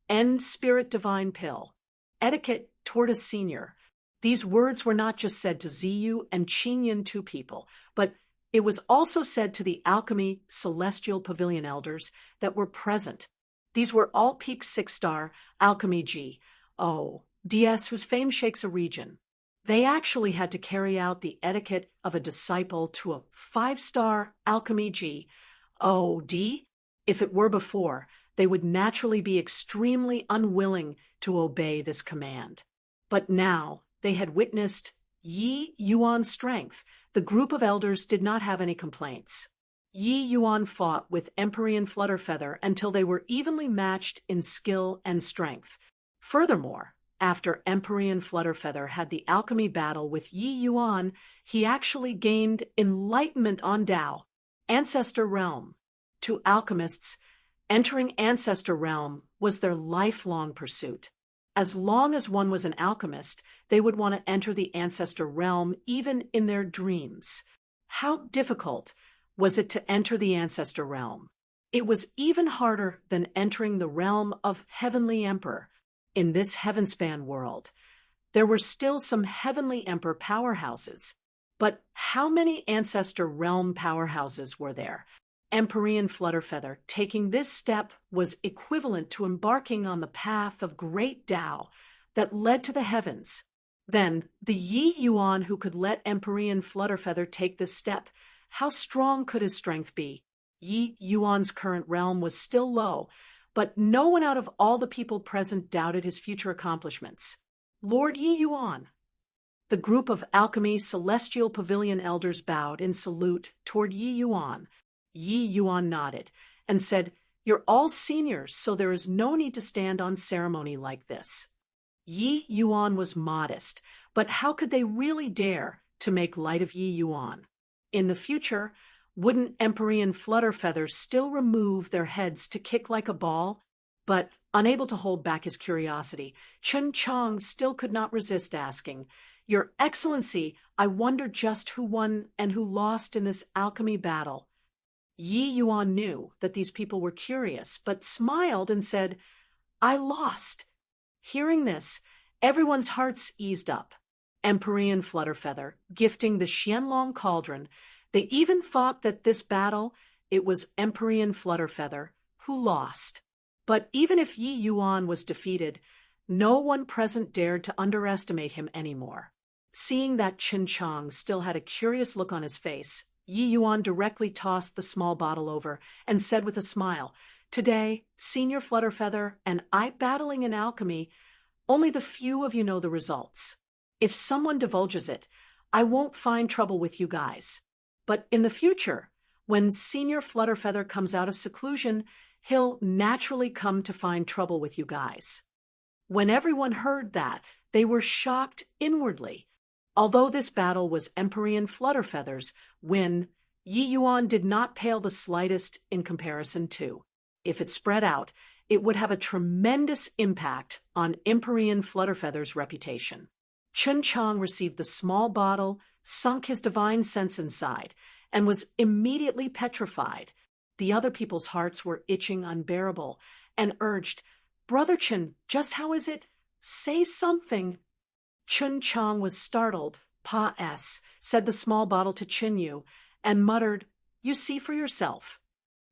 End Spirit Divine Pill. Etiquette toward a senior. These words were not just said to Ziyu and Qinyan, two people, but it was also said to the Alchemy Celestial Pavilion elders that were present. These were all peak 6-star Alchemy DS whose fame shakes a region. They actually had to carry out the etiquette of a disciple to a 5-star Alchemy D. If it were before, they would naturally be extremely unwilling to obey this command. But now they had witnessed Yi Yuan's strength. The group of elders did not have any complaints. Yi Yuan fought with Empyrean Flutterfeather until they were evenly matched in skill and strength. Furthermore, after Empyrean Flutterfeather had the alchemy battle with Yi Yuan, he actually gained enlightenment on Dao, Ancestor Realm. To alchemists, entering Ancestor Realm was their lifelong pursuit. As long as one was an alchemist, they would want to enter the Ancestor Realm even in their dreams. How difficult was it to enter the Ancestor Realm? It was even harder than entering the realm of Heavenly Emperor. In this Heavenspan world, there were still some Heavenly Emperor powerhouses. But how many Ancestor Realm powerhouses were there? Empyrean Flutterfeather taking this step was equivalent to embarking on the path of great Tao that led to the heavens. Then, the Yi Yuan who could let Empyrean Flutterfeather take this step, how strong could his strength be? Yi Yuan's current realm was still low, but no one out of all the people present doubted his future accomplishments. Lord Yi Yuan. The group of Alchemy Celestial Pavilion elders bowed in salute toward Yi Yuan. Yi Yuan nodded and said, "You're all seniors, so there is no need to stand on ceremony like this." Yi Yuan was modest, but how could they really dare to make light of Yi Yuan? In the future, wouldn't Empyrean Flutterfeather still remove their heads to kick like a ball? But, unable to hold back his curiosity, Chen Chong still could not resist asking, "Your Excellency, I wonder just who won and who lost in this alchemy battle." Yi Yuan knew that these people were curious, but smiled and said, "I lost." Hearing this, everyone's hearts eased up. Empyrean Flutterfeather, gifting the Xianlong cauldron, they even thought that this battle, it was Empyrean Flutterfeather who lost. But even if Yi Yuan was defeated, no one present dared to underestimate him anymore. Seeing that Qin Chong still had a curious look on his face, Yi Yuan directly tossed the small bottle over and said with a smile, "Today, Senior Flutterfeather and I battling in alchemy, only the few of you know the results. If someone divulges it, I won't find trouble with you guys. But in the future, when Senior Flutterfeather comes out of seclusion, he'll naturally come to find trouble with you guys." When everyone heard that, they were shocked inwardly. Although this battle was Empyrean Flutterfeather's win, Yi Yuan did not pale the slightest in comparison to. If it spread out, it would have a tremendous impact on Empyrean Flutterfeather's reputation. Chun Chang received the small bottle, sunk his divine sense inside, and was immediately petrified. The other people's hearts were itching unbearable, and urged, "Brother Chun, just how is it? Say something." Chun Chang was startled. "Pa S," said the small bottle to Chun Yu, and muttered, "You see for yourself."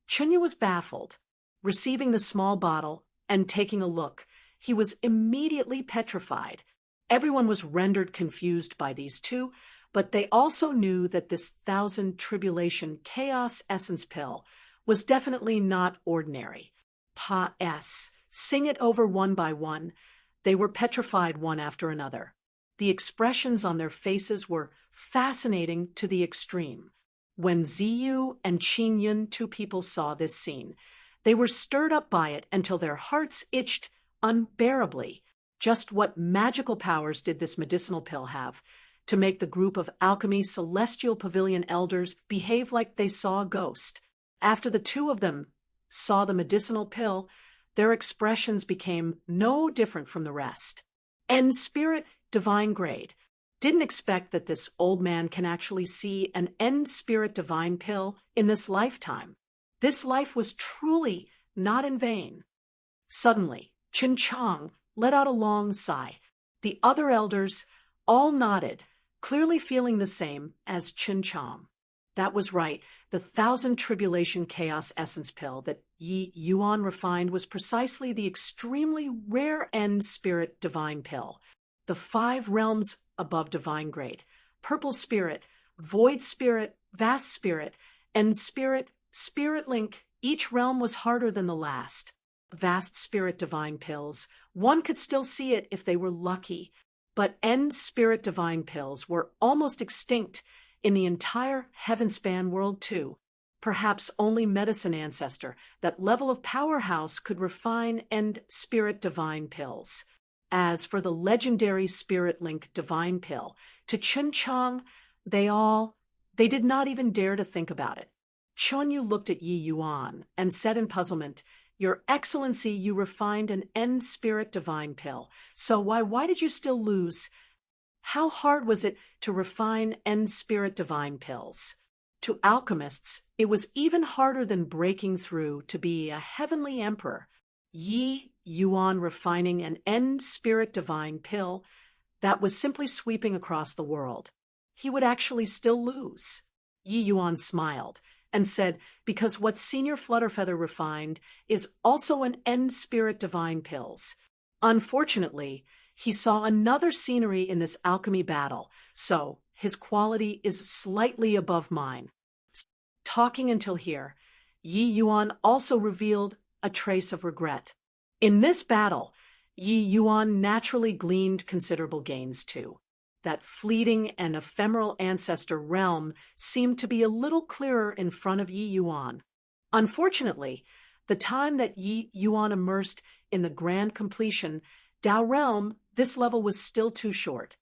Chun Yu was baffled. Receiving the small bottle and taking a look, he was immediately petrified. Everyone was rendered confused by these two, but they also knew that this 1,000 Tribulation Chaos Essence pill was definitely not ordinary. Pa S, sing it over one by one. They were petrified one after another. The expressions on their faces were fascinating to the extreme. When Ziyu and Qin Yun, two people, saw this scene, they were stirred up by it until their hearts itched unbearably. Just what magical powers did this medicinal pill have to make the group of Alchemy Celestial Pavilion elders behave like they saw a ghost? After the two of them saw the medicinal pill, their expressions became no different from the rest. End Spirit Divine Grade. Didn't expect that this old man can actually see an End Spirit Divine pill in this lifetime. This life was truly not in vain. Suddenly, Chun Chang let out a long sigh. The other elders all nodded, clearly feeling the same as Chun Chang. That was right. The 1,000 Tribulation Chaos Essence pill that Yi Yuan refined was precisely the extremely rare End Spirit Divine pill. The 5 realms above Divine Grade: Purple Spirit, Void Spirit, Vast Spirit, End Spirit, Spirit Link. Each realm was harder than the last. Vast Spirit Divine pills, one could still see it if they were lucky, but End Spirit Divine pills were almost extinct in the entire Heavenspan world too. Perhaps only Medicine Ancestor, that level of powerhouse, could refine End Spirit Divine pills. As for the legendary Spirit Link Divine pill, to Chun Chang, they did not even dare to think about it. Chun Yu looked at Yi Yuan and said in puzzlement, "Your Excellency, you refined an End Spirit Divine pill, so why did you still lose?" How hard was it to refine End Spirit Divine pills? To alchemists, it was even harder than breaking through to be a heavenly emperor. Yi Yuan refining an End Spirit Divine pill that was simply sweeping across the world. He would actually still lose. Yi Yuan smiled and said, "Because what Senior Flutterfeather refined is also an End Spirit Divine pills. Unfortunately, he saw another scenery in this alchemy battle, so his quality is slightly above mine." Talking until here, Yi Yuan also revealed a trace of regret. In this battle, Yi Yuan naturally gleaned considerable gains too. That fleeting and ephemeral ancestor realm seemed to be a little clearer in front of Yi Yuan. Unfortunately, the time that Yi Yuan immersed in the grand completion, Dao Realm, this level was still too short.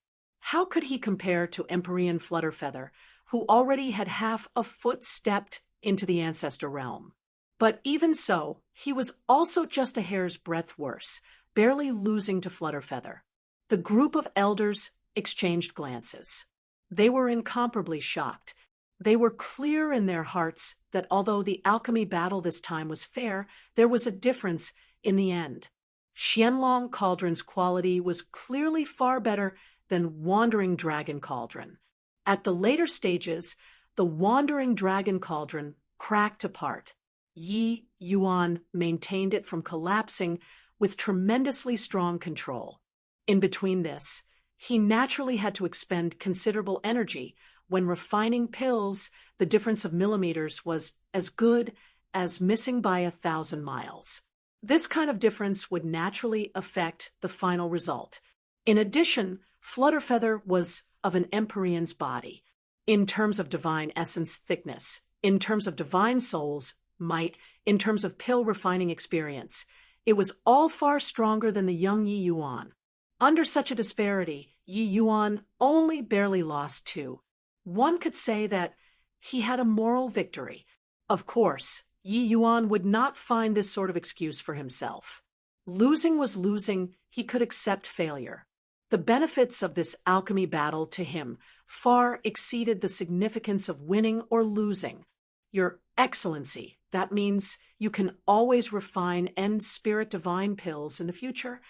How could he compare to Empyrean Flutterfeather, who already had half a foot stepped into the ancestor realm? But even so, he was also just a hair's breadth worse, barely losing to Flutterfeather. The group of elders exchanged glances. They were incomparably shocked. They were clear in their hearts that although the alchemy battle this time was fair, there was a difference in the end. Xianlong Cauldron's quality was clearly far better than Wandering Dragon Cauldron. At the later stages, the Wandering Dragon Cauldron cracked apart. Yi Yuan maintained it from collapsing with tremendously strong control. In between this, he naturally had to expend considerable energy. When refining pills, the difference of millimeters was as good as missing by 1,000 miles. This kind of difference would naturally affect the final result. In addition, Flutterfeather was of an Empyrean's body, in terms of divine essence thickness, in terms of divine soul's might, in terms of pill refining experience. It was all far stronger than the young Yi Yuan. Under such a disparity, Yi Yuan only barely lost too. One could say that he had a moral victory. Of course, Yi Yuan would not find this sort of excuse for himself. Losing was losing, he could accept failure. The benefits of this alchemy battle to him far exceeded the significance of winning or losing. Your Excellency, that means you can always refine end spirit divine pills in the future?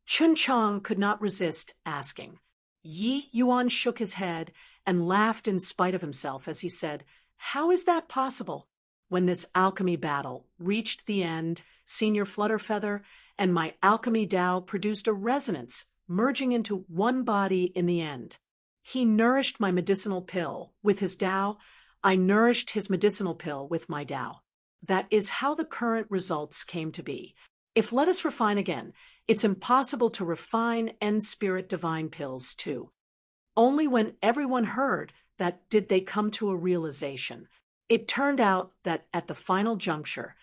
Chun Chang could not resist asking. Yi Yuan shook his head and laughed in spite of himself as he said, "How is that possible?" When this alchemy battle reached the end, Senior Flutterfeather and my alchemy Tao produced a resonance, merging into one body in the end. He nourished my medicinal pill with his Tao. I nourished his medicinal pill with my Tao. That is how the current results came to be. If let us refine again, it's impossible to refine end spirit divine pills too. Only when everyone heard that did they come to a realization. It turned out that at the final juncture,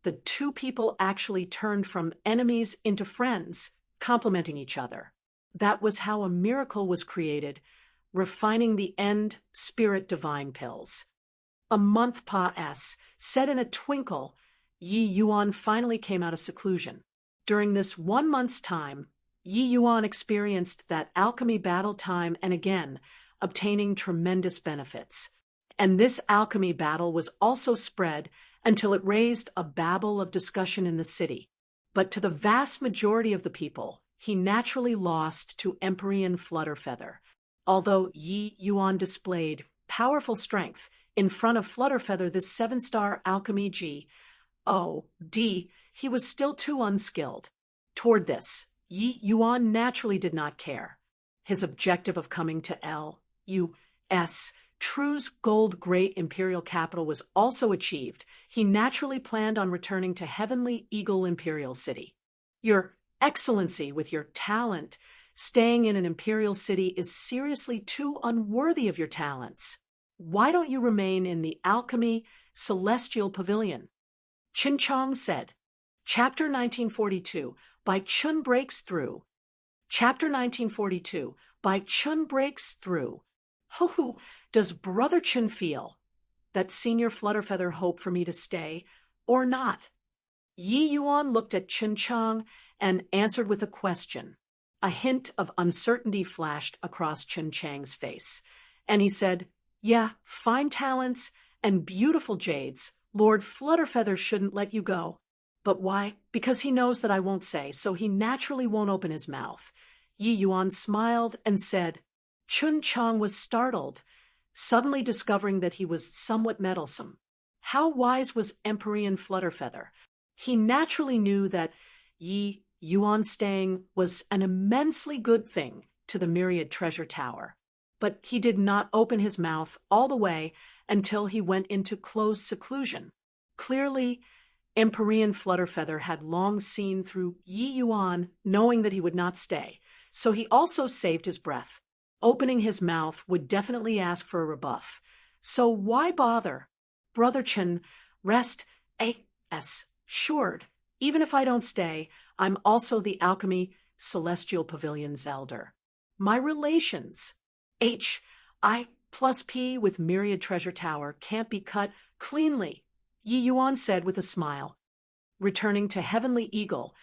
the two people actually turned from enemies into friends, complementing each other. That was how a miracle was created, refining the end spirit divine pills. A month passed, said in a twinkle, Yi Yuan finally came out of seclusion. During this 1 month's time, Yi Yuan experienced that alchemy battle time and again, obtaining tremendous benefits. And this alchemy battle was also spread until it raised a babel of discussion in the city. But to the vast majority of the people, he naturally lost to Empyrean Flutterfeather. Although Yi Yuan displayed powerful strength in front of Flutterfeather, this 7-star alchemy G.O.D., he was still too unskilled. Toward this, Yi Yuan naturally did not care. His objective of coming to L.U.S. True's gold great imperial capital was also achieved. He naturally planned on returning to Heavenly Eagle Imperial City. Your Excellency, with your talent, staying in an imperial city is seriously too unworthy of your talents. Why don't you remain in the Alchemy Celestial Pavilion? Chun Chang said. Chapter 1942, by Chun Breaks Through. Chapter 1942, by Chun Breaks Through. Ho, does Brother Chun feel that Senior Flutterfeather hope for me to stay, or not? Yi Yuan looked at Chun Chang and answered with a question. A hint of uncertainty flashed across Chun Chang's face, and he said, "Yeah, fine talents and beautiful jades. Lord Flutterfeather shouldn't let you go." But why? Because he knows that I won't say, so he naturally won't open his mouth. Yi Yuan smiled and said. Chun Chang was startled, suddenly discovering that he was somewhat meddlesome. How wise was Empyrean Flutterfeather? He naturally knew that Yi Yuan staying was an immensely good thing to the Myriad Treasure Tower. But he did not open his mouth all the way until he went into closed seclusion. Clearly, Empyrean Flutterfeather had long seen through Yi Yuan, knowing that he would not stay, so he also saved his breath. Opening his mouth would definitely ask for a rebuff. So why bother? Brother Chen, rest assured. Even if I don't stay, I'm also the Alchemy Celestial Pavilion's elder. My relations, HI+P with Myriad Treasure Tower, can't be cut cleanly, Yi Yuan said with a smile. Returning to Heavenly Eagle,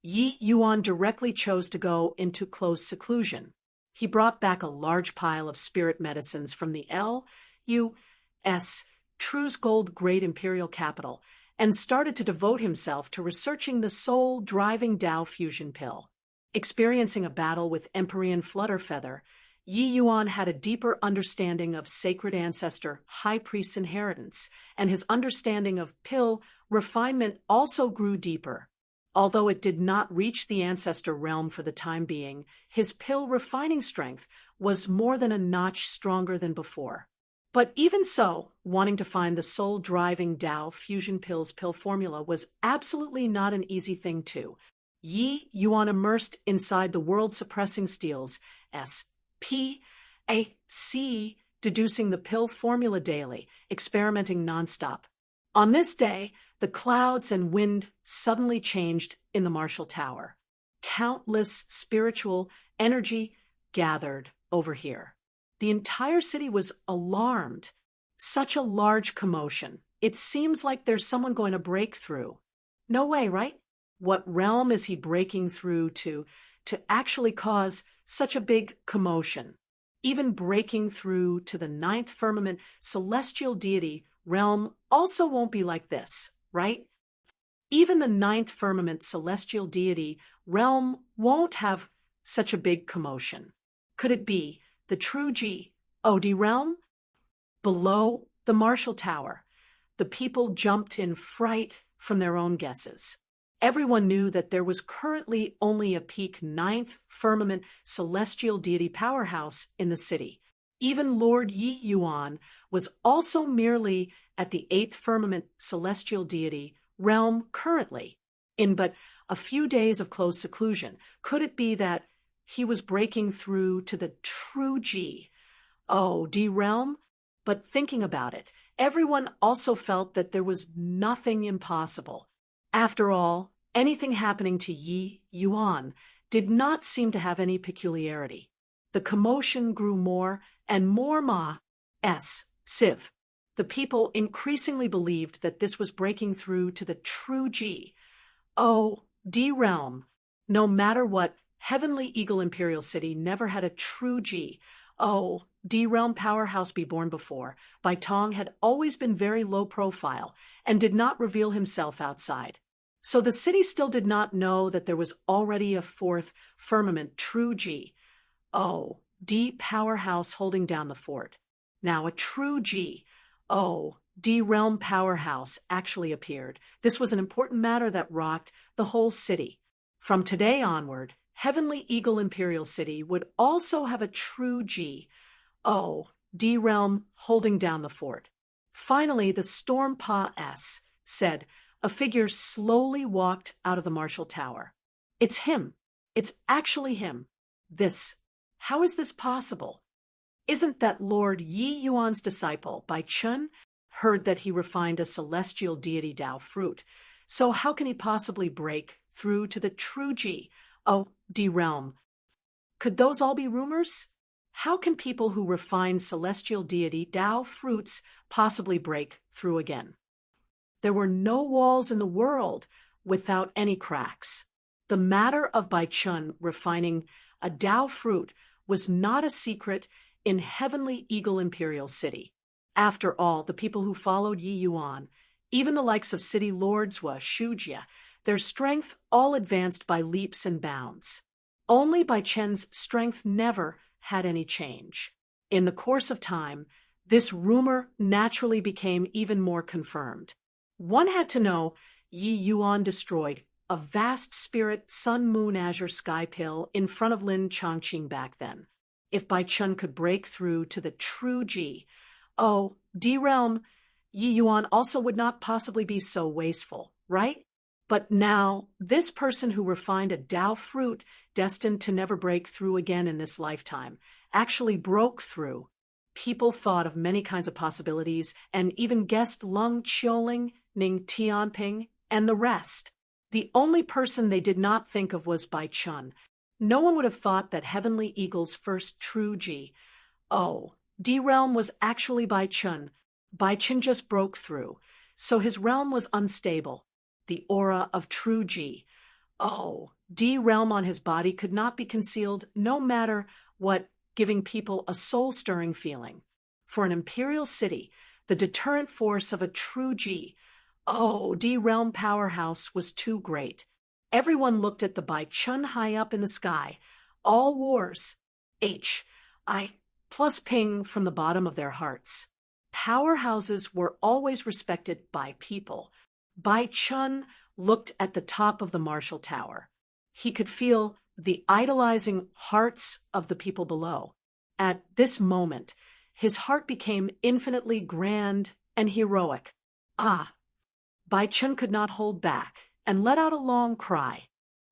Yi Yuan directly chose to go into closed seclusion. He brought back a large pile of spirit medicines from the L.U.S. True's gold great imperial capital and started to devote himself to researching the soul-driving Tao fusion pill. Experiencing a battle with Empyrean Flutterfeather, Yi Yuan had a deeper understanding of sacred ancestor high priest's inheritance, and his understanding of pill refinement also grew deeper. Although it did not reach the ancestor realm for the time being, his pill refining strength was more than a notch stronger than before. But even so, wanting to find the soul-driving Tao fusion pill's pill formula was absolutely not an easy thing too. Yi Yuan immersed inside the world-suppressing steels, SPAC, deducing the pill formula daily, experimenting nonstop. On this day, the clouds and wind suddenly changed in the Marshall Tower. Countless spiritual energy gathered over here. The entire city was alarmed. Such a large commotion. It seems like there's someone going to break through. No way, right? What realm is he breaking through to actually cause such a big commotion? Even breaking through to the ninth firmament celestial deity realm also won't be like this, right? Even the ninth firmament celestial deity realm won't have such a big commotion. Could it be the true G-O-D realm? Below the Marshall Tower, the people jumped in fright from their own guesses. Everyone knew that there was currently only a peak ninth firmament celestial deity powerhouse in the city. Even Lord Yi Yuan was also merely at the eighth firmament celestial deity realm currently, in but a few days of close seclusion. Could it be that he was breaking through to the true G-O-D realm? But thinking about it, everyone also felt that there was nothing impossible. After all, anything happening to Yi Yuan did not seem to have any peculiarity. The commotion grew more and more massive. The people increasingly believed that this was breaking through to the true G-O-D realm. No matter what, Heavenly Eagle Imperial City never had a true G-O-D realm powerhouse be born before. Bai Tong had always been very low profile and did not reveal himself outside. So the city still did not know that there was already a fourth firmament true G-O-D powerhouse holding down the fort. Now a true G-O-D realm powerhouse actually appeared. This was an important matter that rocked the whole city. From today onward, Heavenly Eagle Imperial City would also have a true G-O-D realm holding down the fort. Finally, the Storm Pa-S said. A figure slowly walked out of the Marshall Tower. It's him. It's actually him. How is this possible? Isn't that Lord Yi Yuan's disciple, Bai Chun, heard that he refined a celestial deity Tao fruit? So how can he possibly break through to the true G-O-D realm? Could those all be rumors? How can people who refine celestial deity Tao fruits possibly break through again? There were no walls in the world without any cracks. The matter of Bai Chun refining a Tao fruit was not a secret in Heavenly Eagle Imperial City. After all, the people who followed Yi Yuan, even the likes of city lords Shujia, their strength all advanced by leaps and bounds. Only Bai Chen's strength never had any change. In the course of time, this rumor naturally became even more confirmed. One had to know Yi Yuan destroyed a vast spirit sun-moon azure sky pill in front of Lin Chongqing back then. If Bai Chun could break through to the true G-O-D realm, Yi Yuan also would not possibly be so wasteful, right? But now, this person who refined a Tao fruit destined to never break through again in this lifetime actually broke through. People thought of many kinds of possibilities and even guessed Lung Qiuling, Ning Tianping, and the rest. The only person they did not think of was Bai Chun. No one would have thought that Heavenly Eagle's first true G-O-D realm was actually Bai Chun. Bai Chun just broke through, so his realm was unstable. The aura of true G-O-D realm on his body could not be concealed no matter what, giving people a soul-stirring feeling. For an imperial city, the deterrent force of a true G-O-D realm powerhouse was too great. Everyone looked at the Bai Chun high up in the sky. All wars, H-I plus ping from the bottom of their hearts. Powerhouses were always respected by people. Bai Chun looked at the top of the Marshall Tower. He could feel the idolizing hearts of the people below. At this moment, his heart became infinitely grand and heroic. Bai Chun could not hold back and let out a long cry.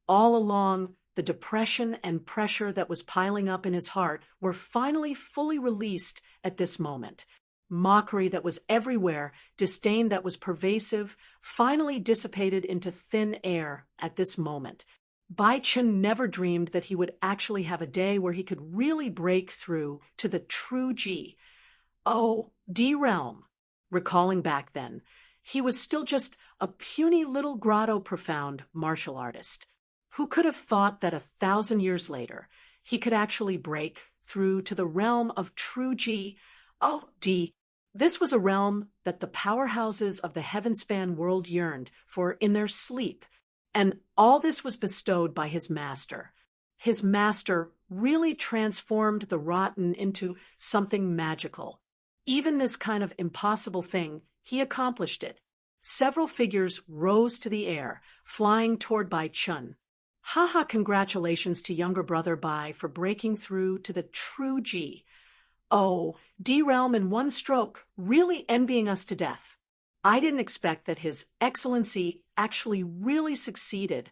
All along, the depression and pressure that was piling up in his heart were finally fully released at this moment. Mockery that was everywhere, disdain that was pervasive, finally dissipated into thin air at this moment. Bai Chun never dreamed that he would actually have a day where he could really break through to the true G-O-D realm. Recalling back then, he was still just a puny little grotto-profound martial artist. Who could have thought that 1,000 years later, he could actually break through to the realm of true G? Oh, D. This was a realm that the powerhouses of the heaven-span world yearned for in their sleep, and all this was bestowed by his master. His master really transformed the rotten into something magical. Even this kind of impossible thing, he accomplished it. Several figures rose to the air, flying toward Bai Chun. Haha, congratulations to younger brother Bai for breaking through to the true G. Oh, D-Realm in one stroke, really envying us to death. I didn't expect that His Excellency actually really succeeded.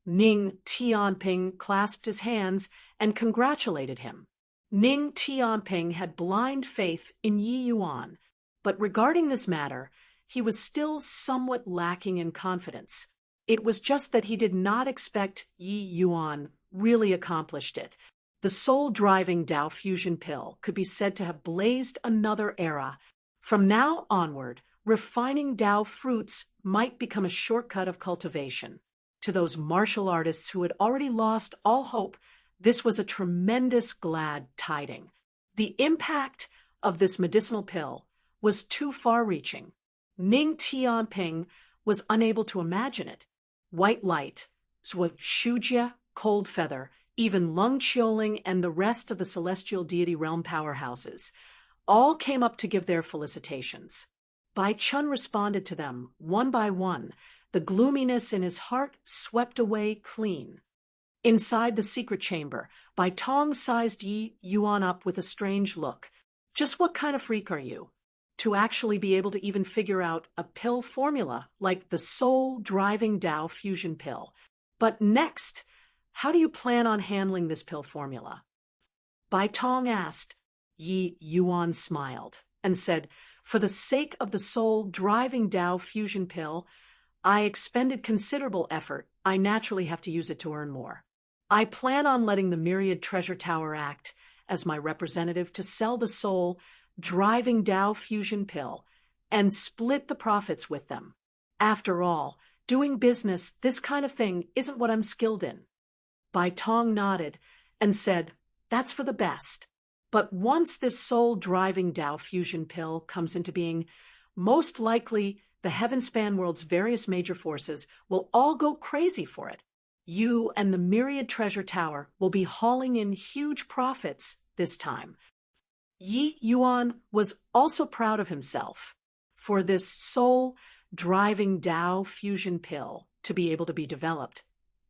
Ning Tianping clasped his hands and congratulated him. Ning Tianping had blind faith in Yi Yuan, but regarding this matter, he was still somewhat lacking in confidence. It was just that he did not expect Yi Yuan really accomplished it. The soul-driving Tao fusion pill could be said to have blazed another era. From now onward, refining Tao fruits might become a shortcut of cultivation. To those martial artists who had already lost all hope, this was a tremendous glad tiding. The impact of this medicinal pill was too far-reaching. Ning Tianping was unable to imagine it. White Light, Zhuo Shujia, Cold Feather, even Lung Qiuling and the rest of the celestial deity realm powerhouses all came up to give their felicitations. Bai Chun responded to them one by one. The gloominess in his heart swept away clean. Inside the secret chamber, Bai Tong sized Yi Yuan up with a strange look. Just what kind of freak are you? To actually be able to even figure out a pill formula like the soul-driving Tao fusion pill. But next, how do you plan on handling this pill formula? Bai Tong asked. Yi Yuan smiled and said, for the sake of the soul-driving Tao fusion pill, I expended considerable effort. I naturally have to use it to earn more. I plan on letting the Myriad Treasure Tower act as my representative to sell the soul driving Tao fusion pill and split the profits with them. After all, doing business, this kind of thing, isn't what I'm skilled in. Bai Tong nodded and said, that's for the best. But once this soul-driving Tao fusion pill comes into being, most likely the heaven-span world's various major forces will all go crazy for it. You and the Myriad Treasure Tower will be hauling in huge profits this time. Yi Yuan was also proud of himself for this soul-driving Tao fusion pill to be able to be developed.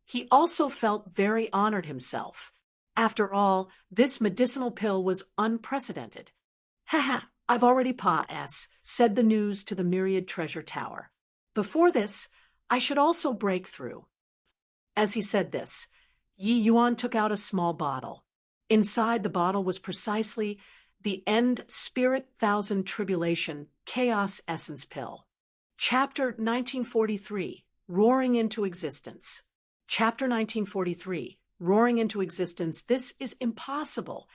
He also felt very honored himself. After all, this medicinal pill was unprecedented. Haha, I've already said the news to the Myriad Treasure Tower. Before this, I should also break through. As he said this, Yi Yuan took out a small bottle. Inside the bottle was precisely the End Spirit Thousand Tribulation Chaos Essence Pill. Chapter 1943, Roaring into Existence. Chapter 1943, Roaring into Existence. This is impossible.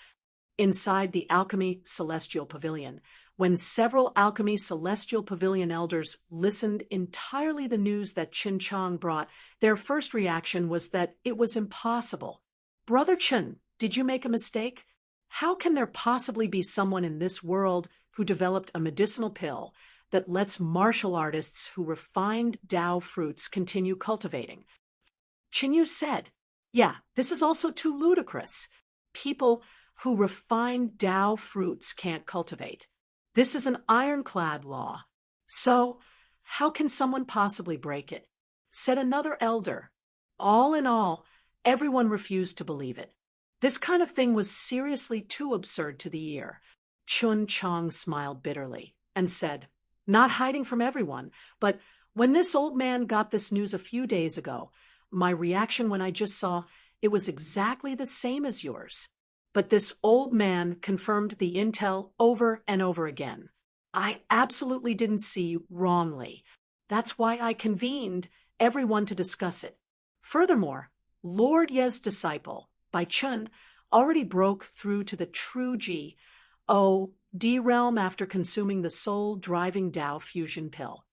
Inside the Alchemy Celestial Pavilion, when several Alchemy Celestial Pavilion elders listened entirely the news that Qin Chang brought, their first reaction was that it was impossible. Brother Qin, did you make a mistake? How can there possibly be someone in this world who developed a medicinal pill that lets martial artists who refined Tao fruits continue cultivating? Qin Yu said, yeah, this is also too ludicrous. People who refine Tao fruits can't cultivate. This is an ironclad law. So, how can someone possibly break it? Said another elder. All in all, everyone refused to believe it. This kind of thing was seriously too absurd to the ear. Qin Chang smiled bitterly and said, not hiding from everyone, but when this old man got this news a few days ago, my reaction when I just saw it was exactly the same as yours. But this old man confirmed the intel over and over again. I absolutely didn't see wrongly. That's why I convened everyone to discuss it. Furthermore, Lord Ye's disciple, Bai Chun, already broke through to the true G. Oh, D realm after consuming the soul-driving Tao fusion pill.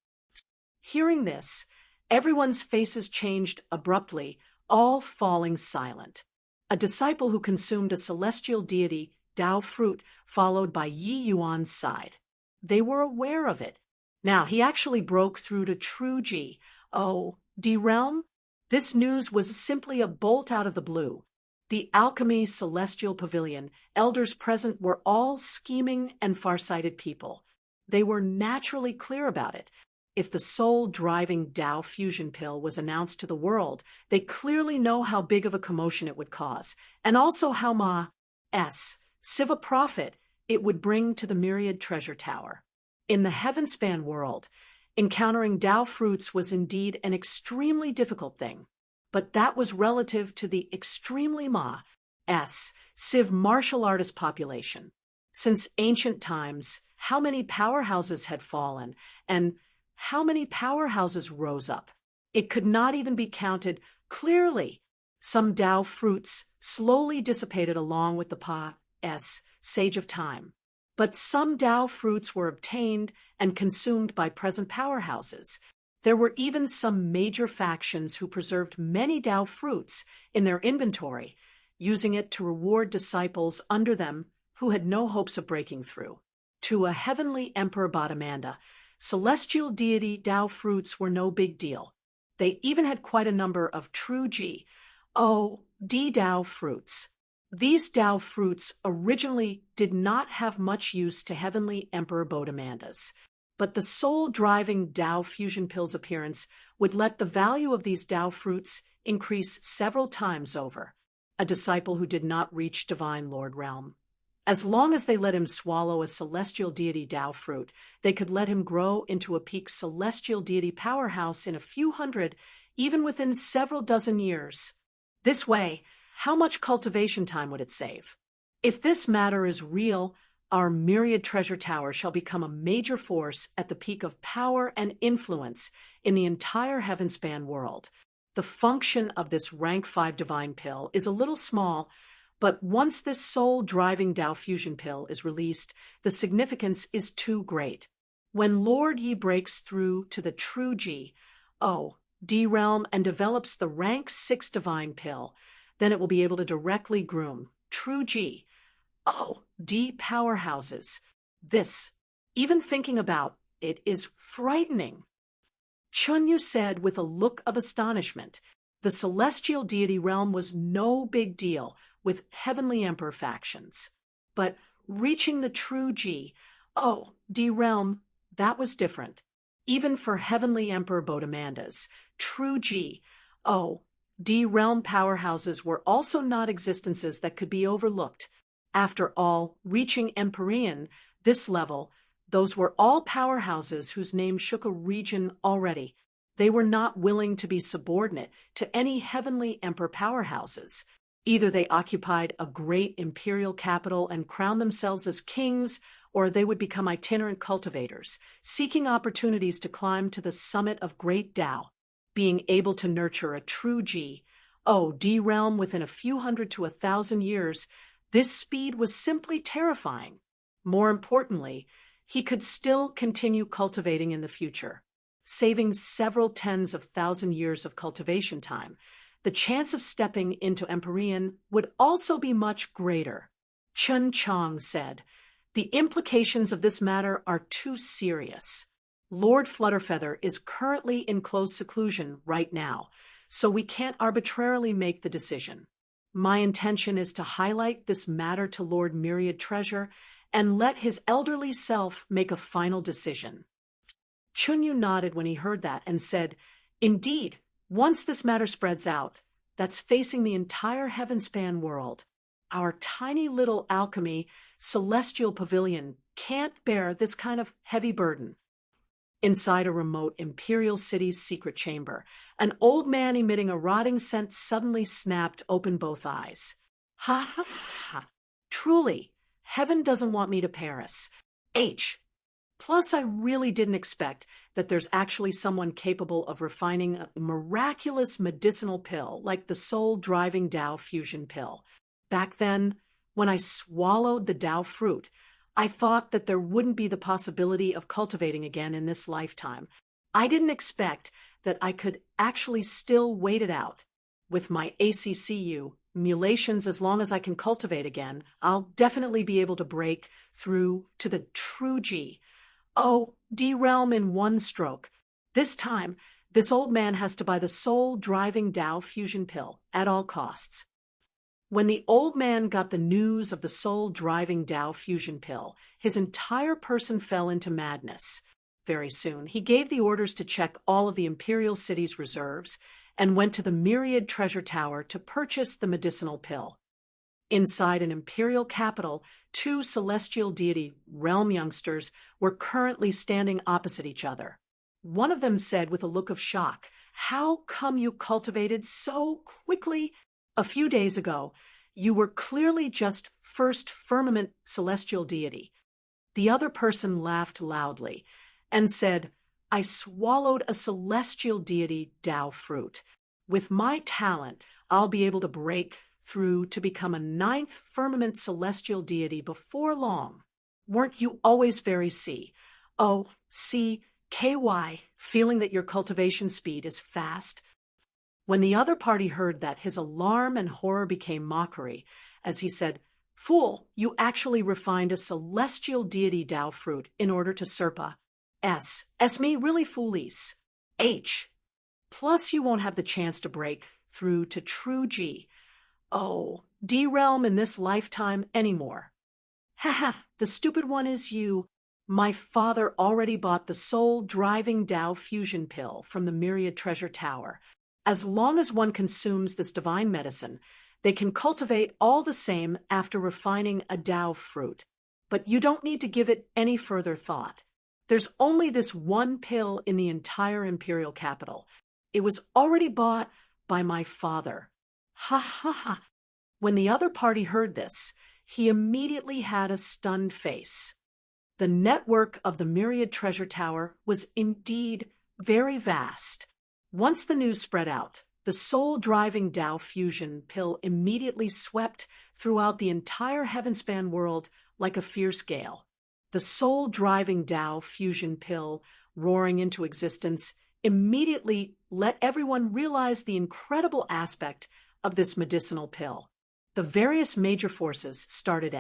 Hearing this, everyone's faces changed abruptly, all falling silent. A disciple who consumed a celestial deity, Tao fruit, followed by Yi Yuan's side. They were aware of it. Now, he actually broke through to true Ji. Oh, D realm? This news was simply a bolt out of the blue. The alchemy celestial pavilion, elders present were all scheming and farsighted people. They were naturally clear about it. If the soul-driving Tao fusion pill was announced to the world, they clearly know how big of a commotion it would cause, and also how Siva profit it would bring to the myriad treasure tower. In the heavenspan world, encountering Tao fruits was indeed an extremely difficult thing, but that was relative to the extremely Civ martial artist population. Since ancient times, how many powerhouses had fallen, and how many powerhouses rose up? It could not even be counted clearly. Some Tao fruits slowly dissipated along with the Sage of Time. But some Tao fruits were obtained and consumed by present powerhouses. There were even some major factions who preserved many Tao fruits in their inventory, using it to reward disciples under them who had no hopes of breaking through. To a heavenly emperor Bodhimanda, celestial deity Tao fruits were no big deal. They even had quite a number of true D Tao fruits. These Tao fruits originally did not have much use to heavenly emperor Bodhimanda's, but the soul-driving Tao fusion pill's appearance would let the value of these Tao fruits increase several times over. A disciple who did not reach divine Lord realm. As long as they let him swallow a celestial deity Tao fruit, they could let him grow into a peak celestial deity powerhouse in a few hundred, even within several dozen years. This way, how much cultivation time would it save? If this matter is real, our myriad treasure tower shall become a major force at the peak of power and influence in the entire heavenspan world. The function of this rank 5 divine pill is a little small, but once this soul-driving Tao fusion pill is released, the significance is too great. When Lord Yi breaks through to the true D realm and develops the rank 6 divine pill, then it will be able to directly groom true D powerhouses. This, even thinking about it, is frightening. Chunyu said with a look of astonishment. The celestial deity realm was no big deal with heavenly emperor factions. But reaching the true D realm, that was different. Even for heavenly emperor Bodhimanda's, true D realm powerhouses were also not existences that could be overlooked. After all, reaching Empyrean, this level, those were all powerhouses whose name shook a region already. They were not willing to be subordinate to any heavenly emperor powerhouses. Either they occupied a great imperial capital and crowned themselves as kings, or they would become itinerant cultivators, seeking opportunities to climb to the summit of great Tao. Being able to nurture a true D realm within a few hundred to 1,000 years, this speed was simply terrifying. More importantly, he could still continue cultivating in the future, saving several tens of thousand years of cultivation time. The chance of stepping into Empyrean would also be much greater. Chun Chong said, "The implications of this matter are too serious. Lord Flutterfeather is currently in close seclusion right now, so we can't arbitrarily make the decision. My intention is to highlight this matter to Lord Myriad Treasure and let his elderly self make a final decision." Chunyu nodded when he heard that and said, "Indeed, once this matter spreads out, that's facing the entire heavenspan world. Our tiny little alchemy celestial pavilion can't bear this kind of heavy burden." Inside a remote imperial city's secret chamber, an old man emitting a rotting scent suddenly snapped open both eyes. "Ha ha ha! Truly, heaven doesn't want me to perish. Plus, I really didn't expect that there's actually someone capable of refining a miraculous medicinal pill like the soul-driving Tao fusion pill. Back then, when I swallowed the Tao fruit, I thought that there wouldn't be the possibility of cultivating again in this lifetime. I didn't expect that I could actually still wait it out. With my ACCU, mulations, as long as I can cultivate again, I'll definitely be able to break through to the true G. Oh, D-realm in one stroke. This time, this old man has to buy the soul-driving Tao fusion pill at all costs. When the old man got the news of the soul-driving Tao fusion pill, his entire person fell into madness. Very soon, he gave the orders to check all of the Imperial City's reserves and went to the Myriad Treasure Tower to purchase the medicinal pill. Inside an Imperial capital, two Celestial Deity realm youngsters were currently standing opposite each other. One of them said with a look of shock, "How come you cultivated so quickly? A few days ago, you were clearly just first firmament Celestial Deity." The other person laughed loudly and said, "I swallowed a Celestial Deity Tao fruit. With my talent, I'll be able to break through to become a ninth firmament Celestial Deity before long. Weren't you always very KY, feeling that your cultivation speed is fast?" When the other party heard that, his alarm and horror became mockery, as he said, "Fool, you actually refined a Celestial Deity Tao fruit in order to Serpa. Me really foolies. H. Plus you won't have the chance to break through to true G. Oh, D-realm in this lifetime anymore. Haha, the stupid one is you. My father already bought the soul-driving Tao fusion pill from the Myriad Treasure Tower. As long as one consumes this divine medicine, they can cultivate all the same after refining a Tao fruit. But you don't need to give it any further thought. There's only this one pill in the entire Imperial capital. It was already bought by my father." Ha ha ha. When the other party heard this, he immediately had a stunned face. The network of the Myriad Treasure Tower was indeed very vast. Once the news spread out, the soul-driving Tao fusion pill immediately swept throughout the entire heavenspan world like a fierce gale. The soul-driving Tao fusion pill, roaring into existence, immediately let everyone realize the incredible aspect of this medicinal pill. The various major forces started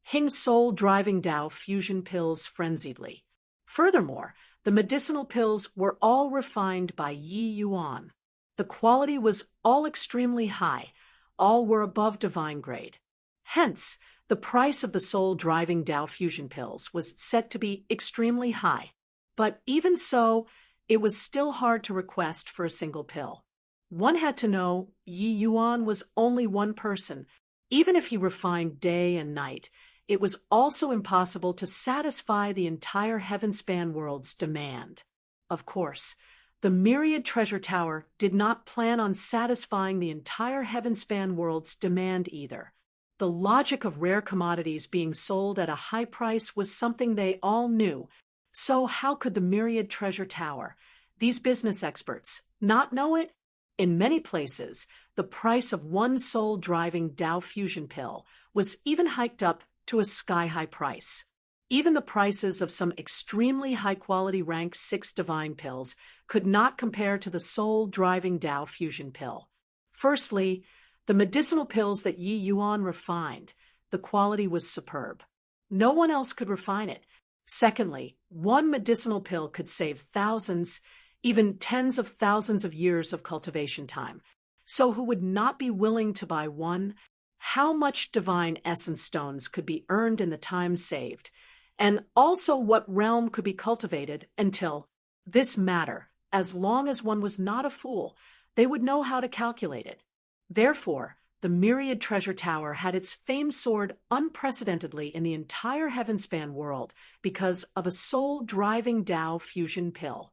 Hing soul-driving Tao fusion pills frenziedly. Furthermore, the medicinal pills were all refined by Yi Yuan. The quality was all extremely high. All were above divine grade. Hence, the price of the soul-driving Tao fusion pills was set to be extremely high. But even so, it was still hard to request for a single pill. One had to know Yi Yuan was only one person. Even if he refined day and night, it was also impossible to satisfy the entire heavenspan world's demand. Of course, the Myriad Treasure Tower did not plan on satisfying the entire heavenspan world's demand either. The logic of rare commodities being sold at a high price was something they all knew. So how could the Myriad Treasure Tower, these business experts, not know it? In many places, the price of one soul-driving Tao fusion pill was even hiked up to a sky-high price. Even the prices of some extremely high-quality rank 6 divine pills could not compare to the soul-driving Tao fusion pill. Firstly, the medicinal pills that Yi Yuan refined, the quality was superb. No one else could refine it. Secondly, one medicinal pill could save thousands, even tens of thousands of years of cultivation time. So who would not be willing to buy one? How much divine essence stones could be earned in the time saved? And also what realm could be cultivated until this matter, as long as one was not a fool, they would know how to calculate it. Therefore, the Myriad Treasure Tower had its fame soared unprecedentedly in the entire heavenspan world because of a soul-driving Tao fusion pill.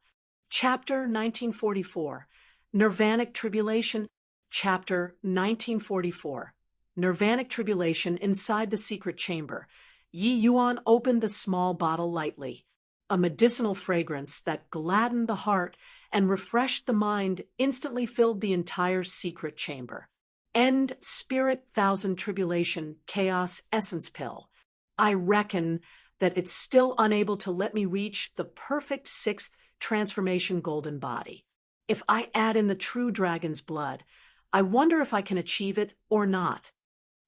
Chapter 1944, Nirvanic Tribulation. Chapter 1944, Nirvanic Tribulation inside the secret chamber. Yi Yuan opened the small bottle lightly. A medicinal fragrance that gladdened the heart and refreshed the mind instantly filled the entire secret chamber. End Spirit Thousand Tribulation Chaos Essence Pill. I reckon that it's still unable to let me reach the perfect sixth transformation golden body. If I add in the true dragon's blood, I wonder if I can achieve it or not.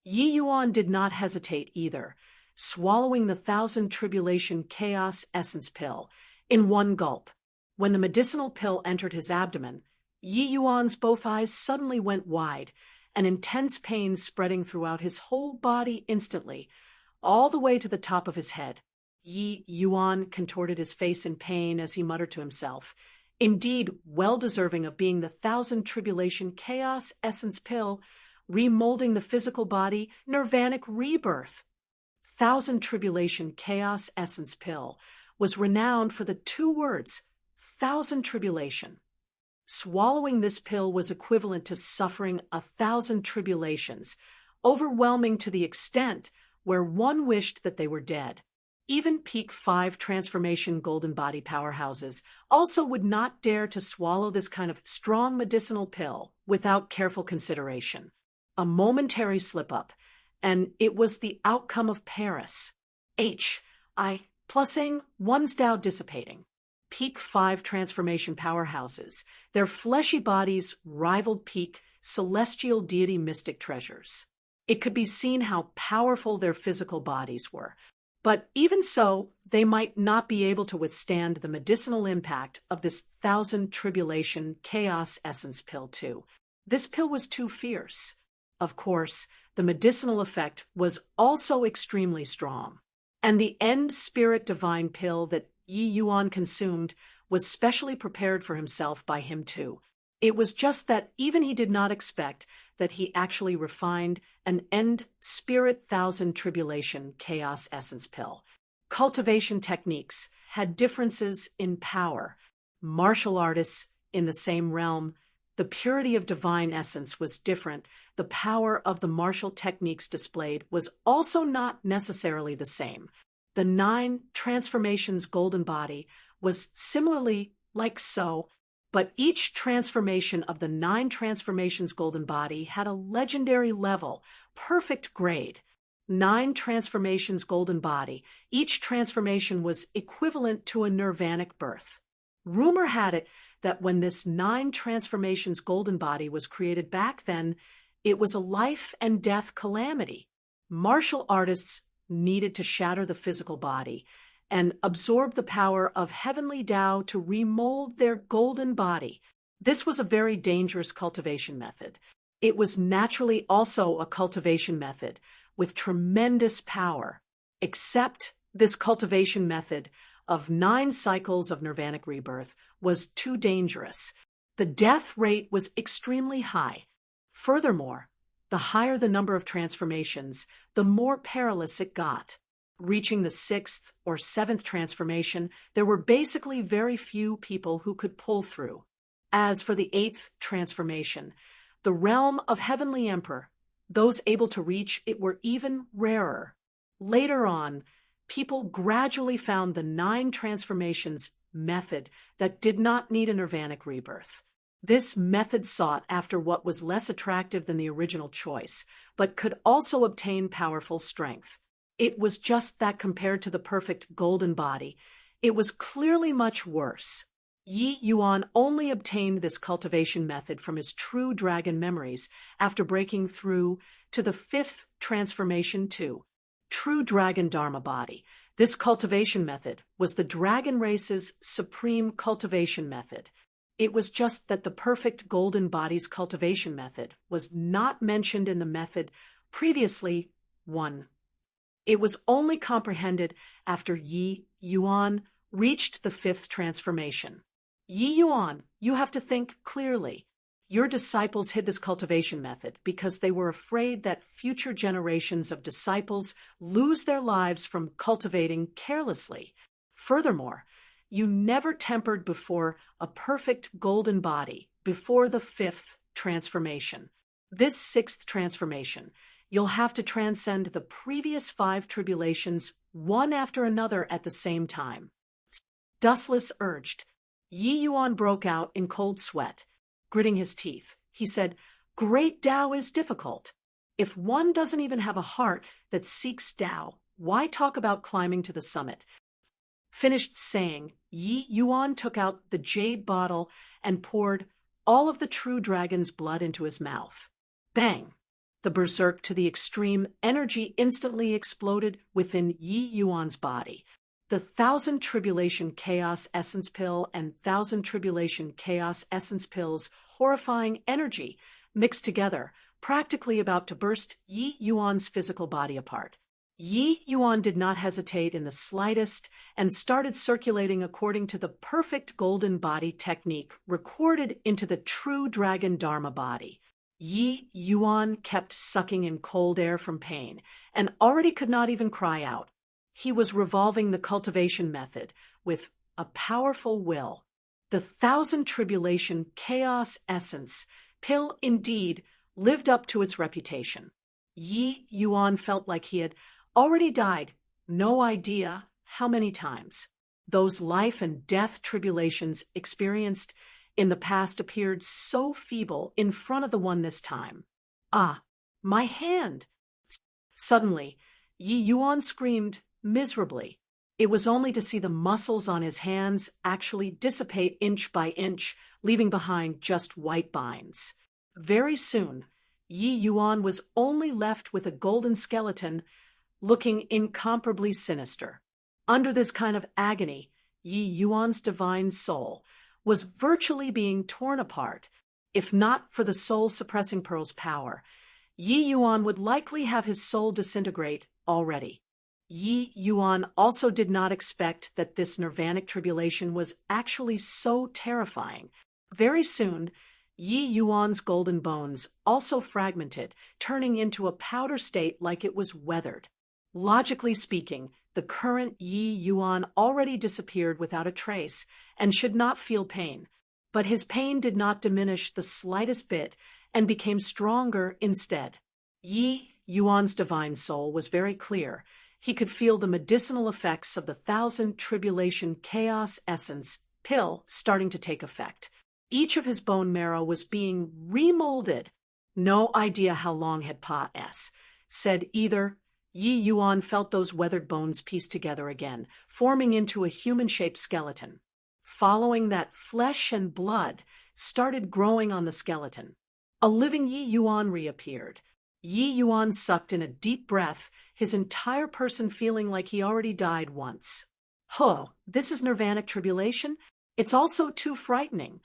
Yi Yuan did not hesitate either, swallowing the Thousand Tribulation Chaos Essence Pill in one gulp. When the medicinal pill entered his abdomen, Yi Yuan's both eyes suddenly went wide, an intense pain spreading throughout his whole body instantly, all the way to the top of his head. Yi Yuan contorted his face in pain as he muttered to himself, indeed well deserving of being the Thousand Tribulation Chaos Essence Pill, remolding the physical body, nirvanic rebirth. Thousand Tribulation Chaos Essence Pill was renowned for the two words, thousand tribulation. Swallowing this pill was equivalent to suffering 1,000 tribulations, overwhelming to the extent where one wished that they were dead. Even peak 5 transformation golden body powerhouses also would not dare to swallow this kind of strong medicinal pill without careful consideration. A momentary slip-up, and it was the outcome of Paris. Plusing, one's Tao dissipating. Peak 5 transformation powerhouses, their fleshy bodies rivaled peak celestial deity mystic treasures. It could be seen how powerful their physical bodies were, but even so, they might not be able to withstand the medicinal impact of this Thousand Tribulation Chaos Essence Pill too. This pill was too fierce. Of course, the medicinal effect was also extremely strong, and the End Spirit Divine Pill that Yi Yuan consumed was specially prepared for himself by him too. It was just that even he did not expect that he actually refined an End Spirit Thousand Tribulation Chaos Essence Pill. Cultivation techniques had differences in power. Martial artists in the same realm, the purity of divine essence was different. The power of the martial techniques displayed was also not necessarily the same. The 9 transformations golden body was similarly like so, but each transformation of the 9 transformations golden body had a legendary level, perfect grade. 9 transformations golden body, each transformation was equivalent to a nirvanic birth. Rumor had it that when this 9 transformations golden body was created back then, it was a life and death calamity. Martial artists needed to shatter the physical body and absorb the power of heavenly Tao to remold their golden body. This was a very dangerous cultivation method. It was naturally also a cultivation method with tremendous power, except this cultivation method of 9 cycles of nirvanic rebirth was too dangerous. The death rate was extremely high. Furthermore, the higher the number of transformations, the more perilous it got. Reaching the 6th or 7th transformation, there were basically very few people who could pull through. As for the 8th transformation, the realm of Heavenly Emperor, those able to reach it were even rarer. Later on, people gradually found the 9 transformations method that did not need a nirvanic rebirth. This method sought after what was less attractive than the original choice, but could also obtain powerful strength. It was just that compared to the perfect golden body, it was clearly much worse. Yi Yuan only obtained this cultivation method from his true dragon memories after breaking through to the 5th transformation too. True dragon dharma body. This cultivation method was the dragon race's supreme cultivation method. It was just that the perfect golden body's cultivation method was not mentioned in the method previously 1. It was only comprehended after Yi Yuan reached the 5th transformation. Yi Yuan, you have to think clearly. Your disciples hid this cultivation method because they were afraid that future generations of disciples lose their lives from cultivating carelessly. Furthermore, you never tempered before a perfect golden body before the 5th transformation. This 6th transformation, you'll have to transcend the previous 5 tribulations one after another at the same time. Dustless urged. Yi Yuan broke out in cold sweat. Gritting his teeth, he said, Great Tao is difficult. If one doesn't even have a heart that seeks Tao, why talk about climbing to the summit? Finished saying, Yi Yuan took out the jade bottle and poured all of the true dragon's blood into his mouth. Bang! The berserk to the extreme energy instantly exploded within Yi Yuan's body. The Thousand Tribulation Chaos Essence Pill and Thousand Tribulation Chaos Essence Pill's horrifying energy mixed together, practically about to burst Yi Yuan's physical body apart. Yi Yuan did not hesitate in the slightest and started circulating according to the perfect golden body technique recorded into the true dragon Dharma body. Yi Yuan kept sucking in cold air from pain and already could not even cry out. He was revolving the cultivation method with a powerful will. The Thousand Tribulation Chaos Essence Pill indeed lived up to its reputation. Yi Yuan felt like he had already died, no idea how many times. Those life and death tribulations experienced in the past appeared so feeble in front of the one this time. Ah, my hand! Suddenly, Yi Yuan screamed miserably. It was only to see the muscles on his hands actually dissipate inch by inch, leaving behind just white binds. Very soon, Yi Yuan was only left with a golden skeleton looking incomparably sinister. Under this kind of agony, Yi Yuan's divine soul was virtually being torn apart. If not for the soul-suppressing pearl's power, Yi Yuan would likely have his soul disintegrate already. Yi Yuan also did not expect that this nirvanic tribulation was actually so terrifying. Very soon, Yi Yuan's golden bones also fragmented, turning into a powder state like it was weathered. Logically speaking, the current Yi Yuan already disappeared without a trace and should not feel pain. But his pain did not diminish the slightest bit and became stronger instead. Yi Yuan's divine soul was very clear. He could feel the medicinal effects of the Thousand Tribulation Chaos Essence Pill starting to take effect. Each of his bone marrow was being remolded. No idea how long had Pa-S said either. Yi Yuan felt those weathered bones piece together again, forming into a human-shaped skeleton. Following that, flesh and blood started growing on the skeleton. A living Yi Yuan reappeared. Yi Yuan sucked in a deep breath, his entire person feeling like he already died once. This is nirvanic tribulation? It's also too frightening.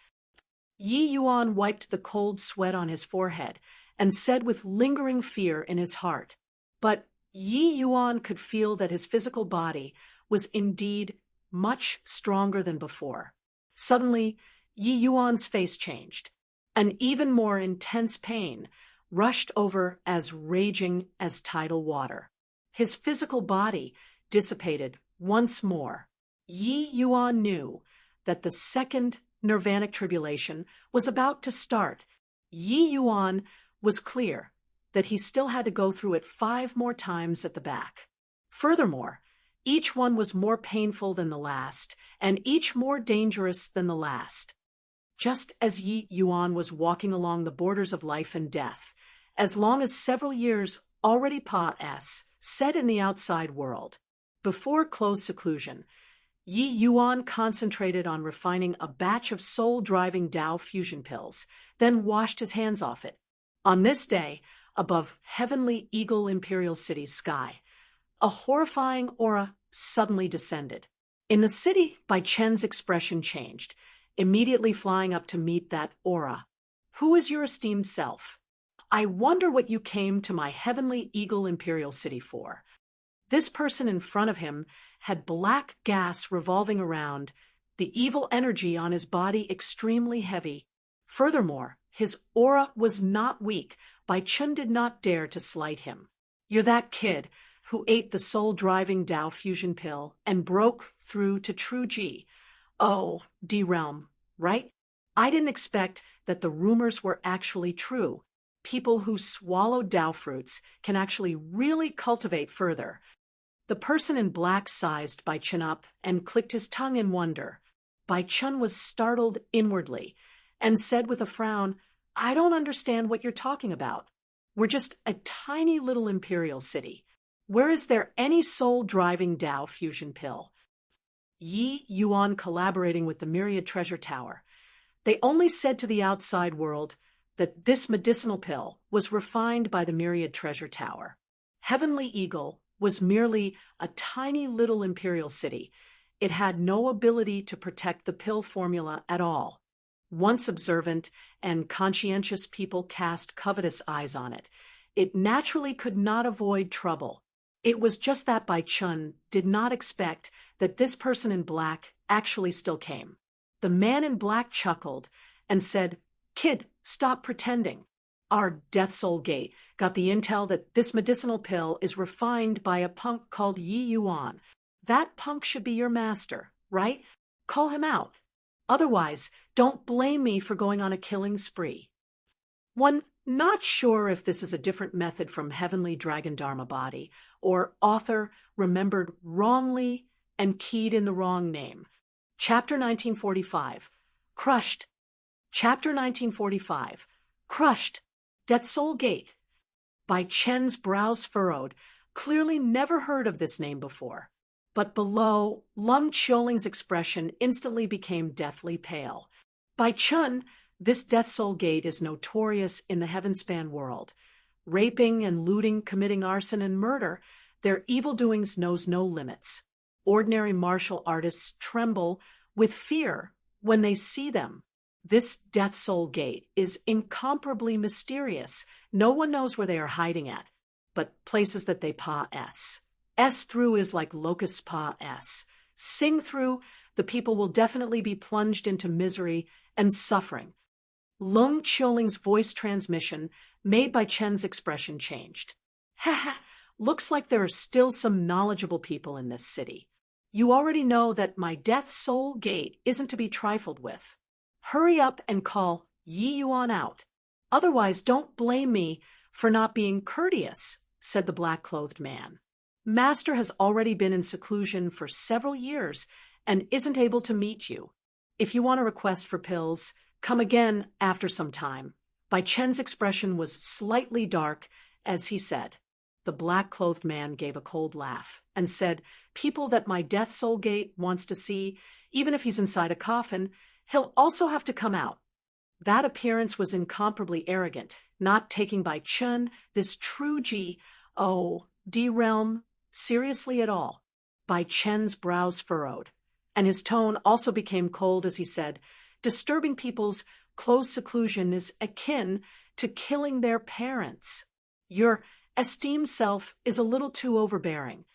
Yi Yuan wiped the cold sweat on his forehead and said with lingering fear in his heart. But Yi Yuan could feel that his physical body was indeed much stronger than before. Suddenly, Yi Yuan's face changed. An even more intense pain rushed over as raging as tidal water. His physical body dissipated once more. Yi Yuan knew that the second nirvanic tribulation was about to start. Yi Yuan was clear that he still had to go through it 5 more times at the back. Furthermore, each one was more painful than the last, and each more dangerous than the last. Just as Yi Yuan was walking along the borders of life and death, as long as several years already Pa-S said in the outside world. Before close seclusion, Yi Yuan concentrated on refining a batch of soul-driving Tao fusion pills, then washed his hands off it. On this day, above heavenly Eagle Imperial City's sky, a horrifying aura suddenly descended. In the city, Bai Chen's expression changed, immediately flying up to meet that aura. "Who is your esteemed self? I wonder what you came to my heavenly Eagle Imperial City for." This person in front of him had black gas revolving around, the evil energy on his body extremely heavy. Furthermore, his aura was not weak. Bai Chen did not dare to slight him. "You're that kid who ate the soul-driving Tao fusion pill and broke through to true G. Oh, D-Realm, right? I didn't expect that the rumors were actually true. People who swallow Tao fruits can actually really cultivate further." The person in black sized Bai Chen up and clicked his tongue in wonder. Bai Chen was startled inwardly and said with a frown, I don't understand what you're talking about. We're just a tiny little imperial city. Where is there any soul-driving Tao fusion pill? Yi Yuan collaborating with the Myriad Treasure Tower. They only said to the outside world that this medicinal pill was refined by the Myriad Treasure Tower. Heavenly Eagle was merely a tiny little imperial city. It had no ability to protect the pill formula at all. Once observant and conscientious people cast covetous eyes on it, it naturally could not avoid trouble. It was just that Bai Chun did not expect that this person in black actually still came. The man in black chuckled and said, "Kid, stop pretending. Our Death Soul Gate got the intel that this medicinal pill is refined by a punk called Yi Yuan. That punk should be your master, right? Call him out. Otherwise, don't blame me for going on a killing spree." One not sure if this is a different method from Heavenly Dragon Dharma Body, or author remembered wrongly and keyed in the wrong name. Chapter 1945. Crushed. Chapter 1945. Crushed. Death Soul Gate. By Chen's brows furrowed, clearly never heard of this name before. But below, Lung Qiuling's expression instantly became deathly pale. By Chun, this Death Soul Gate is notorious in the Heavenspan world. Raping and looting, committing arson and murder, their evil doings knows no limits. Ordinary martial artists tremble with fear when they see them. This Death Soul Gate is incomparably mysterious. No one knows where they are hiding at, but places that they pass. S through is like locusts pass. Sing through, the people will definitely be plunged into misery and suffering. Lung Qiuling's voice transmission, made by Chen's expression, changed. Ha! Looks like there are still some knowledgeable people in this city. You already know that my Death Soul Gate isn't to be trifled with. Hurry up and call Yi Yuan out. Otherwise, don't blame me for not being courteous, said the black-clothed man. Master has already been in seclusion for several years and isn't able to meet you. If you want a request for pills, come again after some time. Bai Chen's expression was slightly dark as he said. The black-clothed man gave a cold laugh and said, "People that my Death Soul Gate wants to see, even if he's inside a coffin, he'll also have to come out." That appearance was incomparably arrogant, not taking Bai Chun, this true D realm, seriously at all. Bai Chen's brows furrowed, and his tone also became cold as he said, "Disturbing people's close seclusion is akin to killing their parents. Your esteemed self is a little too overbearing."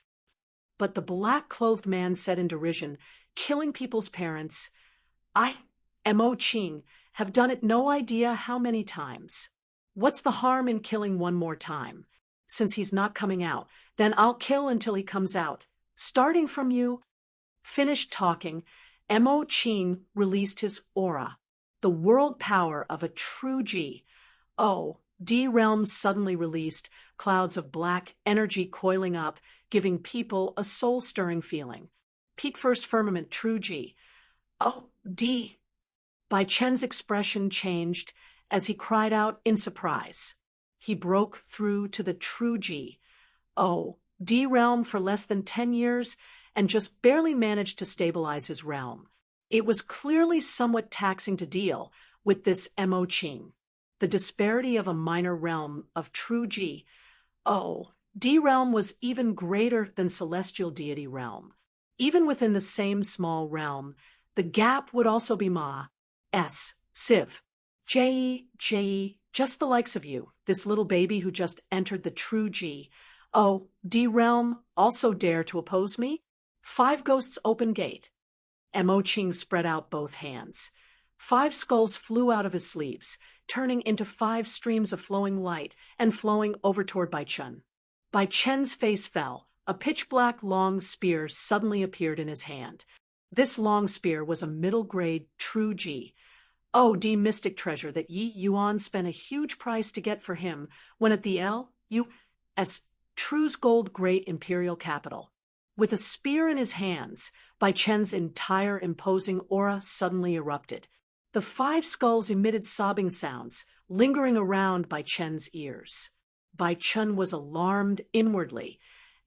But the black-clothed man said in derision, "Killing people's parents? I, Mo Qing, have done it no idea how many times. What's the harm in killing one more time? Since he's not coming out, then I'll kill until he comes out. Starting from you." Finished talking, Mo Qing released his aura, the world power of a true G. D realm suddenly released, clouds of black energy coiling up, giving people a soul-stirring feeling. Peak first firmament true G. D. Bai Chen's expression changed as he cried out in surprise. He broke through to the true G. D realm for less than 10 years and just barely managed to stabilize his realm. It was clearly somewhat taxing to deal with this Mo Qing. The disparity of a minor realm of true G. D realm was even greater than celestial deity realm. Even within the same small realm, the gap would also be Civ. J, just the likes of you, this little baby who just entered the true G. D realm also dare to oppose me? 5 ghosts open gate. Mo Qing spread out both hands. 5 skulls flew out of his sleeves, turning into 5 streams of flowing light and flowing over toward Bai Chun. Bai Chen's face fell. A pitch-black long spear suddenly appeared in his hand. This long spear was a middle-grade true G. D mystic treasure that Yi Yuan spent a huge price to get for him when at the L.U.S. True's gold great imperial capital. With a spear in his hands, Bai Chen's entire imposing aura suddenly erupted. The 5 skulls emitted sobbing sounds, lingering around Bai Chen's ears. Bai Chen was alarmed inwardly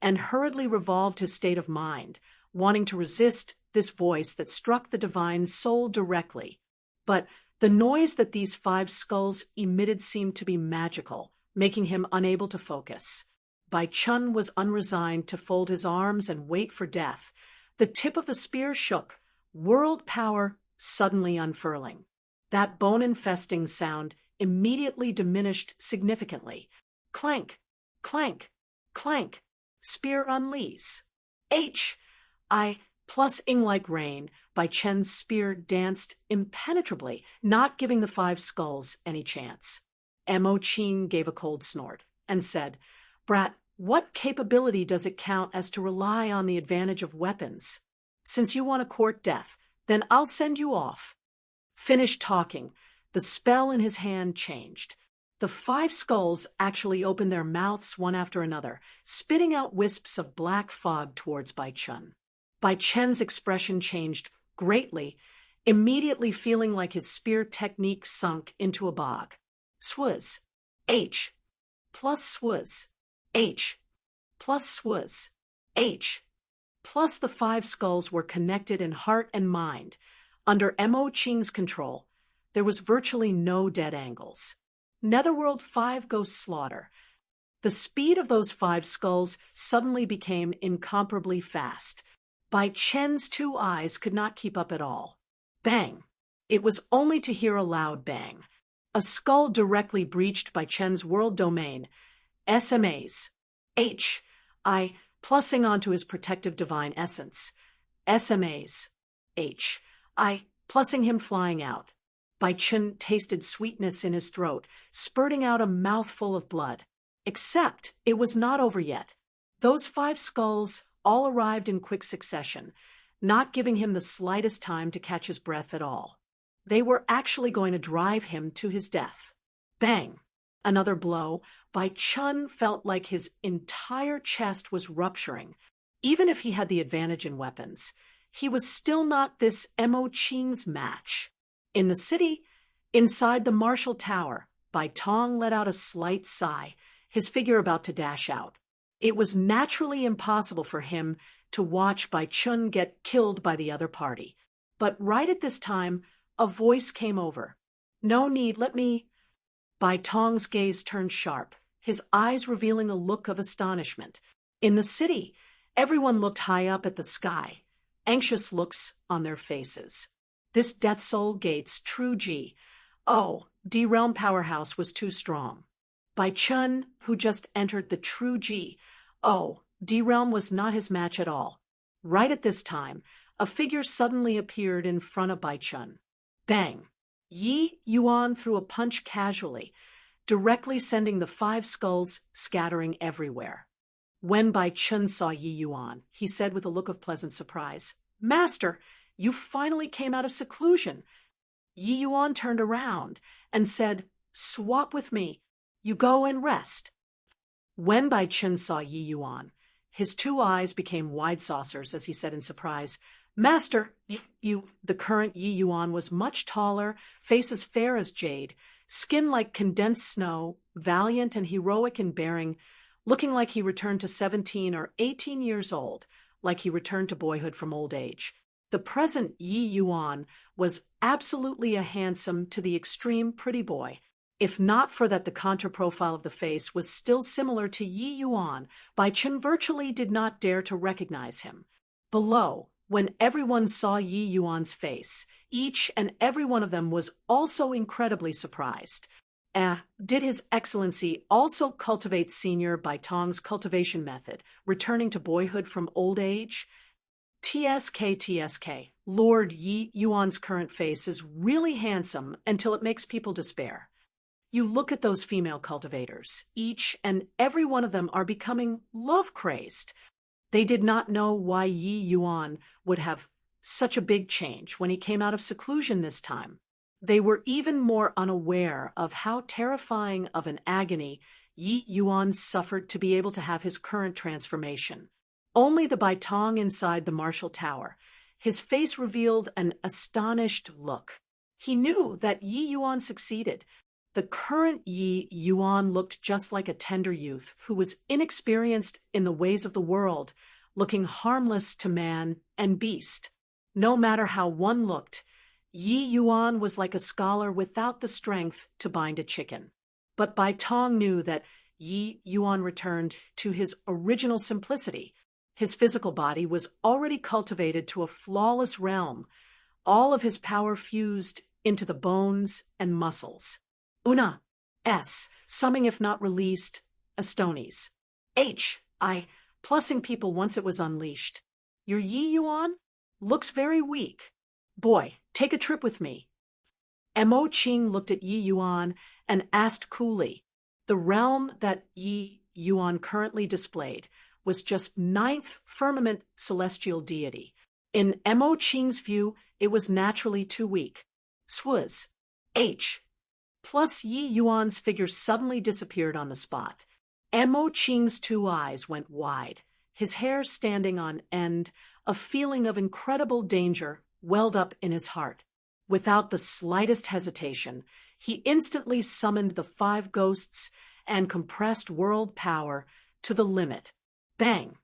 and hurriedly revolved his state of mind, wanting to resist this voice that struck the divine soul directly. But the noise that these 5 skulls emitted seemed to be magical, making him unable to focus. Bai Chen was unresigned to fold his arms and wait for death. The tip of the spear shook, world power suddenly unfurling. That bone-infesting sound immediately diminished significantly. Clank, clank, clank. Spear unleash. I plus ing like rain. Bai Chen's spear danced impenetrably, not giving the 5 skulls any chance. Mo Qing gave a cold snort and said, "Brat, what capability does it count as to rely on the advantage of weapons? Since you want to court death, then I'll send you off." Finished talking, the spell in his hand changed. The 5 skulls actually opened their mouths one after another, spitting out wisps of black fog towards Bai Chen. Bai Chen's expression changed greatly, immediately feeling like his spear technique sunk into a bog. Swaz. H. Plus swaz. H. Plus swaz. H. Plus the 5 skulls were connected in heart and mind. Under Mo Qing's control, there was virtually no dead angles. Netherworld 5 go slaughter. The speed of those 5 skulls suddenly became incomparably fast. Bai Chen's 2 eyes could not keep up at all. Bang! It was only to hear a loud bang. A skull directly breached Bai Chen's world domain. SMAs. I plussing onto his protective divine essence. SMAs. I plussing him flying out. Bai Chen tasted sweetness in his throat, spurting out a mouthful of blood. Except it was not over yet. Those 5 skulls all arrived in quick succession, not giving him the slightest time to catch his breath at all. They were actually going to drive him to his death. Bang! Another blow. Bai Chen felt like his entire chest was rupturing. Even if he had the advantage in weapons, he was still not this Mo Qing's match. In the city, inside the Marshall Tower, Bai Tong let out a slight sigh, his figure about to dash out. It was naturally impossible for him to watch Bai Chen get killed by the other party. But right at this time, a voice came over. "No need, let me—" Bai Tong's gaze turned sharp, his eyes revealing a look of astonishment. In the city, everyone looked high up at the sky, anxious looks on their faces. This Death Soul Gate's true G. Oh, D-Realm powerhouse was too strong. Bai Chen, who just entered the true G. Oh, D-Realm was not his match at all. Right at this time, a figure suddenly appeared in front of Bai Chen. Bang! Yi Yuan threw a punch casually, directly sending the 5 skulls scattering everywhere. When Bai Chen saw Yi Yuan, he said with a look of pleasant surprise, "Master, you finally came out of seclusion." Yi Yuan turned around and said, "Swap with me. You go and rest." When Bai Chen saw Yi Yuan, his 2 eyes became wide saucers as he said in surprise, "Master, you—" The current Yi Yuan was much taller, face as fair as jade, skin like condensed snow, valiant and heroic in bearing, looking like he returned to 17 or 18 years old, like he returned to boyhood from old age. The present Yi Yuan was absolutely a handsome to the extreme pretty boy. If not for that the contour profile of the face was still similar to Yi Yuan, Bai Chen virtually did not dare to recognize him. Below, when everyone saw Yi Yuan's face, each and every one of them was also incredibly surprised. Did His Excellency also cultivate Senior Bai Tong's cultivation method, returning to boyhood from old age? TSK, Lord Yi Yuan's current face is really handsome until it makes people despair. You look at those female cultivators, each and every one of them are becoming love-crazed. They did not know why Yi Yuan would have such a big change when he came out of seclusion this time. They were even more unaware of how terrifying of an agony Yi Yuan suffered to be able to have his current transformation. Only the Bai Tong inside the Marshall Tower. His face revealed an astonished look. He knew that Yi Yuan succeeded. The current Yi Yuan looked just like a tender youth who was inexperienced in the ways of the world, looking harmless to man and beast. No matter how one looked, Yi Yuan was like a scholar without the strength to bind a chicken. But Bai Tong knew that Yi Yuan returned to his original simplicity. His physical body was already cultivated to a flawless realm, all of his power fused into the bones and muscles. Una, S, summing if not released, Astones. H, I, plussing people once it was unleashed. Your Yi Yuan? Looks very weak. Boy, take a trip with me. Mo Qing looked at Yi Yuan and asked coolly. The realm that Yi Yuan currently displayed was just 9th firmament celestial deity. In Mo Qing's view, it was naturally too weak. Swaz. H. Plus Yi Yuan's figure suddenly disappeared on the spot. Mo Qing's 2 eyes went wide, his hair standing on end. A feeling of incredible danger welled up in his heart. Without the slightest hesitation, he instantly summoned the 5 ghosts and compressed world power to the limit. Bang!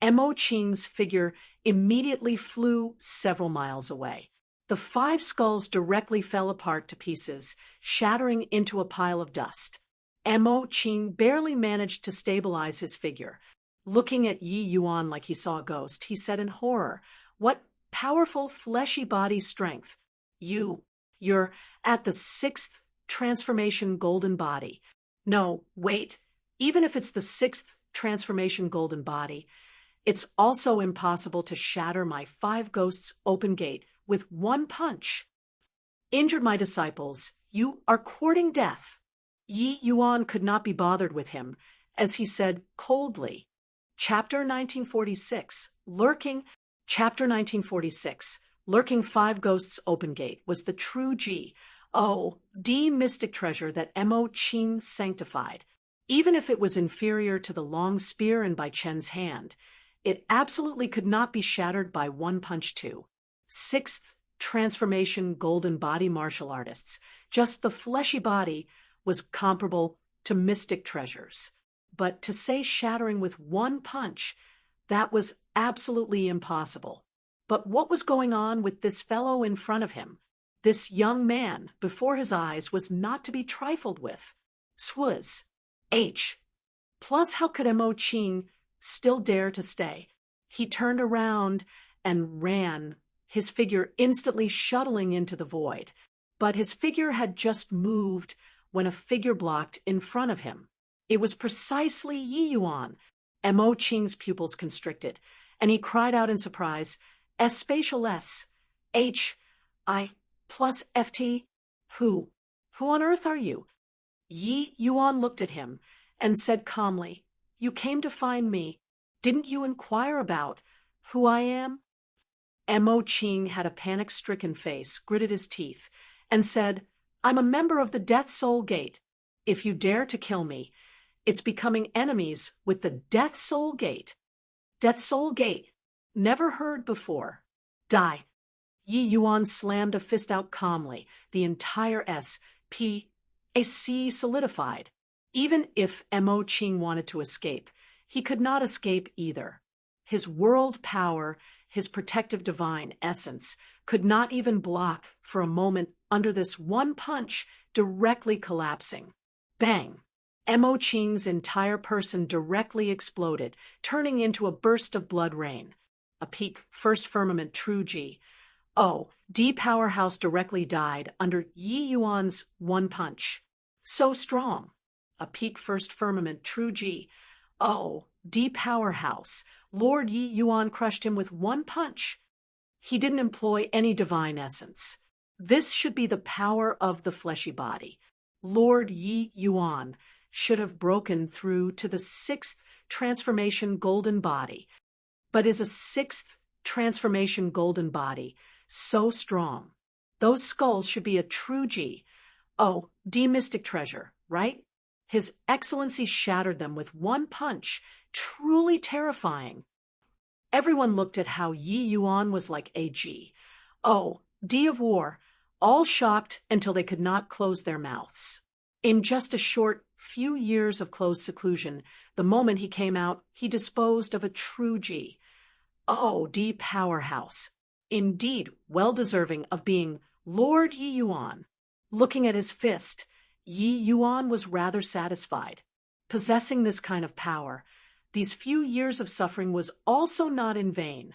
Mo Qing's figure immediately flew several miles away. The 5 skulls directly fell apart to pieces, shattering into a pile of dust. Mo Qing barely managed to stabilize his figure. Looking at Yi Yuan like he saw a ghost, he said in horror, "What powerful fleshy body strength! You're at the 6th transformation golden body. No, wait, even if it's the 6th transformation golden body, it's also impossible to shatter my 5 ghosts open gate with 1 punch. Injured my disciples, you are courting death." Yi Yuan could not be bothered with him, as he said coldly, Chapter 1946, Chapter 1946, Lurking 5 Ghosts Open Gate was the true G.O.D. mystic treasure that Mo Qing sanctified. Even if it was inferior to the long spear in Bai Chen's hand, it absolutely could not be shattered by 1 punch. 6th transformation golden body martial artists. Just the fleshy body was comparable to mystic treasures. But to say shattering with 1 punch, that was absolutely impossible. But what was going on with this fellow in front of him? This young man before his eyes was not to be trifled with. Swaz. H. Plus, how could Mo Qing still dare to stay? He turned around and ran, his figure instantly shuttling into the void. But his figure had just moved when a figure blocked in front of him. It was precisely Yi Yuan. Mo Qing's pupils constricted, and he cried out in surprise, "S spatial S, H, I, plus FT? Who on earth are you?" Yi Yuan looked at him and said calmly, "You came to find me. Didn't you inquire about who I am?" Mo Qing had a panic-stricken face, gritted his teeth, and said, "I'm a member of the Death Soul Gate. If you dare to kill me, it's becoming enemies with the Death Soul Gate." Death Soul Gate. Never heard before. Die. Yi Yuan slammed a fist out calmly. The entire SPAC solidified. Even if Mo Qing wanted to escape, he could not escape either. His world power, his protective divine essence, could not even block for a moment under this 1 punch, directly collapsing. Bang! Mo Qing's entire person directly exploded, turning into a burst of blood rain. A peak first firmament true G.O.D. powerhouse directly died under Yi Yuan's 1 punch. So strong. A peak first firmament true G.O.D. powerhouse. Lord Yi Yuan crushed him with 1 punch. He didn't employ any divine essence. This should be the power of the fleshy body. Lord Yi Yuan should have broken through to the 6th transformation golden body. But is a 6th transformation golden body so strong? Those skulls should be a true G.O.D. mystic treasure, right? His Excellency shattered them with 1 punch, truly terrifying. Everyone looked at how Yi Yuan was like a G.O.D. of war, all shocked until they could not close their mouths. In just a short few years of close seclusion, the moment he came out, he disposed of a true G. Oh, D powerhouse. Indeed, well deserving of being Lord Yi Yuan. Looking at his fist, Yi Yuan was rather satisfied. Possessing this kind of power, these few years of suffering was also not in vain.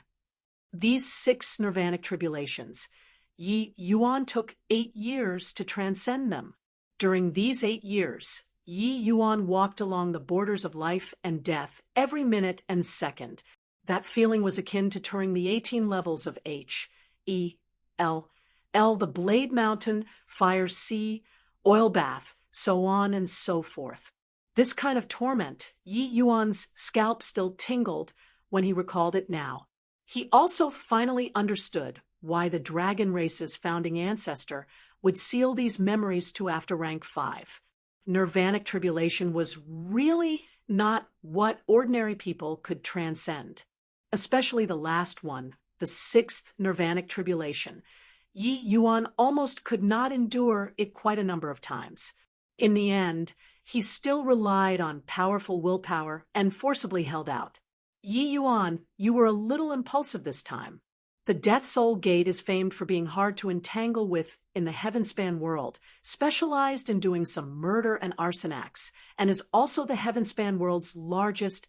These 6 nirvanic tribulations, Yi Yuan took 8 years to transcend them. During these 8 years, Yi Yuan walked along the borders of life and death every minute and second. That feeling was akin to touring the 18 levels of H, E, L, the Blade Mountain, Fire Sea, Oil Bath, so on and so forth. This kind of torment, Yi Yuan's scalp still tingled when he recalled it now. He also finally understood why the dragon race's founding ancestor would seal these memories to after rank 5. Nirvanic tribulation was really not what ordinary people could transcend. Especially the last one, the 6th nirvanic tribulation. Yi Yuan almost could not endure it quite a number of times. In the end, he still relied on powerful willpower and forcibly held out. Yi Yuan, you were a little impulsive this time. The Death Soul Gate is famed for being hard to entangle with in the Heavenspan world, specialized in doing some murder and arson acts, and is also the Heavenspan world's largest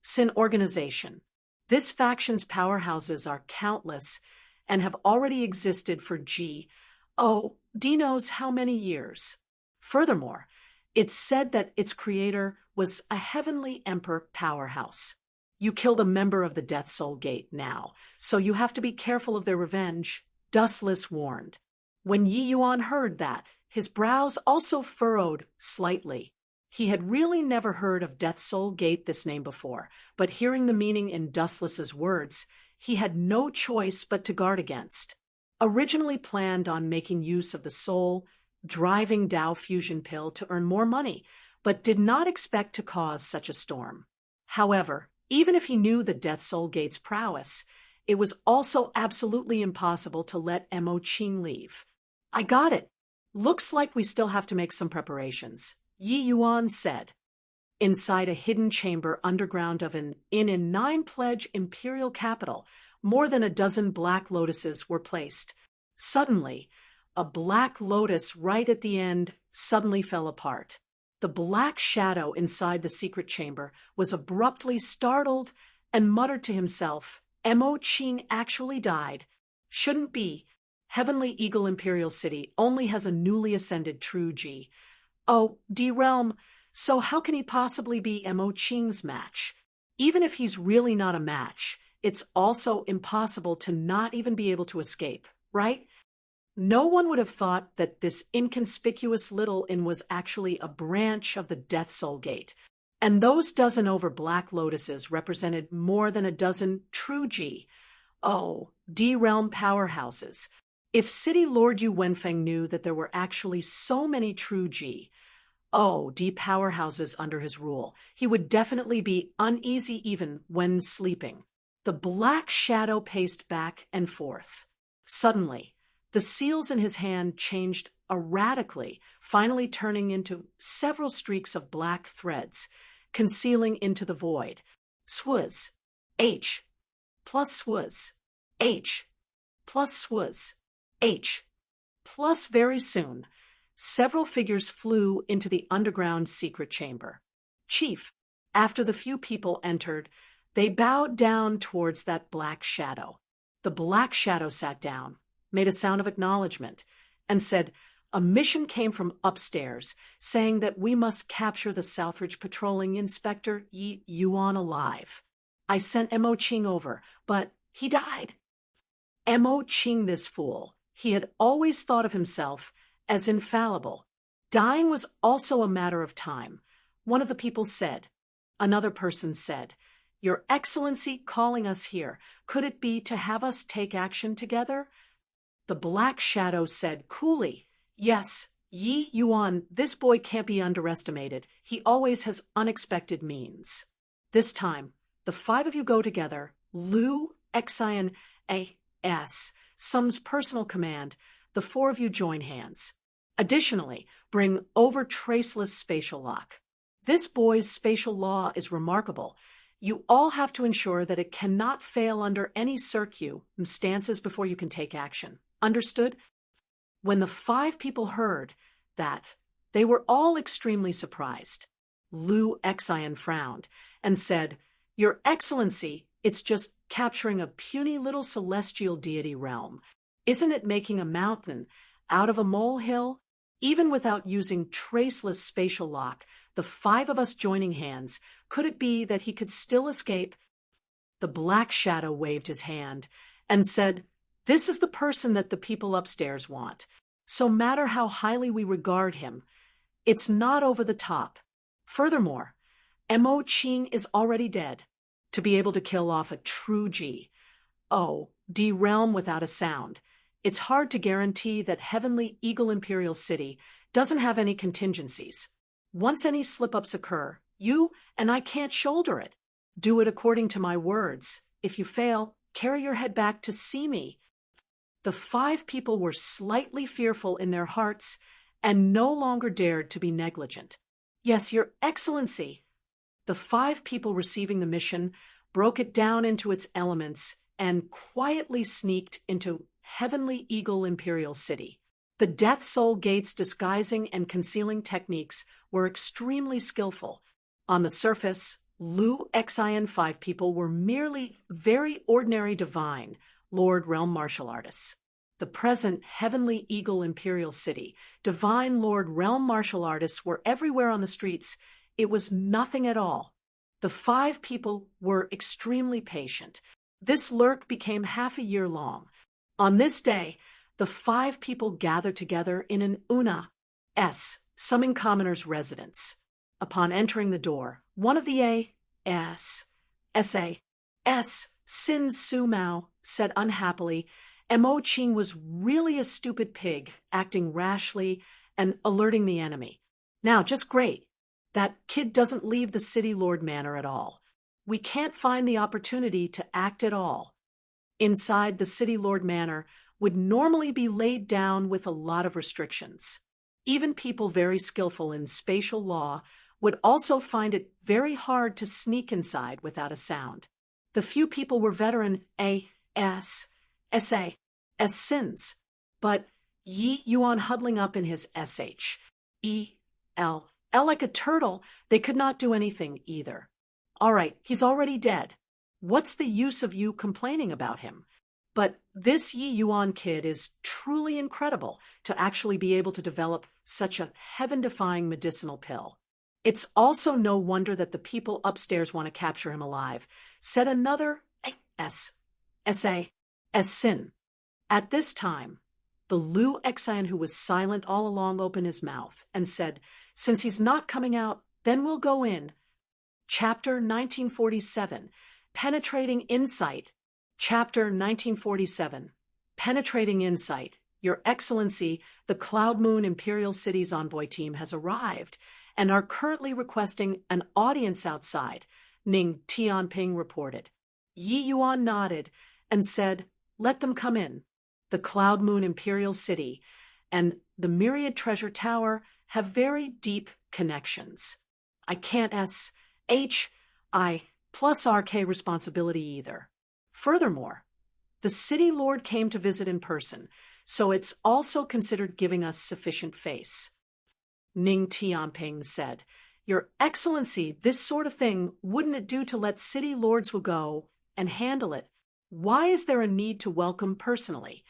sin organization. This faction's powerhouses are countless and have already existed for D knows how many years. Furthermore, it's said that its creator was a heavenly emperor powerhouse. You killed a member of the Death Soul Gate now, so you have to be careful of their revenge, Dustless warned. When Yi Yuan heard that, his brows also furrowed slightly. He had really never heard of Death Soul Gate this name before, but hearing the meaning in Dustless's words, he had no choice but to guard against. Originally planned on making use of the soul, driving Tao fusion pill to earn more money, but did not expect to cause such a storm. However, even if he knew the Death Soul Gate's prowess, it was also absolutely impossible to let Mo Qing leave. I got it. Looks like we still have to make some preparations, Yi Yuan said. Inside a hidden chamber underground of an inn in 9 Pledge imperial capital, more than a dozen black lotuses were placed. Suddenly, a black lotus right at the end suddenly fell apart. The black shadow inside the secret chamber was abruptly startled and muttered to himself, Mo Qing actually died. Shouldn't be. Heavenly Eagle Imperial City only has a newly ascended true G. Oh, D-Realm, so how can he possibly be Mo Qing's match? Even if he's really not a match, it's also impossible to not even be able to escape, right? No one would have thought that this inconspicuous little inn was actually a branch of the Death Soul Gate, and those dozen over black lotuses represented more than a dozen true G. Oh, D-Realm powerhouses. If City Lord Yu Wenfeng knew that there were actually so many true G, D powerhouses under his rule, he would definitely be uneasy even when sleeping. The black shadow paced back and forth. Suddenly, the seals in his hand changed erratically, finally turning into several streaks of black threads, concealing into the void. Swaz. H. Plus swaz. H. Plus swaz. H. Plus very soon, several figures flew into the underground secret chamber. Chief, after the few people entered, they bowed down towards that black shadow. The black shadow sat down, made a sound of acknowledgement, and said, a mission came from upstairs, saying that we must capture the Southridge patrolling Inspector Yi Yuan alive. I sent Mo Qing over, but he died. Mo Qing, this fool. He had always thought of himself as infallible. Dying was also a matter of time. One of the people said. Another person said, Your Excellency calling us here. Could it be to have us take action together? The black shadow said coolly, Yes, Yi Yuan, this boy can't be underestimated. He always has unexpected means. This time, the 5 of you go together, Lu, Xian, A.S., Sum's personal command, the four of you join hands. Additionally, bring over traceless spatial lock. This boy's spatial law is remarkable. You all have to ensure that it cannot fail under any circumstances before you can take action. Understood? When the 5 people heard that, they were all extremely surprised. Lu Xian frowned and said, "Your Excellency, it's just capturing a puny little celestial deity realm. Isn't it making a mountain out of a molehill?" Even without using traceless spatial lock, the 5 of us joining hands, could it be that he could still escape? The Black Shadow waved his hand and said, "This is the person that the people upstairs want. So matter how highly we regard him, it's not over the top. Furthermore, Mo Qing is already dead. To be able to kill off a true D realm without a sound, it's hard to guarantee that Heavenly Eagle Imperial City doesn't have any contingencies. Once any slip-ups occur, you and I can't shoulder it. Do it according to my words. If you fail, carry your head back to see me." The 5 people were slightly fearful in their hearts and no longer dared to be negligent. "Yes, Your Excellency." The 5 people receiving the mission broke it down into its elements and quietly sneaked into Heavenly Eagle Imperial City. The Death Soul Gate's disguising and concealing techniques were extremely skillful. On the surface, Lu Xian 5 people were merely very ordinary divine Lord Realm martial artists. The present Heavenly Eagle Imperial City, divine Lord Realm martial artists were everywhere on the streets. It was nothing at all. The 5 people were extremely patient. This lurk became half a year long. On this day, the 5 people gathered together in an summing commoner's residence. Upon entering the door, one of the Sin Su Mao said unhappily, "Mo Qing was really a stupid pig, acting rashly and alerting the enemy. Now, just great. That kid doesn't leave the City Lord Manor at all. We can't find the opportunity to act at all. Inside the City Lord Manor would normally be laid down with a lot of restrictions. Even people very skillful in spatial law would also find it very hard to sneak inside without a sound. The few people were veteran sins, but Yi Yuan huddling up in his L like a turtle, they could not do anything either. All right, he's already dead. What's the use of you complaining about him? But this Yi Yuan kid is truly incredible to actually be able to develop such a heaven-defying medicinal pill. It's also no wonder that the people upstairs want to capture him alive," said another sin. At this time, the Lu Xian who was silent all along opened his mouth and said, "Since he's not coming out, then we'll go in." Chapter 1947, Penetrating Insight. Chapter 1947, Penetrating Insight. Your Excellency, the Cloud Moon Imperial City's envoy team has arrived and are currently requesting an audience outside, Ning Tianping reported. Yi Yuan nodded and said, "Let them come in. The Cloud Moon Imperial City and the Myriad Treasure Tower have very deep connections. I can't plus RK responsibility either. Furthermore, the City Lord came to visit in person, so it's also considered giving us sufficient face." Ning Tianping said, "Your Excellency, this sort of thing, wouldn't it do to let City Lords will go and handle it? Why is there a need to welcome personally?"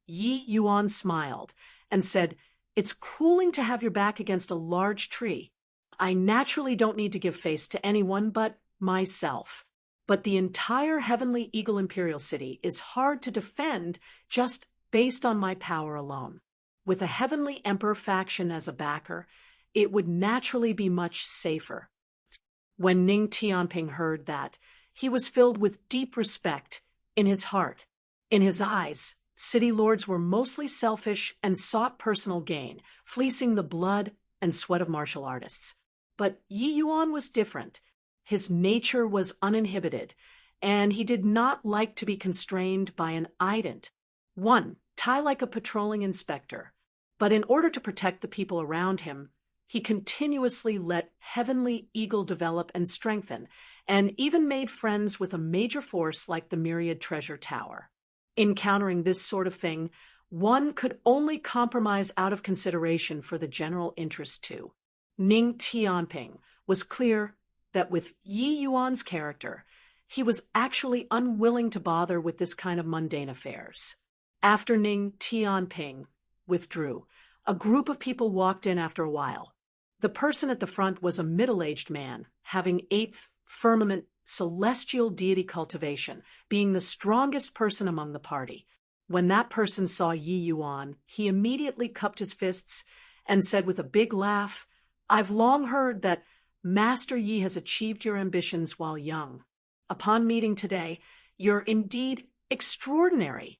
Yi Yuan smiled and said, "It's cooling to have your back against a large tree. I naturally don't need to give face to anyone but myself. But the entire Heavenly Eagle Imperial City is hard to defend just based on my power alone. With a Heavenly Emperor faction as a backer, it would naturally be much safer." When Ning Tianping heard that, he was filled with deep respect in his heart. In his eyes, City Lords were mostly selfish and sought personal gain, fleecing the blood and sweat of martial artists. But Yi Yuan was different. His nature was uninhibited, and he did not like to be constrained by an ident. 1. Tie like a patrolling inspector. But in order to protect the people around him, he continuously let Heavenly Eagle develop and strengthen, and even made friends with a major force like the Myriad Treasure Tower. Encountering this sort of thing, one could only compromise out of consideration for the general interest too. Ning Tianping was clear that with Yi Yuan's character, he was actually unwilling to bother with this kind of mundane affairs. After Ning Tianping withdrew, a group of people walked in after a while. The person at the front was a middle-aged man, having 8th firmament celestial deity cultivation, being the strongest person among the party. When that person saw Yi Yuan, he immediately cupped his fists and said with a big laugh, "I've long heard that Master Yi has achieved your ambitions while young. Upon meeting today, you're indeed extraordinary."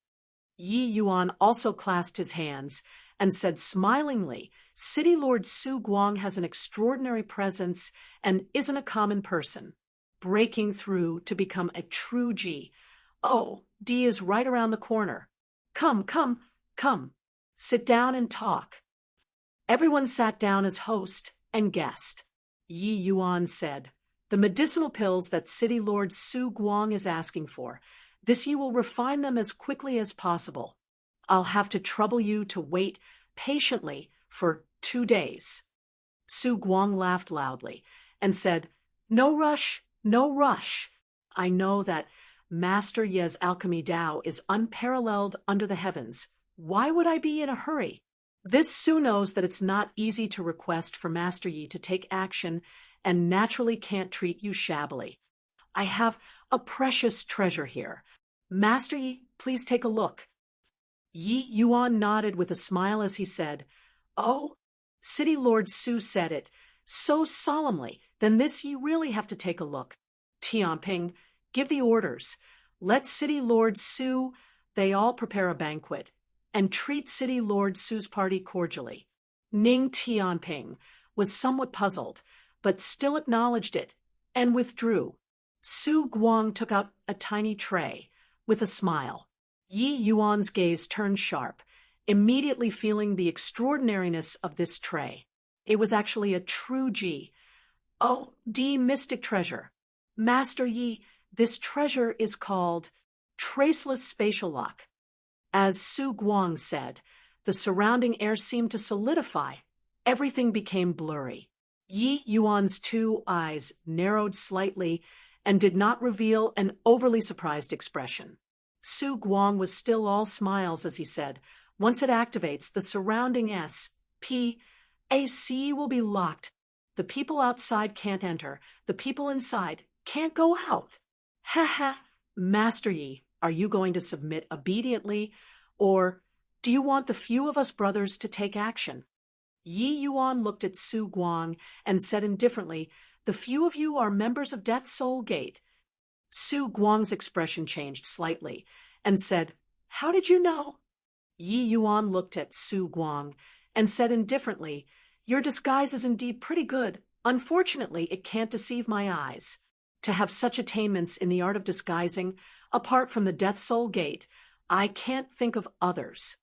Yi Yuan also clasped his hands and said smilingly, "City Lord Su Guang has an extraordinary presence and isn't a common person, breaking through to become a true Ji. Oh, D is right around the corner. Come, come, come. Sit down and talk." Everyone sat down as host and guest. Yi Yuan said, "The medicinal pills that City Lord Su Guang is asking for, this you will refine them as quickly as possible. I'll have to trouble you to wait patiently for 2 days." Su Guang laughed loudly and said, "No rush, no rush. I know that Master Ye's alchemy Tao is unparalleled under the heavens. Why would I be in a hurry? This Su knows that it's not easy to request for Master Yi to take action and naturally can't treat you shabbily. I have a precious treasure here. Master Yi, please take a look." Yi Yuan nodded with a smile as he said, "Oh, City Lord Su said it so solemnly, then this you really have to take a look. Tianping, give the orders. Let City Lord Su, they all prepare a banquet, and treat City Lord Su's party cordially." Ning Tianping was somewhat puzzled, but still acknowledged it, and withdrew. Su Guang took out a tiny tray, with a smile. Yi Yuan's gaze turned sharp, immediately feeling the extraordinariness of this tray. It was actually a true Ji. "Oh, D mystic treasure. Master Yi, this treasure is called Traceless Spatial Lock." As Su Guang said, the surrounding air seemed to solidify. Everything became blurry. Yi Yuan's 2 eyes narrowed slightly and did not reveal an overly surprised expression. Su Guang was still all smiles as he said, "Once it activates, the surrounding S.P.A.C. will be locked. The people outside can't enter. The people inside can't go out. Ha ha. Master Yi, are you going to submit obediently, or do you want the few of us brothers to take action?" Yi Yuan looked at Su Guang and said indifferently, "The few of you are members of Death's Soul Gate." Su Guang's expression changed slightly and said, "How did you know?" Yi Yuan looked at Su Guang and said indifferently, "Your disguise is indeed pretty good. Unfortunately, it can't deceive my eyes. To have such attainments in the art of disguising, apart from the Death Soul Gate, I can't think of others."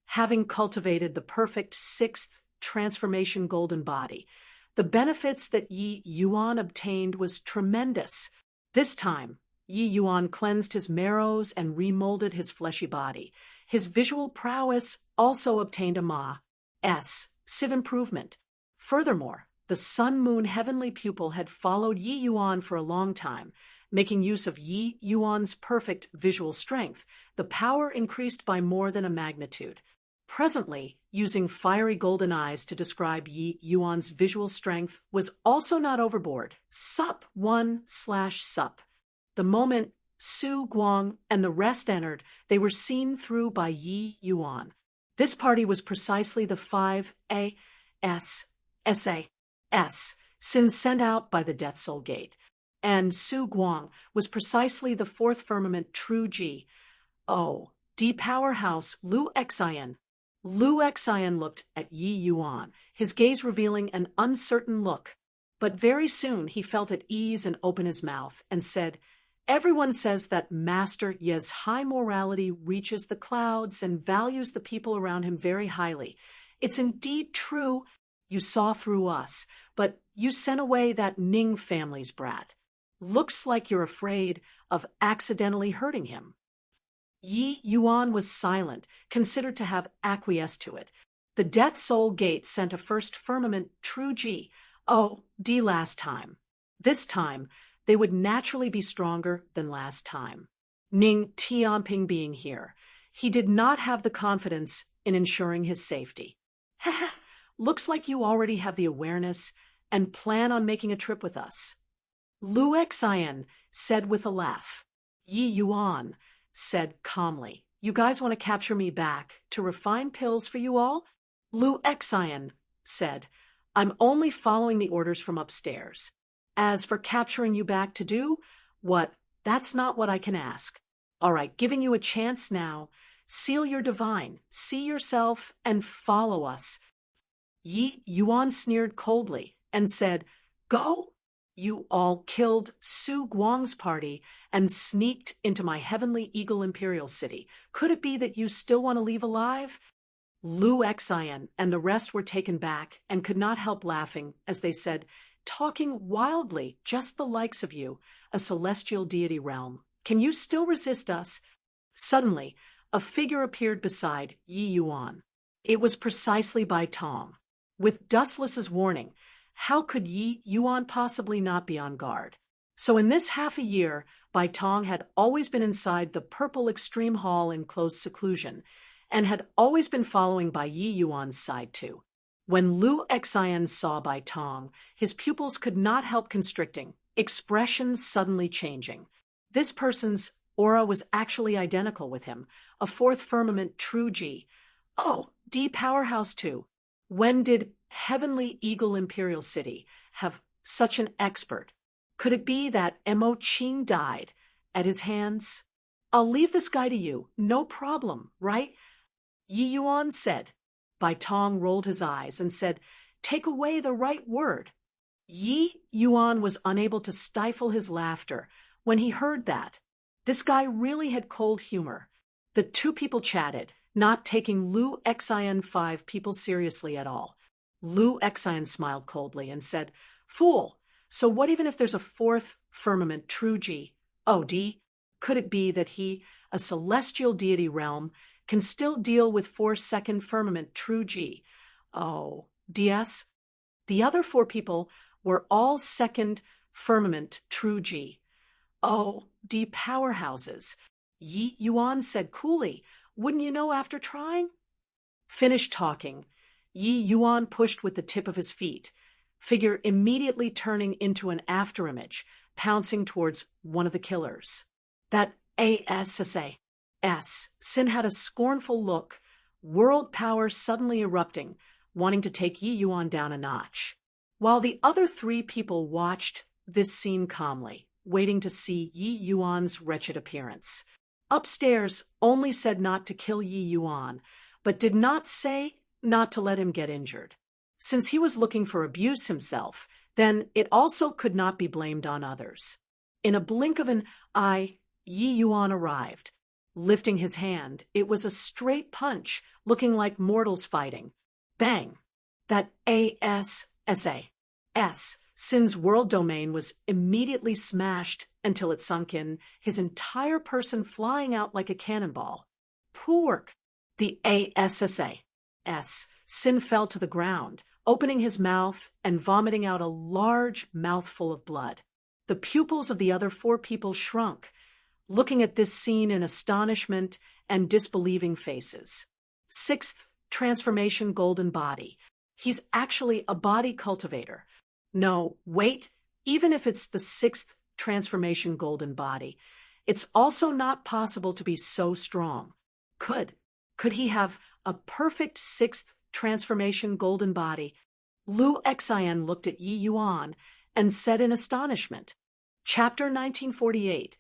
Having cultivated the perfect 6th transformation golden body, the benefits that Yi Yuan obtained was tremendous. This time, Yi Yuan cleansed his marrows and remolded his fleshy body. His visual prowess also obtained a Sieve improvement. Furthermore, the sun-moon heavenly pupil had followed Yi Yuan for a long time. Making use of Yi Yuan's perfect visual strength, the power increased by more than a magnitude. Presently, using fiery golden eyes to describe Yi Yuan's visual strength was also not overboard. Sup 1/sup. The moment Su Guang and the rest entered, they were seen through by Yi Yuan. This party was precisely the 5 sins sent out by the Death Soul Gate, and Su Guang was precisely the 4th firmament true Ji. Oh, D powerhouse Lu Xian. Lu Xian looked at Yi Yuan, his gaze revealing an uncertain look. But very soon he felt at ease and opened his mouth and said, Everyone says that Master Ye's high morality reaches the clouds and values the people around him very highly. It's indeed true you saw through us, but you sent away that Ning family's brat. Looks like you're afraid of accidentally hurting him. Yi Yuan was silent, considered to have acquiesced to it. The Death Soul Gate sent a first firmament true Ji. Oh, D last time. This time, they would naturally be stronger than last time. Ning Tianping being here, he did not have the confidence in ensuring his safety. Haha, looks like you already have the awareness and plan on making a trip with us. Lu Xian said with a laugh. Yi Yuan said calmly, you guys want to capture me back to refine pills for you all? Lu Xian said, I'm only following the orders from upstairs. As for capturing you back to do, that's not what I can ask. All right, giving you a chance now. Seal your divine, see yourself, and follow us. Yi Yuan sneered coldly and said, Go? You all killed Su Guang's party and sneaked into my heavenly eagle imperial city. Could it be that you still want to leave alive? Lu Xian and the rest were taken back and could not help laughing as they said, talking wildly, just the likes of you, a celestial deity realm. Can you still resist us? Suddenly, a figure appeared beside Yi Yuan. It was precisely Bai Tong. With Dustless's warning, how could Yi Yuan possibly not be on guard? So in this half a year, Bai Tong had always been inside the purple extreme hall in close seclusion, and had always been following by Yi Yuan's side too. When Lu Xian saw Bai Tong, his pupils could not help constricting, expressions suddenly changing. This person's aura was actually identical with him, a fourth firmament true Ji. Oh, D powerhouse too. When did Heavenly Eagle Imperial City have such an expert? Could it be that Mo Qing died at his hands? I'll leave this guy to you, no problem, right? Yi Yuan said. Bai Tong rolled his eyes and said, Take away the right word. Yi Yuan was unable to stifle his laughter when he heard that. This guy really had cold humor. The two people chatted, not taking Lu Xian 5 people seriously at all. Lu Xian smiled coldly and said, Fool, so what even if there's a fourth firmament true Ji? Oh, D, could it be that he, a celestial deity realm, can still deal with 4 second firmament true Ji? Oh, DS? The other 4 people were all second firmament true Ji. Oh, D powerhouses. Yi Yuan said coolly, wouldn't you know after trying? Finished talking. Yi Yuan pushed with the tip of his feet, figure immediately turning into an afterimage, pouncing towards one of the killers. That ASSA. Sin had a scornful look, world power suddenly erupting, wanting to take Yi Yuan down a notch. While the other 3 people watched this scene calmly, waiting to see Yi Yuan's wretched appearance. Upstairs only said not to kill Yi Yuan, but did not say not to let him get injured. Since he was looking for abuse himself, then it also could not be blamed on others. In a blink of an eye, Yi Yuan arrived. Lifting his hand, it was a straight punch, looking like mortals fighting. Bang! That ASSA. Sin's world domain was immediately smashed until it sunk in, his entire person flying out like a cannonball. Poor. The ASSA. Sin fell to the ground, opening his mouth and vomiting out a large mouthful of blood. The pupils of the other 4 people shrunk, looking at this scene in astonishment and disbelieving faces. 6th transformation golden body. He's actually a body cultivator. No, wait, even if it's the 6th transformation golden body, it's also not possible to be so strong. Could he have a perfect 6th transformation golden body? Lu Xian looked at Yi Yuan and said in astonishment, Chapter 1948,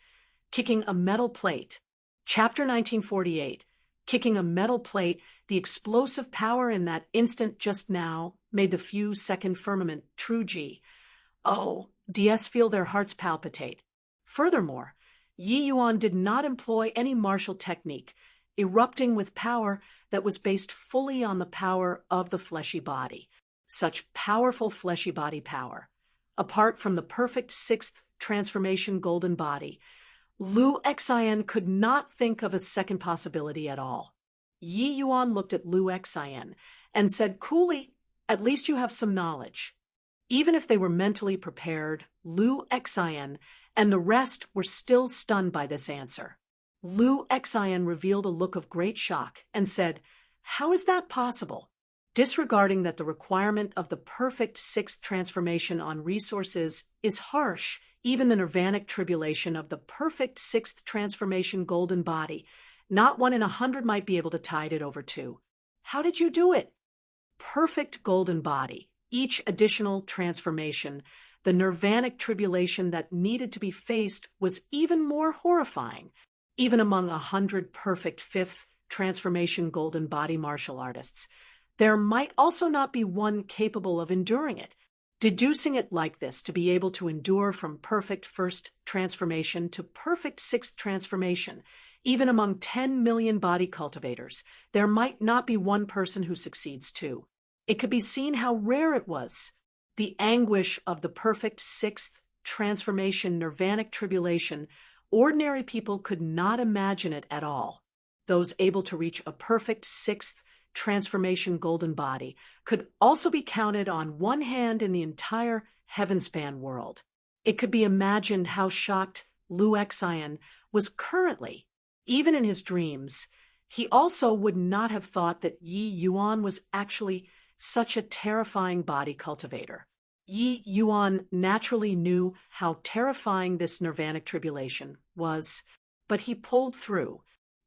Kicking a Metal Plate. Chapter 1948, Kicking a metal plate, the explosive power in that instant just now made the few second firmament true Ji. Oh, DS feel their hearts palpitate. Furthermore, Yi Yuan did not employ any martial technique, erupting with power that was based fully on the power of the fleshy body. Such powerful fleshy body power. Apart from the perfect sixth transformation golden body, Lu Xian could not think of a second possibility at all. Yi Yuan looked at Lu Xian and said coolly, "At least you have some knowledge." Even if they were mentally prepared, Lu Xian and the rest were still stunned by this answer. Lu Xian revealed a look of great shock and said, "How is that possible?" Disregarding that the requirement of the perfect sixth transformation on resources is harsh, even the nirvanic tribulation of the perfect sixth transformation golden body, not 1 in 100 might be able to tide it over to. How did you do it? Perfect golden body, each additional transformation, the nirvanic tribulation that needed to be faced was even more horrifying, even among 100 perfect fifth transformation golden body martial artists. There might also not be one capable of enduring it. Deducing it like this to be able to endure from perfect first transformation to perfect sixth transformation, even among 10 million body cultivators, there might not be one person who succeeds too. It could be seen how rare it was. The anguish of the perfect sixth transformation nirvanic tribulation, ordinary people could not imagine it at all. Those able to reach a perfect sixth transformation golden body could also be counted on one hand in the entire heavenspan world. It could be imagined how shocked Lu Xian was currently. Even in his dreams, he also would not have thought that Yi Yuan was actually such a terrifying body cultivator. Yi Yuan naturally knew how terrifying this nirvanic tribulation was, but he pulled through.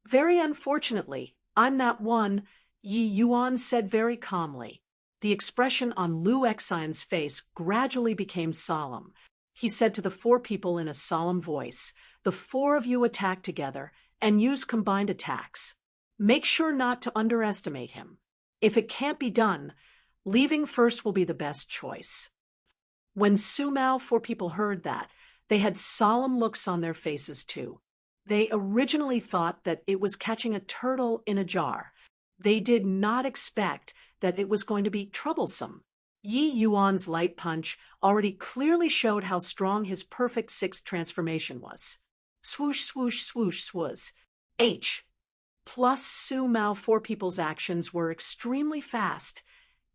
"Very unfortunately, I'm that one," Yi Yuan said very calmly. The expression on Lu Xian's face gradually became solemn. He said to the 4 people in a solemn voice, "The 4 of you attack together and use combined attacks. Make sure not to underestimate him. If it can't be done, leaving first will be the best choice." When Sumao 4 people heard that, they had solemn looks on their faces too. They originally thought that it was catching a turtle in a jar. They did not expect that it was going to be troublesome. Yi Yuan's light punch already clearly showed how strong his perfect sixth transformation was. Swoosh, swoosh, swoosh, swoosh. H. Plus Sumao 4 people's actions were extremely fast,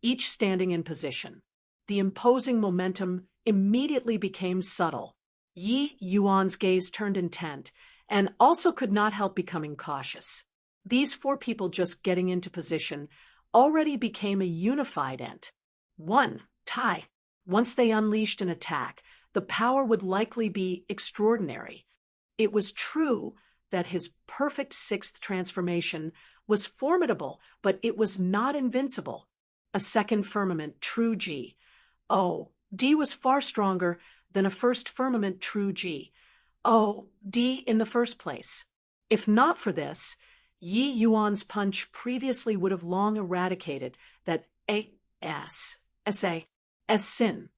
each standing in position. The imposing momentum immediately became subtle. Yi Yuan's gaze turned intent, and also could not help becoming cautious. These 4 people just getting into position already became a unified ent. 1. Tai. Once they unleashed an attack, the power would likely be extraordinary. It was true that his perfect sixth transformation was formidable, but it was not invincible. A second firmament, true G. Oh, D was far stronger than a first firmament, true G. Oh, D in the first place. If not for this, Yi Yuan's punch previously would have long eradicated that sin.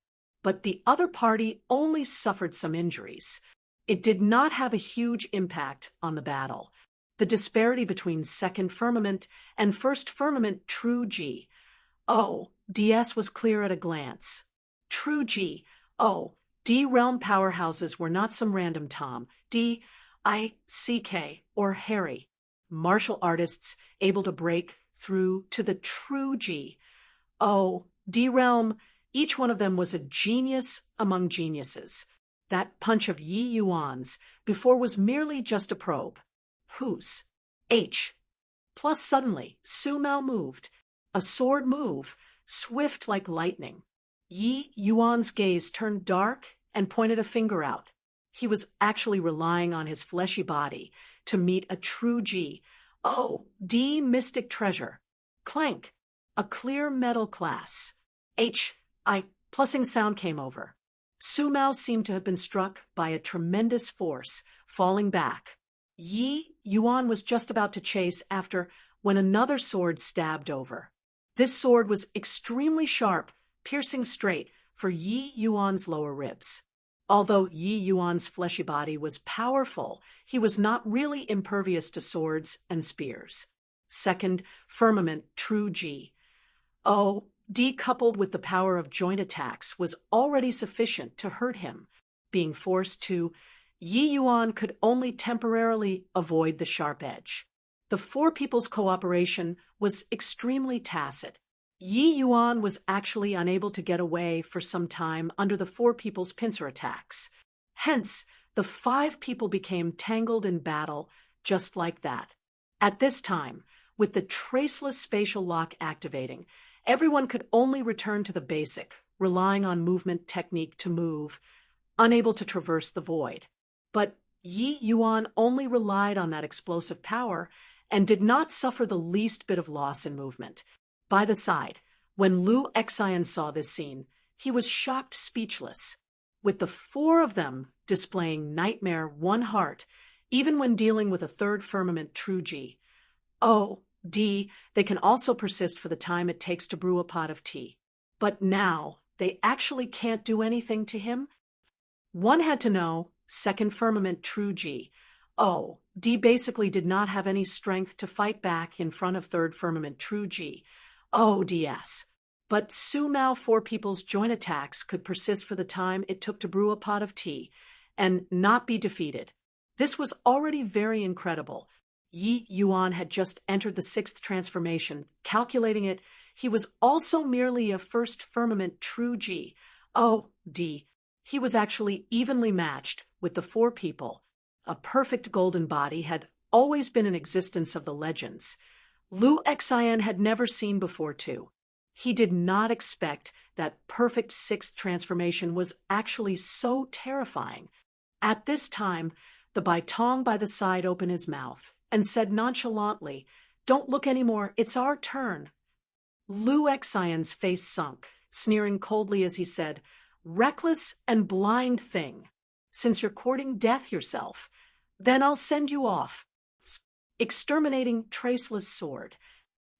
But the other party only suffered some injuries. It did not have a huge impact on the battle. The disparity between second firmament and first firmament true G. Oh, DS was clear at a glance. True G. Oh, D realm powerhouses were not some random Tom, D, I, CK, or Harry. Martial artists able to break through to the true G. Oh, D realm, each one of them was a genius among geniuses. That punch of Yi Yuan's before was merely just a probe. Whose? H. Plus suddenly, Sumao moved. A sword move, swift like lightning. Yi Yuan's gaze turned dark and pointed a finger out. He was actually relying on his fleshy body to meet a true G. Oh, D mystic treasure. Clank. A clear metal class. H. I. Plussing sound came over. Sumao seemed to have been struck by a tremendous force, falling back. Yi Yuan was just about to chase after when another sword stabbed over. This sword was extremely sharp, piercing straight for Yi Yuan's lower ribs. Although Yi Yuan's fleshy body was powerful, he was not really impervious to swords and spears. Second, firmament true Ji. Oh, D coupled with the power of joint attacks was already sufficient to hurt him. Being forced to, Yi Yuan could only temporarily avoid the sharp edge. The four people's cooperation was extremely tacit. Yi Yuan was actually unable to get away for some time under the four people's pincer attacks. Hence, the five people became tangled in battle just like that. At this time, with the traceless spatial lock activating, everyone could only return to the basic, relying on movement technique to move, unable to traverse the void. But Yi Yuan only relied on that explosive power and did not suffer the least bit of loss in movement. By the side, when Lu Xian saw this scene, he was shocked speechless. With the four of them displaying nightmare one heart, even when dealing with a third firmament true Ji. Oh, D, they can also persist for the time it takes to brew a pot of tea. But now, they actually can't do anything to him? One had to know, second firmament true Ji. Oh, D basically did not have any strength to fight back in front of third firmament true Ji. Oh, DS. But Su Mao four people's joint attacks could persist for the time it took to brew a pot of tea and not be defeated. This was already very incredible. Yi Yuan had just entered the sixth transformation. Calculating it, he was also merely a first firmament true Ji. Oh, D. He was actually evenly matched with the four people. A perfect golden body had always been in existence of the legends. Lu Xian had never seen before too. He did not expect that perfect sixth transformation was actually so terrifying. At this time, the Baitong by the side opened his mouth and said nonchalantly, "Don't look anymore, it's our turn." Lu Xian's face sunk, sneering coldly as he said, "Reckless and blind thing. Since you're courting death yourself, then I'll send you off." Exterminating traceless sword.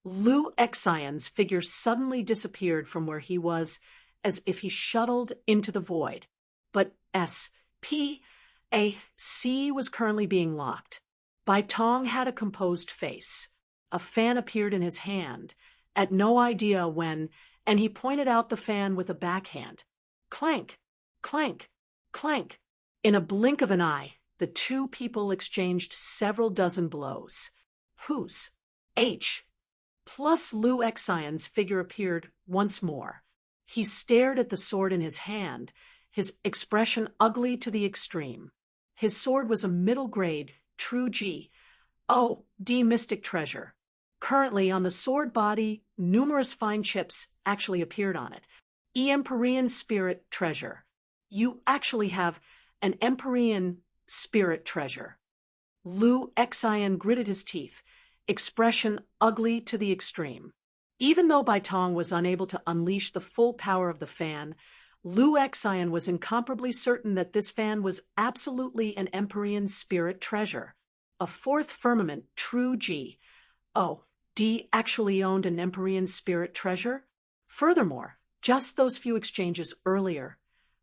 Lu Xian's figure suddenly disappeared from where he was, as if he shuttled into the void. But SPAC was currently being locked. Baitong had a composed face. A fan appeared in his hand, at no idea when, and he pointed out the fan with a backhand. Clank, clank, clank. In a blink of an eye, the two people exchanged several dozen blows. Whose? H. Plus Lu Xian's figure appeared once more. He stared at the sword in his hand, his expression ugly to the extreme. His sword was a middle-grade, true G. Oh, D mystic treasure. Currently, on the sword body, numerous fine chips actually appeared on it. Empyrean spirit treasure. You actually have an Empyrean spirit treasure. Lu Xian gritted his teeth, expression ugly to the extreme. Even though Baitong was unable to unleash the full power of the fan, Lu Xian was incomparably certain that this fan was absolutely an Empyrean spirit treasure. A fourth firmament, true G. Oh, D actually owned an Empyrean spirit treasure? Furthermore, just those few exchanges earlier,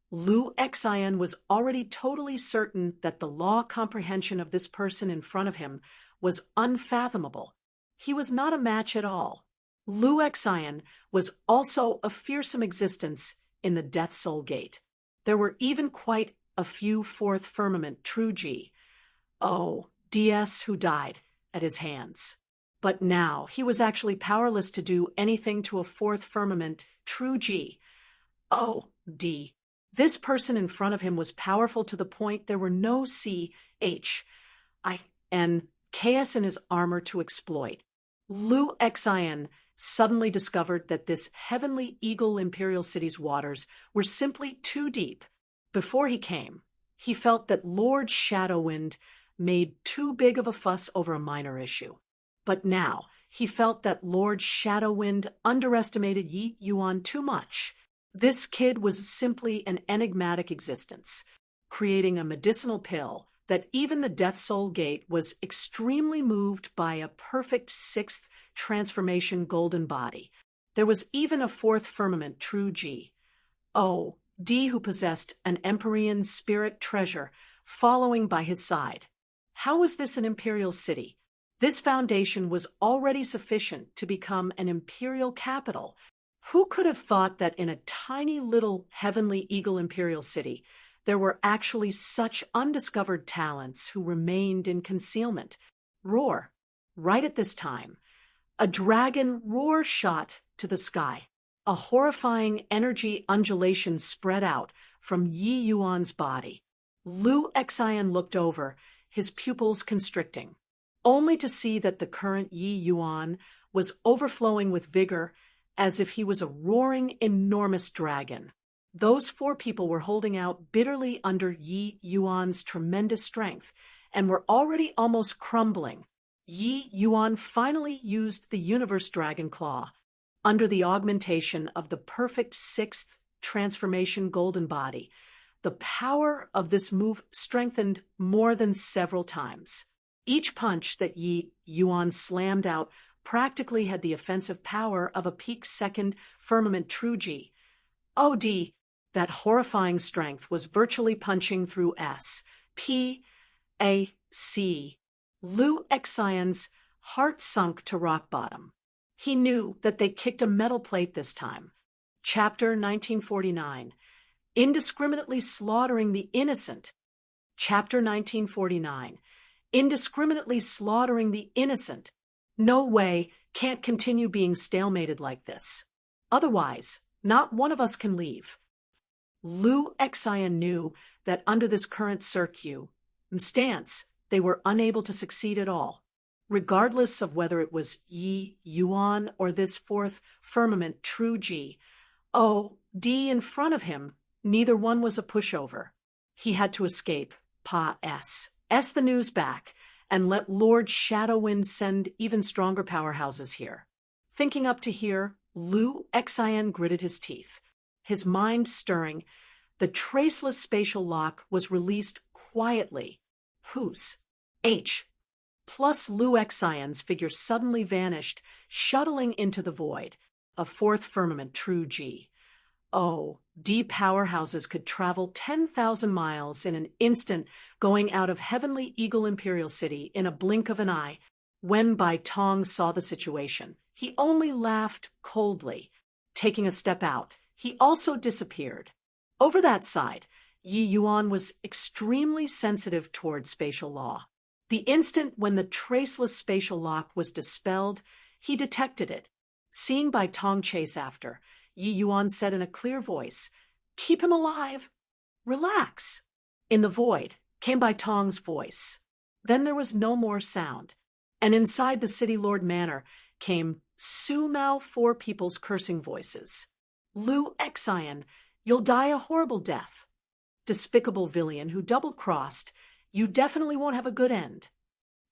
Lu Xian was already totally certain that the law comprehension of this person in front of him was unfathomable. He was not a match at all. Lu Xian was also a fearsome existence in the Death Soul Gate. There were even quite a few fourth firmament true G. Oh, DS who died at his hands. But now he was actually powerless to do anything to a fourth firmament true G. Oh, D. This person in front of him was powerful to the point there were no CHINKS in his armor to exploit. Lu Xian suddenly discovered that this heavenly eagle Imperial City's waters were simply too deep. Before he came, he felt that Lord Shadowwind made too big of a fuss over a minor issue. But now he felt that Lord Shadowwind underestimated Yi Yuan too much. This kid was simply an enigmatic existence, creating a medicinal pill that even the Death Soul Gate was extremely moved by a perfect sixth transformation golden body. There was even a fourth firmament true G. Oh, D, who possessed an Empyrean spirit treasure following by his side. How was this an imperial city? This foundation was already sufficient to become an imperial capital. Who could have thought that in a tiny little heavenly eagle imperial city, there were actually such undiscovered talents who remained in concealment? Roar. Right at this time, a dragon roar shot to the sky. A horrifying energy undulation spread out from Yi Yuan's body. Lu Xian looked over, his pupils constricting, only to see that the current Yi Yuan was overflowing with vigor as if he was a roaring, enormous dragon. Those four people were holding out bitterly under Yi Yuan's tremendous strength and were already almost crumbling. Yi Yuan finally used the Universe Dragon Claw, under the augmentation of the perfect sixth transformation golden body. The power of this move strengthened more than several times. Each punch that Yi Yuan slammed out practically had the offensive power of a peak second firmament true G. OD, that horrifying strength was virtually punching through S. P. A. C. Lu Xian's heart sunk to rock bottom. He knew that they kicked a metal plate this time. Chapter 1949. Indiscriminately slaughtering the innocent. Chapter 1949. Indiscriminately slaughtering the innocent. No way, can't continue being stalemated like this. Otherwise, not one of us can leave. Lu Xian knew that under this current stance, they were unable to succeed at all. Regardless of whether it was Yi Yuan or this fourth firmament true G, O, D in front of him, neither one was a pushover. He had to escape, S the news back, and let Lord Shadowwind send even stronger powerhouses here. Thinking up to here, Lu Xian gritted his teeth. His mind stirring, the traceless spatial lock was released quietly. Whose? H. Plus Lu Xian's figure suddenly vanished, shuttling into the void. A fourth firmament true G. O, D powerhouses could travel 10,000 miles in an instant, going out of Heavenly Eagle Imperial City in a blink of an eye. When Bai Tong saw the situation, he only laughed coldly. Taking a step out, he also disappeared. Over that side, Yi Yuan was extremely sensitive toward spatial law. The instant when the traceless spatial lock was dispelled, he detected it. Seeing Bai Tong chase after, Yi Yuan said in a clear voice, "Keep him alive. Relax." In the void came Bai Tong's voice. Then there was no more sound, and inside the City Lord Manor came Su Mao four people's cursing voices. "Lu Xian, you'll die a horrible death. Despicable villain who double-crossed, you definitely won't have a good end."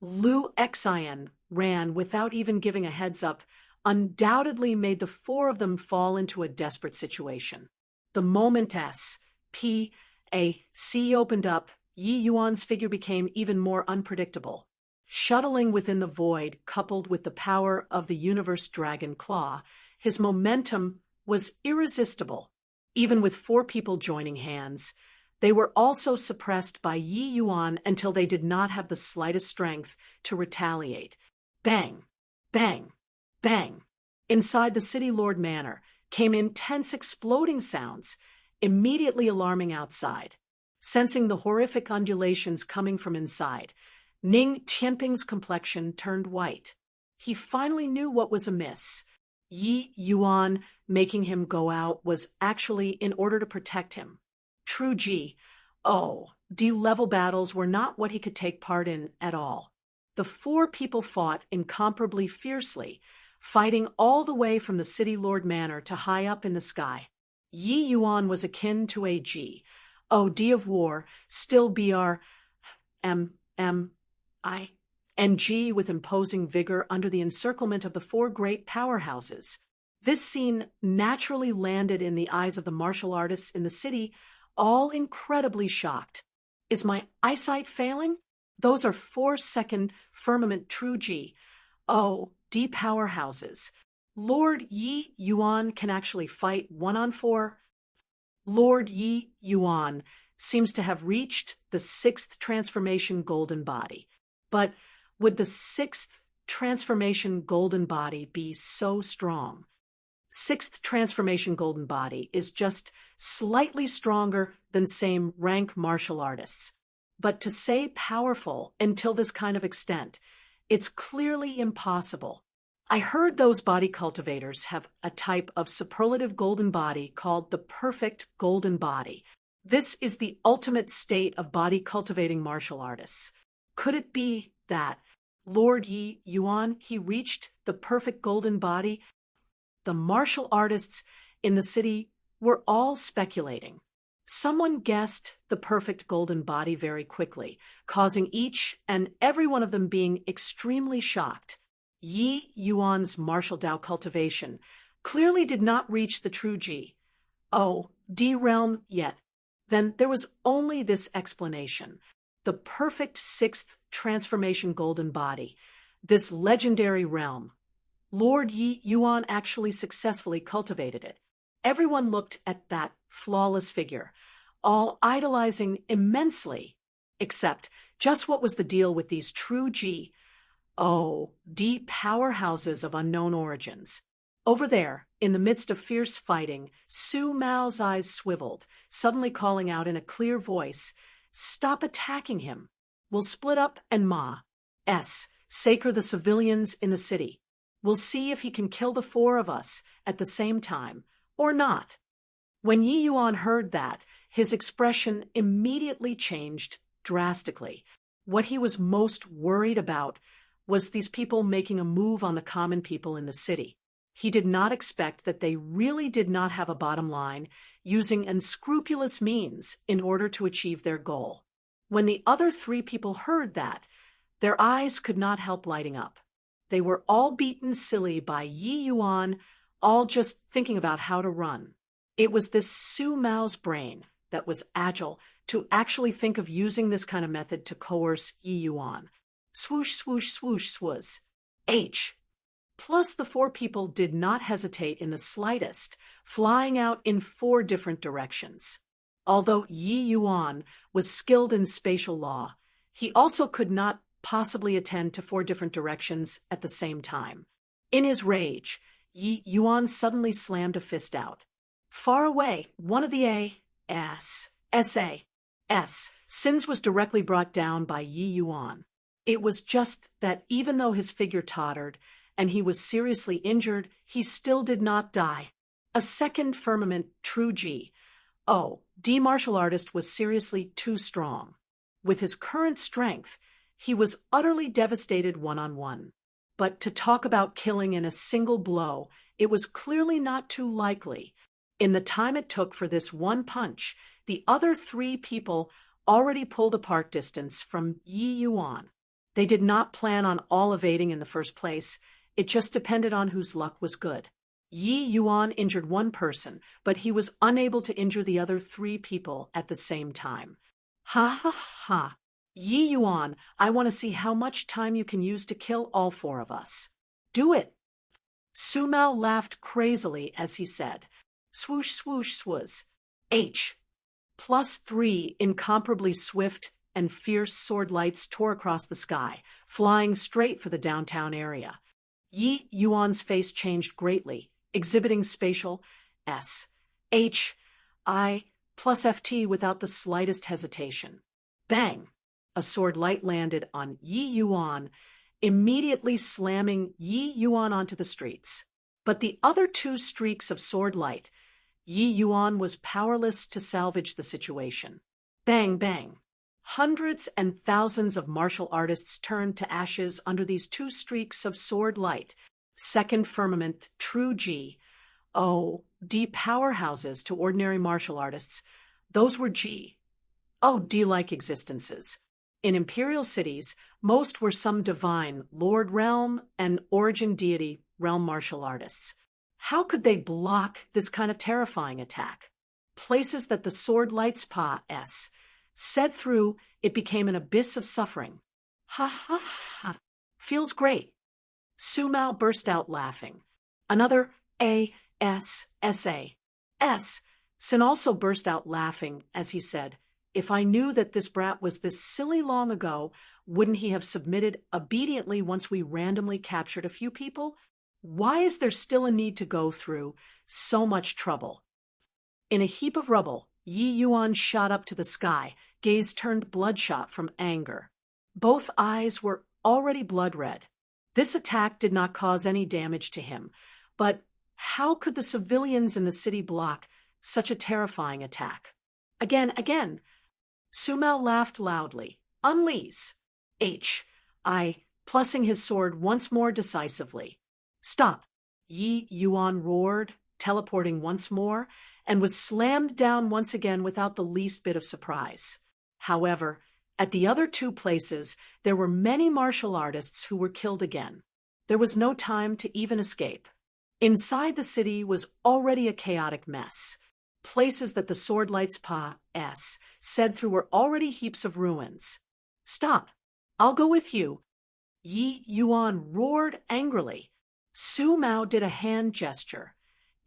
Lu Xian ran without even giving a heads-up, undoubtedly made the four of them fall into a desperate situation. The moment S.P.A.C. opened up, Yi Yuan's figure became even more unpredictable. Shuttling within the void, coupled with the power of the Universe Dragon Claw, his momentum was irresistible. Even with four people joining hands, they were also suppressed by Yi Yuan until they did not have the slightest strength to retaliate. Bang! Bang! Bang! Inside the City Lord Manor came intense exploding sounds, immediately alarming outside. Sensing the horrific undulations coming from inside, Ning Tianping's complexion turned white. He finally knew what was amiss. Yi Yuan making him go out was actually in order to protect him. True G. D-level battles were not what he could take part in at all. The four people fought incomparably fiercely, fighting all the way from the City Lord Manor to high up in the sky. Yi Yuan was akin to a G. D of war, still and G with imposing vigor under the encirclement of the four great powerhouses. This scene naturally landed in the eyes of the martial artists in the city, all incredibly shocked. Is my eyesight failing? Those are 4-second firmament true G. D powerhouses. Lord Yi Yuan can actually fight 1-on-4. Lord Yi Yuan seems to have reached the sixth transformation golden body. But would the sixth transformation golden body be so strong? Sixth transformation golden body is just slightly stronger than same rank martial artists. But to say powerful until this kind of extent, it's clearly impossible. I heard those body cultivators have a type of superlative golden body called the perfect golden body. This is the ultimate state of body cultivating martial artists. Could it be that Lord Yi Yuan, he reached the perfect golden body? The martial artists in the city were all speculating. Someone guessed the perfect golden body very quickly, causing each and every one of them being extremely shocked. Yi Yuan's martial Dao cultivation clearly did not reach the true Ji, D realm yet. Then there was only this explanation. The perfect sixth transformation golden body, this legendary realm. Lord Yi Yuan actually successfully cultivated it. Everyone looked at that flawless figure, all idolizing immensely, except just what was the deal with these true D powerhouses of unknown origins. Over there, in the midst of fierce fighting, Su Mao's eyes swiveled, suddenly calling out in a clear voice, "Stop attacking him. We'll split up and sacre the civilians in the city. We'll see if he can kill the four of us at the same time, or not." When Yi Yuan heard that, his expression immediately changed drastically. What he was most worried about was these people making a move on the common people in the city. He did not expect that they really did not have a bottom line, using unscrupulous means in order to achieve their goal. When the other three people heard that, their eyes could not help lighting up. They were all beaten silly by Yi Yuan, all just thinking about how to run. It was this Su Mao's brain that was agile to actually think of using this kind of method to coerce Yi Yuan. Swoosh, swoosh, swoosh, swoosh. Plus the four people did not hesitate in the slightest, flying out in four different directions. Although Yi Yuan was skilled in spatial law, he also could not possibly attend to four different directions at the same time. In his rage, Yi Yuan suddenly slammed a fist out. Far away, one of the sins was directly brought down by Yi Yuan. It was just that even though his figure tottered and he was seriously injured, he still did not die. A second firmament true D martial artist was seriously too strong. With his current strength, he was utterly devastated one-on-one. But to talk about killing in a single blow, it was clearly not too likely. In the time it took for this one punch, the other three people already pulled apart distance from Yi Yuan. They did not plan on all evading in the first place. It just depended on whose luck was good. Yi Yuan injured one person, but he was unable to injure the other three people at the same time. Ha ha ha. Yi Yuan, I want to see how much time you can use to kill all four of us. Do it. Su Mao laughed crazily as he said, "Swoosh, swoosh, swoosh. +3 incomparably swift and fierce sword lights tore across the sky, flying straight for the downtown area. Yi Yuan's face changed greatly, exhibiting spatial SHI+FT without the slightest hesitation. Bang! A sword light landed on Yi Yuan, immediately slamming Yi Yuan onto the streets. But the other two streaks of sword light, Yi Yuan was powerless to salvage the situation. Bang, bang. Hundreds and thousands of martial artists turned to ashes under these two streaks of sword light. Second firmament, true D powerhouses to ordinary martial artists. Those were D-like existences. In imperial cities, most were some divine Lord Realm and Origin Deity Realm martial artists. How could they block this kind of terrifying attack? Places that the sword light's said through, it became an abyss of suffering. Ha ha ha. Feels great. Su Mao burst out laughing. Another Sin also burst out laughing as he said, "If I knew that this brat was this silly long ago, wouldn't he have submitted obediently once we randomly captured a few people? Why is there still a need to go through so much trouble?" In a heap of rubble, Yi Yuan shot up to the sky, gaze turned bloodshot from anger. Both eyes were already blood red. This attack did not cause any damage to him, but how could the civilians in the city block such a terrifying attack? Again, Sumao laughed loudly. "Unleash." Plussing his sword once more decisively. "Stop!" Yi Yuan roared, teleporting once more, and was slammed down once again without the least bit of surprise. However, at the other two places, there were many martial artists who were killed again. There was no time to even escape. Inside the city was already a chaotic mess. Places that the Swordlight's Pa-S said through were already heaps of ruins. "Stop! I'll go with you." Yi Yuan roared angrily. Su Mao did a hand gesture,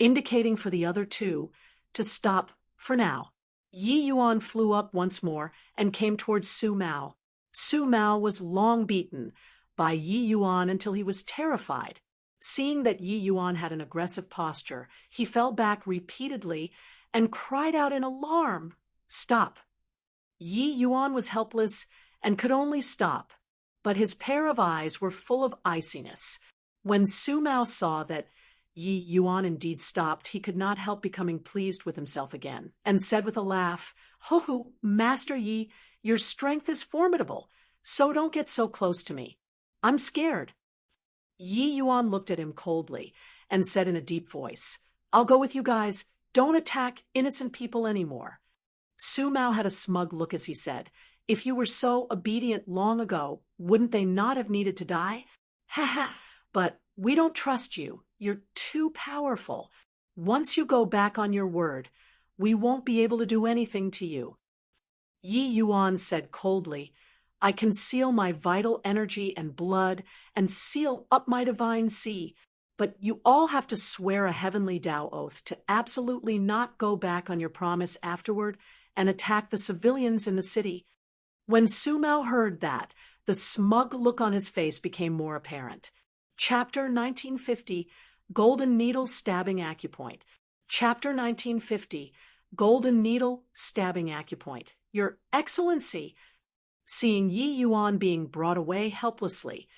indicating for the other two to stop for now. Yi Yuan flew up once more and came towards Su Mao. Su Mao was long beaten by Yi Yuan until he was terrified. Seeing that Yi Yuan had an aggressive posture, he fell back repeatedly and cried out in alarm, "Stop!" Yi Yuan was helpless and could only stop, but his pair of eyes were full of iciness. When Su Mao saw that Yi Yuan indeed stopped, he could not help becoming pleased with himself again, and said with a laugh, "Ho, Master Yi, your strength is formidable, so don't get so close to me. I'm scared." Yi Yuan looked at him coldly and said in a deep voice, "I'll go with you guys. Don't attack innocent people anymore." Su Mao had a smug look as he said, "If you were so obedient long ago, wouldn't they not have needed to die? Ha! But we don't trust you. You're too powerful. Once you go back on your word, we won't be able to do anything to you." Yi Yuan said coldly, "I conceal my vital energy and blood and seal up my divine sea, but you all have to swear a heavenly Tao oath to absolutely not go back on your promise afterward and attack the civilians in the city." When Su Mao heard that, the smug look on his face became more apparent. Chapter 1950, Golden Needle Stabbing Acupoint. Chapter 1950, Golden Needle Stabbing Acupoint. "Your Excellency." Seeing Yi Yuan being brought away helplessly,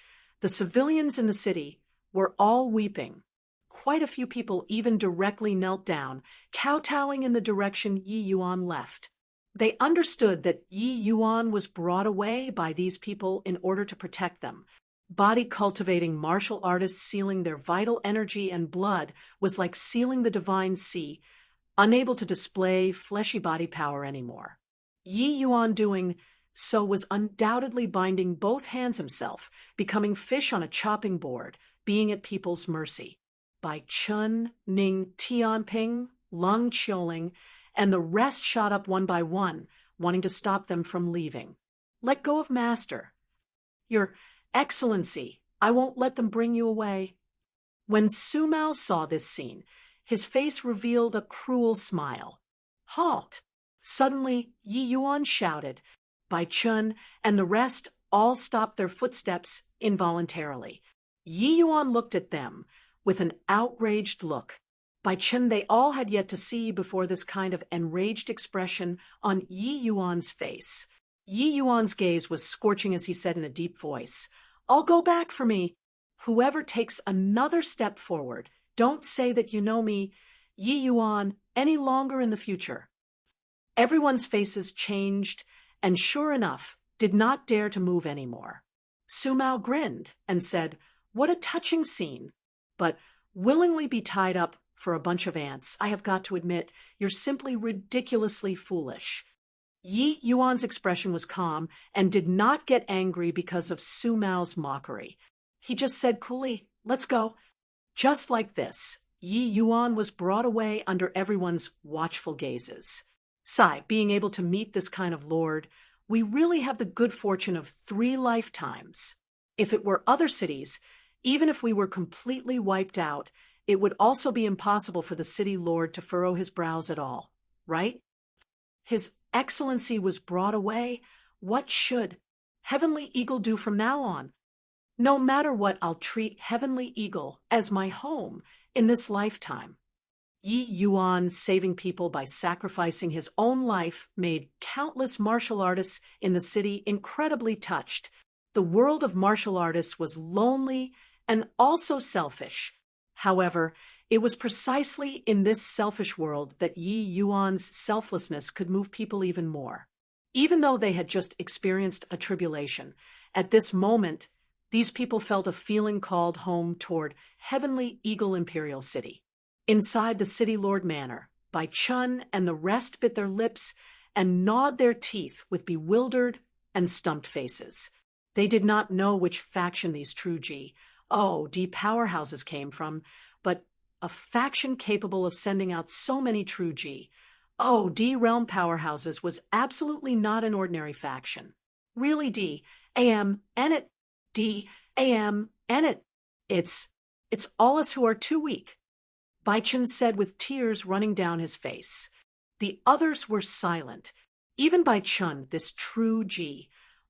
the civilians in the city were all weeping. Quite a few people even directly knelt down, kowtowing in the direction Yi Yuan left. They understood that Yi Yuan was brought away by these people in order to protect them. Body-cultivating martial artists sealing their vital energy and blood was like sealing the divine sea, unable to display fleshy body power anymore. Yi Yuan doing so was undoubtedly binding both hands himself, becoming fish on a chopping board, being at people's mercy. Bai Chun, Ning Tianping, Lung Qiuling, and the rest shot up one by one, wanting to stop them from leaving. "Let go of Master." "Your Excellency, I won't let them bring you away." When Su Mao saw this scene, his face revealed a cruel smile. "Halt!" Suddenly, Yi Yuan shouted. Bai Chun and the rest all stopped their footsteps involuntarily. Yi Yuan looked at them with an outraged look. Bai Chun they all had yet to see before this kind of enraged expression on Yi Yuan's face. Yi Yuan's gaze was scorching as he said in a deep voice, "I'll go back for me. Whoever takes another step forward, don't say that you know me, Yi Yuan, any longer in the future." Everyone's faces changed, and sure enough, did not dare to move anymore. Su Mao grinned and said, "What a touching scene. But willingly be tied up for a bunch of ants, I have got to admit, you're simply ridiculously foolish." Yi Yuan's expression was calm and did not get angry because of Su Mao's mockery. He just said coolly, "Let's go." Just like this, Yi Yuan was brought away under everyone's watchful gazes. Sai, being able to meet this kind of lord, we really have the good fortune of 3 lifetimes. If it were other cities, even if we were completely wiped out, it would also be impossible for the city lord to furrow his brows at all. right? His Excellency was brought away. What should Heavenly Eagle do from now on? No matter what, I'll treat Heavenly Eagle as my home in this lifetime. Yi Yuan, saving people by sacrificing his own life, made countless martial artists in the city incredibly touched. The world of martial artists was lonely and also selfish. However, it was precisely in this selfish world that Yi Yuan's selflessness could move people even more. Even though they had just experienced a tribulation, at this moment, these people felt a feeling called home toward Heavenly Eagle Imperial City. Inside the City Lord Manor, Bai Chun and the rest bit their lips and gnawed their teeth with bewildered and stumped faces. They did not know which faction these true D powerhouses came from, but a faction capable of sending out so many true D realm powerhouses was absolutely not an ordinary faction. Really, it's all us who are too weak, Bai Chun said with tears running down his face. The others were silent. Even Bai Chun, this true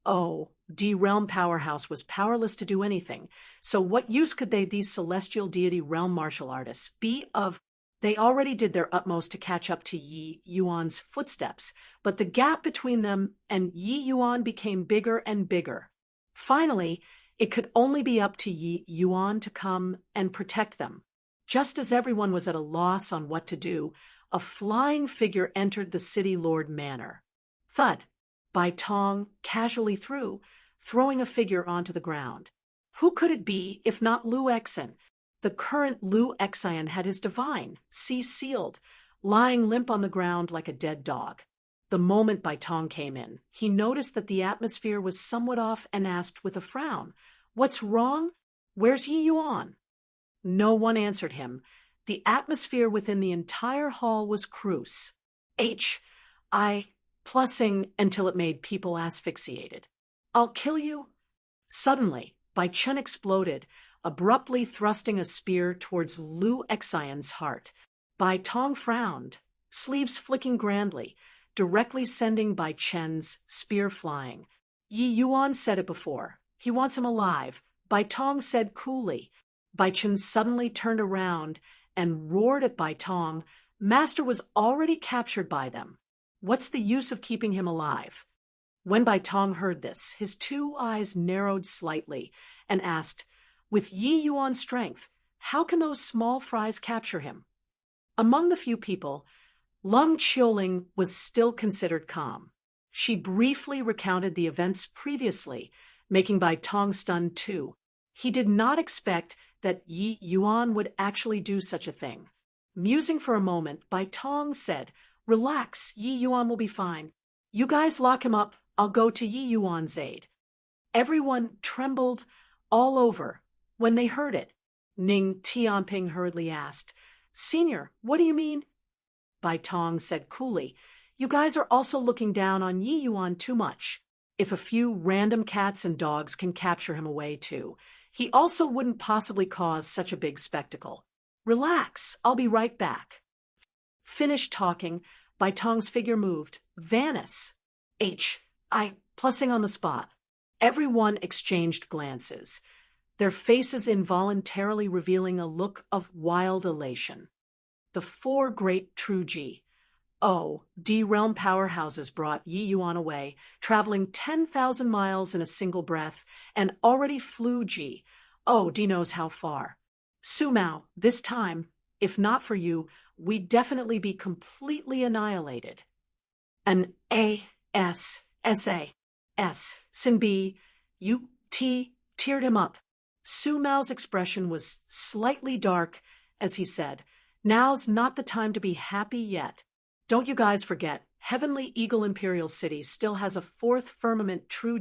realm powerhouse, was powerless to do anything. So what use could these celestial deity realm martial artists be of? They already did their utmost to catch up to Yi Yuan's footsteps, but the gap between them and Yi Yuan became bigger and bigger. Finally, it could only be up to Yi Yuan to come and protect them. Just as everyone was at a loss on what to do, a flying figure entered the City Lord Manor. Thud! Bai Tong casually threw, throwing a figure onto the ground. Who could it be if not Lu Exin? The current Lu Exin had his divine, sealed, lying limp on the ground like a dead dog. The moment Bai Tong came in, he noticed that the atmosphere was somewhat off and asked with a frown, "What's wrong? Where's Yi Yuan?" No one answered him. The atmosphere within the entire hall was cruse. Plussing until it made people asphyxiated. "I'll kill you." Suddenly, Bai Chun exploded, abruptly thrusting a spear towards Lu Exion's heart. Bai Tong frowned, sleeves flicking grandly, directly sending Bai Chen's spear flying. Yi Yuan said it before. He wants him alive, Bai Tong said coolly. Bai Chun suddenly turned around and roared at Bai Tong. Master was already captured by them. What's the use of keeping him alive? When Bai Tong heard this, his two eyes narrowed slightly and asked, "With Yi Yuan's strength, how can those small fries capture him?" Among the few people, Lung Qiuling was still considered calm. She briefly recounted the events previously, making Bai Tong stunned too. He did not expect that Yi Yuan would actually do such a thing. Musing for a moment, Bai Tong said, "Relax, Yi Yuan will be fine. You guys lock him up, I'll go to Yi Yuan's aid." Everyone trembled all over when they heard it. Ning Tianping hurriedly asked, "Senior, what do you mean?" Bai Tong said coolly, "You guys are also looking down on Yi Yuan too much. If a few random cats and dogs can capture him away too, he also wouldn't possibly cause such a big spectacle. Relax, I'll be right back." Finished talking, Bai Tong's figure moved. "Vanis." Plussing on the spot. Everyone exchanged glances, their faces involuntarily revealing a look of wild elation. The four great true realm powerhouses brought Yi Yuan away, traveling 10,000 miles in a single breath, and already flew D knows how far. Su Mao, this time, if not for you, we'd definitely be completely annihilated. An Sin B, teared him up. Su Mao's expression was slightly dark as he said, "Now's not the time to be happy yet. Don't you guys forget, Heavenly Eagle Imperial City still has a fourth firmament true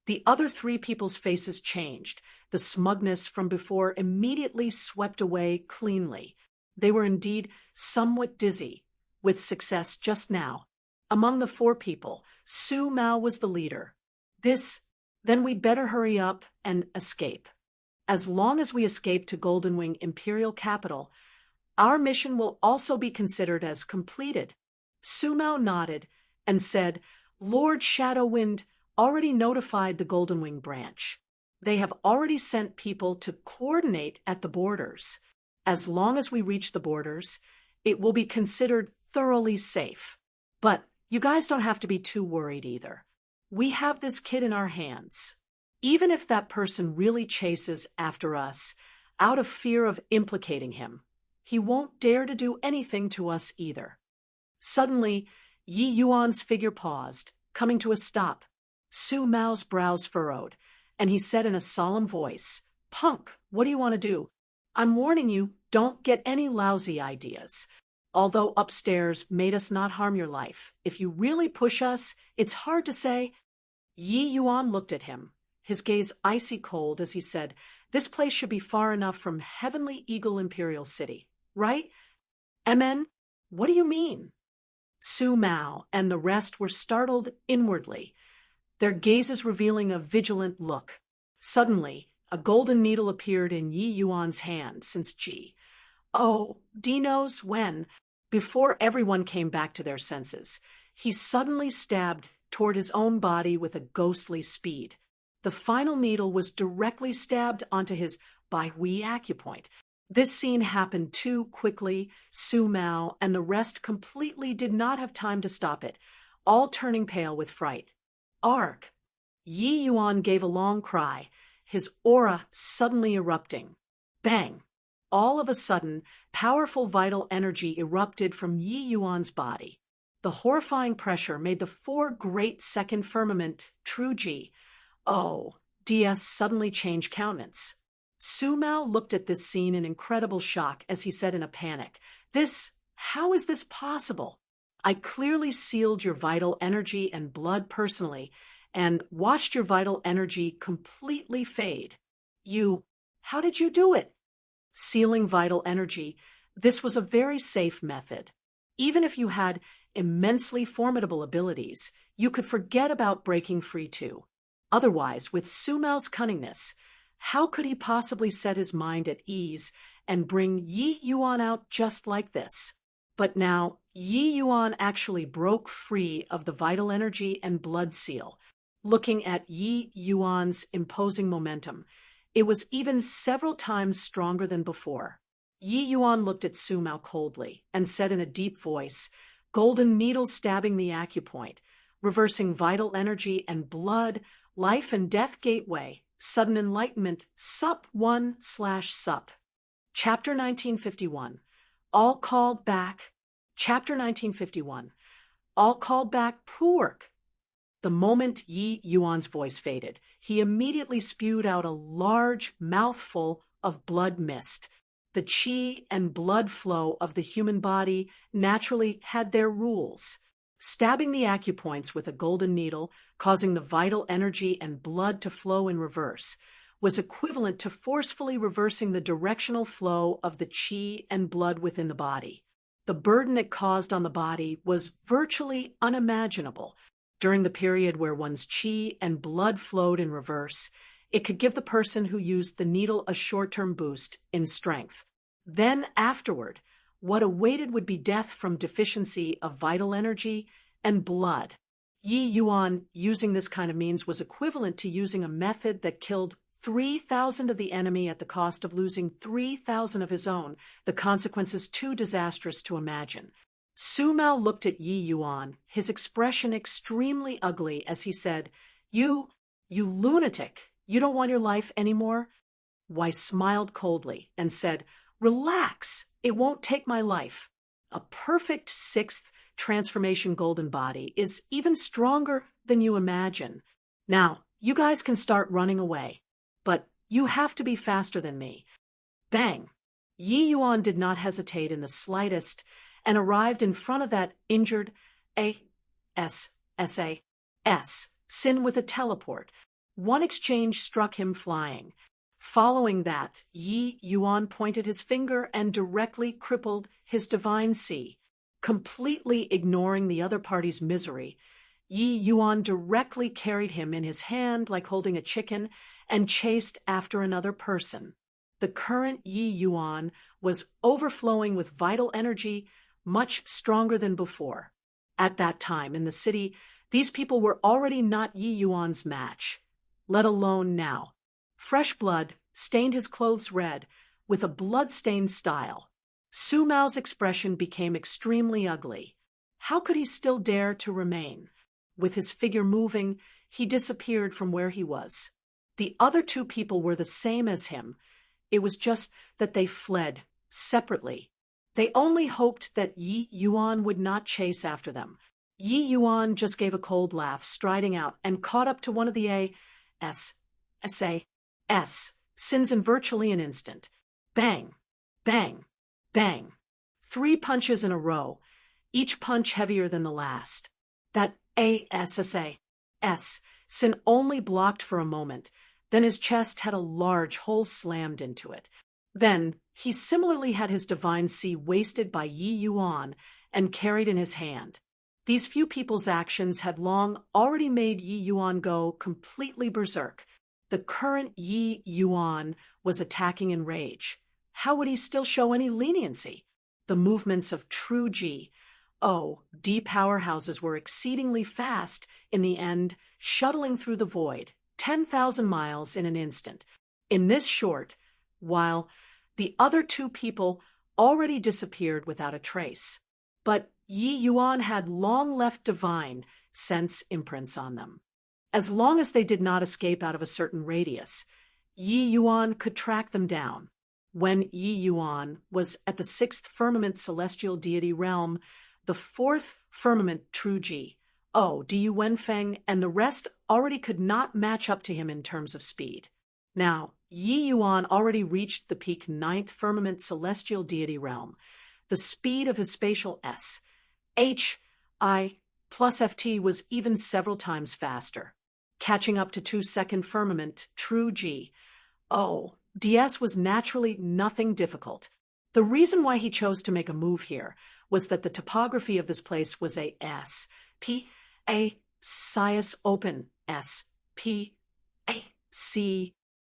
The other three people's faces changed. The smugness from before immediately swept away cleanly. They were indeed somewhat dizzy with success just now. Among the four people, Su Mao was the leader. Then we'd better hurry up and escape. As long as we escape to Golden Wing Imperial Capital, Our mission will also be considered as completed. Sumao nodded and said, Lord Shadowwind already notified the Golden Wing branch. They have already sent people to coordinate at the borders. As long as we reach the borders, it will be considered thoroughly safe. But you guys don't have to be too worried either. We have this kid in our hands. Even if that person really chases after us out of fear of implicating him, he won't dare to do anything to us either. Suddenly, Yi Yuan's figure paused, coming to a stop. Su Mao's brows furrowed, and he said in a solemn voice, Punk, what do you want to do? I'm warning you, don't get any lousy ideas. Although upstairs made us not harm your life, if you really push us, it's hard to say. Yi Yuan looked at him, his gaze icy cold as he said, This place should be far enough from Heavenly Eagle Imperial City, right? MN, what do you mean? Su Mao and the rest were startled inwardly, their gazes revealing a vigilant look. Suddenly, a golden needle appeared in Yi Yuan's hand since Ji. Oh, Dino's when, before everyone came back to their senses, he suddenly stabbed toward his own body with a ghostly speed. The final needle was directly stabbed onto his Bai Hui acupoint. This scene happened too quickly. Su Mao and the rest completely did not have time to stop it, all turning pale with fright. Arg! Yi Yuan gave a long cry, his aura suddenly erupting. Bang! All of a sudden, powerful vital energy erupted from Yi Yuan's body. The horrifying pressure made the 4 great second firmament true Ji. Oh, DS suddenly changed countenance. Su Mao looked at this scene in incredible shock as he said in a panic, How is this possible? I clearly sealed your vital energy and blood personally, and watched your vital energy completely fade. How did you do it? Sealing vital energy, this was a very safe method. Even if you had immensely formidable abilities, you could forget about breaking free too. Otherwise, with Su Mao's cunningness, how could he possibly set his mind at ease and bring Yi Yuan out just like this? But now, Yi Yuan actually broke free of the vital energy and blood seal. Looking at Yi Yuan's imposing momentum, it was even several times stronger than before. Yi Yuan looked at Su Mao coldly and said in a deep voice, Golden needle stabbing the acupoint, reversing vital energy and blood, life and death gateway, sudden enlightenment, sup 1/sup. Chapter 1951. All called back. Chapter 1951. All called back Puerk. The moment Yi Yuan's voice faded, he immediately spewed out a large mouthful of blood mist. The qi and blood flow of the human body naturally had their rules. Stabbing the acupoints with a golden needle, causing the vital energy and blood to flow in reverse, was equivalent to forcefully reversing the directional flow of the qi and blood within the body. The burden it caused on the body was virtually unimaginable. During the period where one's qi and blood flowed in reverse, it could give the person who used the needle a short-term boost in strength. Then afterward, what awaited would be death from deficiency of vital energy and blood. Yi Yuan using this kind of means was equivalent to using a method that killed 3,000 of the enemy at the cost of losing 3,000 of his own, the consequences too disastrous to imagine. Su Mao looked at Yi Yuan, his expression extremely ugly as he said, You lunatic, you don't want your life anymore? Wei smiled coldly and said, Relax, it won't take my life. A perfect 6th transformation golden body is even stronger than you imagine. Now, you guys can start running away, but you have to be faster than me. Bang! Yi Yuan did not hesitate in the slightest and arrived in front of that injured Sin with a teleport. One exchange struck him flying. Following that, Yi Yuan pointed his finger and directly crippled his divine C. Completely ignoring the other party's misery, Yi Yuan directly carried him in his hand like holding a chicken and chased after another person. The current Yi Yuan was overflowing with vital energy, much stronger than before. At that time, in the city, these people were already not Yi Yuan's match, let alone now. Fresh blood stained his clothes red, with a blood-stained style. Su Mao's expression became extremely ugly. How could he still dare to remain? With his figure moving, he disappeared from where he was. The other two people were the same as him. It was just that they fled separately. They only hoped that Yi Yuan would not chase after them. Yi Yuan just gave a cold laugh, striding out, and caught up to one of the sins in virtually an instant. Bang! Bang! Bang! 3 punches in a row, each punch heavier than the last. That sin only blocked for a moment, then his chest had a large hole slammed into it. Then he similarly had his divine C wasted by Yi Yuan and carried in his hand. These few people's actions had long already made Yi Yuan go completely berserk. The current Yi Yuan was attacking in rage. How would he still show any leniency? The movements of true D powerhouses were exceedingly fast in the end, shuttling through the void, 10,000 miles in an instant. In this short, while the other two people already disappeared without a trace. But Yi Yuan had long left divine sense imprints on them. As long as they did not escape out of a certain radius, Yi Yuan could track them down. When Yi Yuan was at the 6th firmament celestial deity realm, the 4th firmament true Ji, Du Wenfeng, and the rest already could not match up to him in terms of speed. Now, Yi Yuan already reached the peak 9th firmament celestial deity realm. The speed of his spatial HI plus FT was even several times faster. Catching up to 2nd firmament true G, DS was naturally nothing difficult. The reason why he chose to make a move here was that the topography of this place was Sias open SPAC.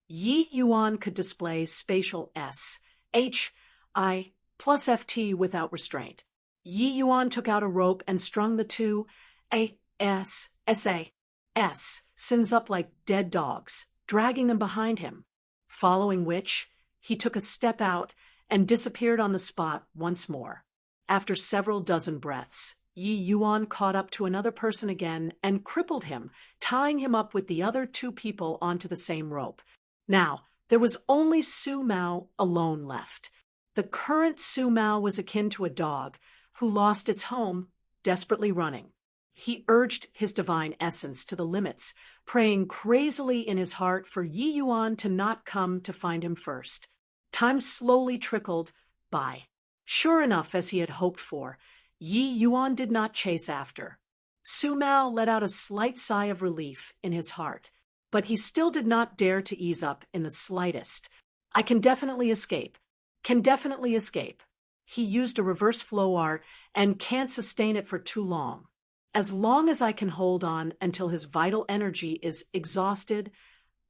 Yi Yuan could display spatial HI plus FT without restraint. Yi Yuan took out a rope and strung the two sins up like dead dogs, dragging them behind him. Following which, he took a step out and disappeared on the spot once more. After several dozen breaths, Yi Yuan caught up to another person again and crippled him, tying him up with the other two people onto the same rope. Now, there was only Su Mao alone left. The current Su Mao was akin to a dog who lost its home, desperately running. He urged his divine essence to the limits, praying crazily in his heart for Yi Yuan to not come to find him first. Time slowly trickled by. Sure enough, as he had hoped for, Yi Yuan did not chase after. Su Mao let out a slight sigh of relief in his heart, but he still did not dare to ease up in the slightest. I can definitely escape. He used a reverse flow art and can't sustain it for too long. As long as I can hold on until his vital energy is exhausted,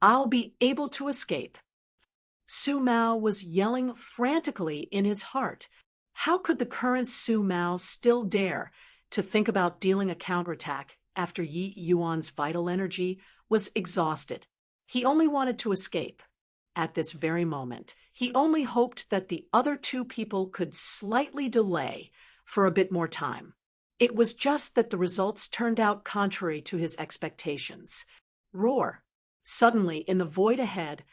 I'll be able to escape. Su Mao was yelling frantically in his heart. How could the current Su Mao still dare to think about dealing a counterattack after Yi Yuan's vital energy was exhausted? He only wanted to escape. At this very moment, he only hoped that the other two people could slightly delay for a bit more time. It was just that the results turned out contrary to his expectations. Roar. Suddenly, in the void ahead,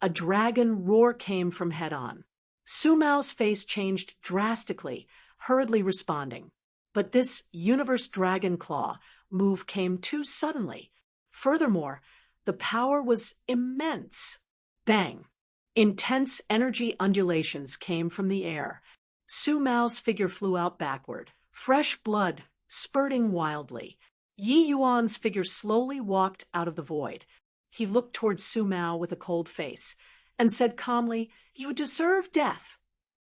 a dragon roar came from head-on. Su Mao's face changed drastically, hurriedly responding. But this universe dragon claw move came too suddenly. Furthermore, the power was immense. Bang! Intense energy undulations came from the air. Su Mao's figure flew out backward, fresh blood spurting wildly. Yi Yuan's figure slowly walked out of the void. He looked towards Su Mao with a cold face and said calmly, "You deserve death."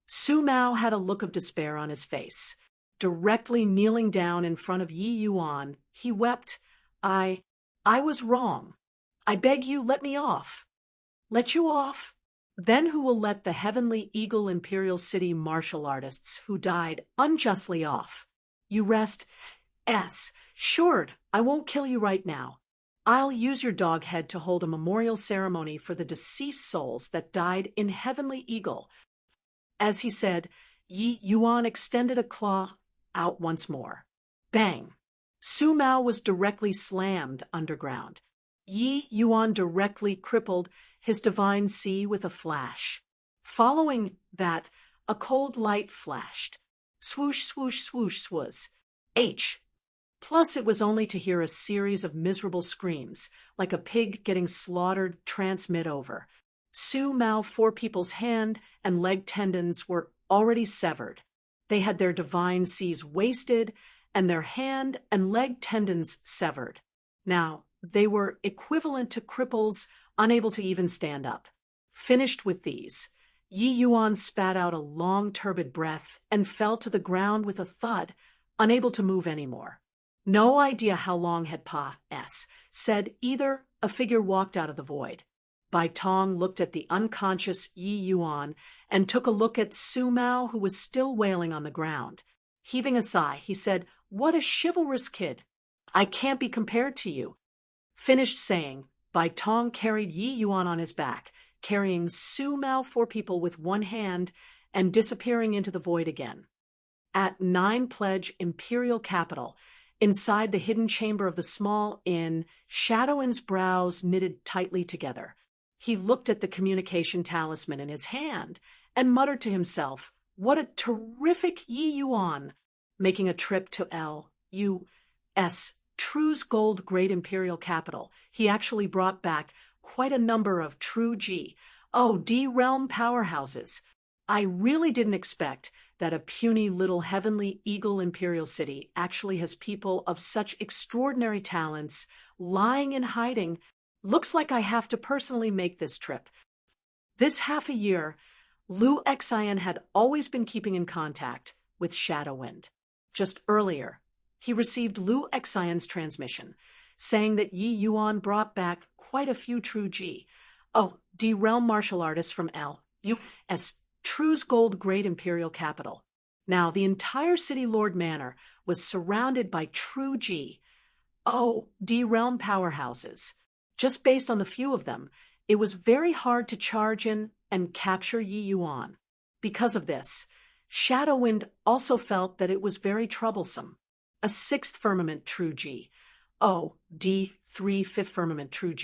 Su Mao had a look of despair on his face. Directly kneeling down in front of Yi Yuan, he wept, I was wrong. I beg you, let me off." "Let you off?" Then who will let the Heavenly Eagle Imperial City martial artists who died unjustly off? You rest. Sure, I won't kill you right now. I'll use your dog head to hold a memorial ceremony for the deceased souls that died in Heavenly Eagle. As he said, Yi Yuan extended a claw out once more. Bang! Su Mao was directly slammed underground. Yi Yuan directly crippled his divine sea with a flash. Following that, a cold light flashed. Swoosh, swoosh, swoosh, swoosh. Plus it was only to hear a series of miserable screams, like a pig getting slaughtered, transmit over. Su Mao four people's hand and leg tendons were already severed. They had their divine seas wasted and their hand and leg tendons severed. Now, they were equivalent to cripples unable to even stand up. Finished with these, Yi Yuan spat out a long turbid breath and fell to the ground with a thud, unable to move anymore. No idea how long had said either. A figure walked out of the void. Bai Tong looked at the unconscious Yi Yuan and took a look at Su Mao, who was still wailing on the ground. Heaving a sigh, he said, "What a chivalrous kid. I can't be compared to you." Finished saying, Bai Tong carried Yi Yuan on his back, carrying Su Mao four people with one hand and disappearing into the void again. At 9 Pledge Imperial Capital, inside the hidden chamber of the small inn, Shadowin's brows knitted tightly together. He looked at the communication talisman in his hand and muttered to himself, "What a terrific Yi Yuan!" Making a trip to L.U.S. True's gold great imperial capital, he actually brought back quite a number of true D realm powerhouses. I really didn't expect that a puny little Heavenly Eagle Imperial City actually has people of such extraordinary talents lying in hiding. Looks like I have to personally make this trip. This half a year, Lu Xian had always been keeping in contact with Shadowwind. Just earlier, he received Lu Xian's transmission, saying that Yi Yuan brought back quite a few true D realm martial artists from L.U.S. True's gold great imperial capital. Now, the entire City Lord Manor was surrounded by true D realm powerhouses. Just based on the few of them, it was very hard to charge in and capture Yi Yuan. Because of this, Shadowwind also felt that it was very troublesome. A 6th firmament true D3 5th firmament true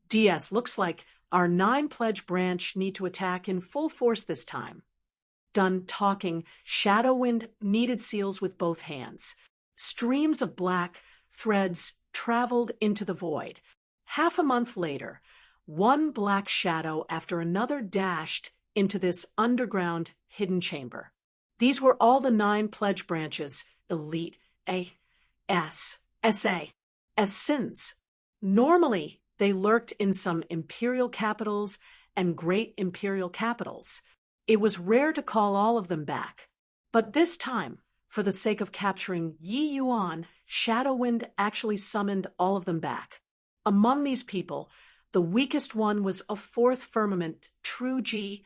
DS looks like our 9 Pledge branch need to attack in full force this time. Done talking, Shadowwind kneaded seals with both hands. Streams of black threads traveled into the void. Half a month later, one black shadow after another dashed into this underground hidden chamber. These were all the 9 Pledge branches, Elite sins. Normally, they lurked in some imperial capitals and great imperial capitals. It was rare to call all of them back. But this time, for the sake of capturing Yi Yuan, Shadowwind actually summoned all of them back. Among these people, the weakest one was a 4th firmament true D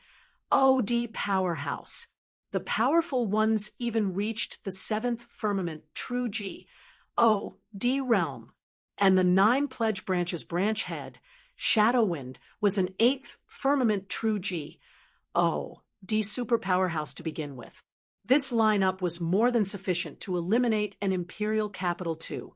powerhouse. The powerful ones even reached the 7th firmament true D realm. And the 9 Pledge branches branch head, Shadowwind, was an 8th firmament true D superpowerhouse to begin with. This lineup was more than sufficient to eliminate an imperial capital too,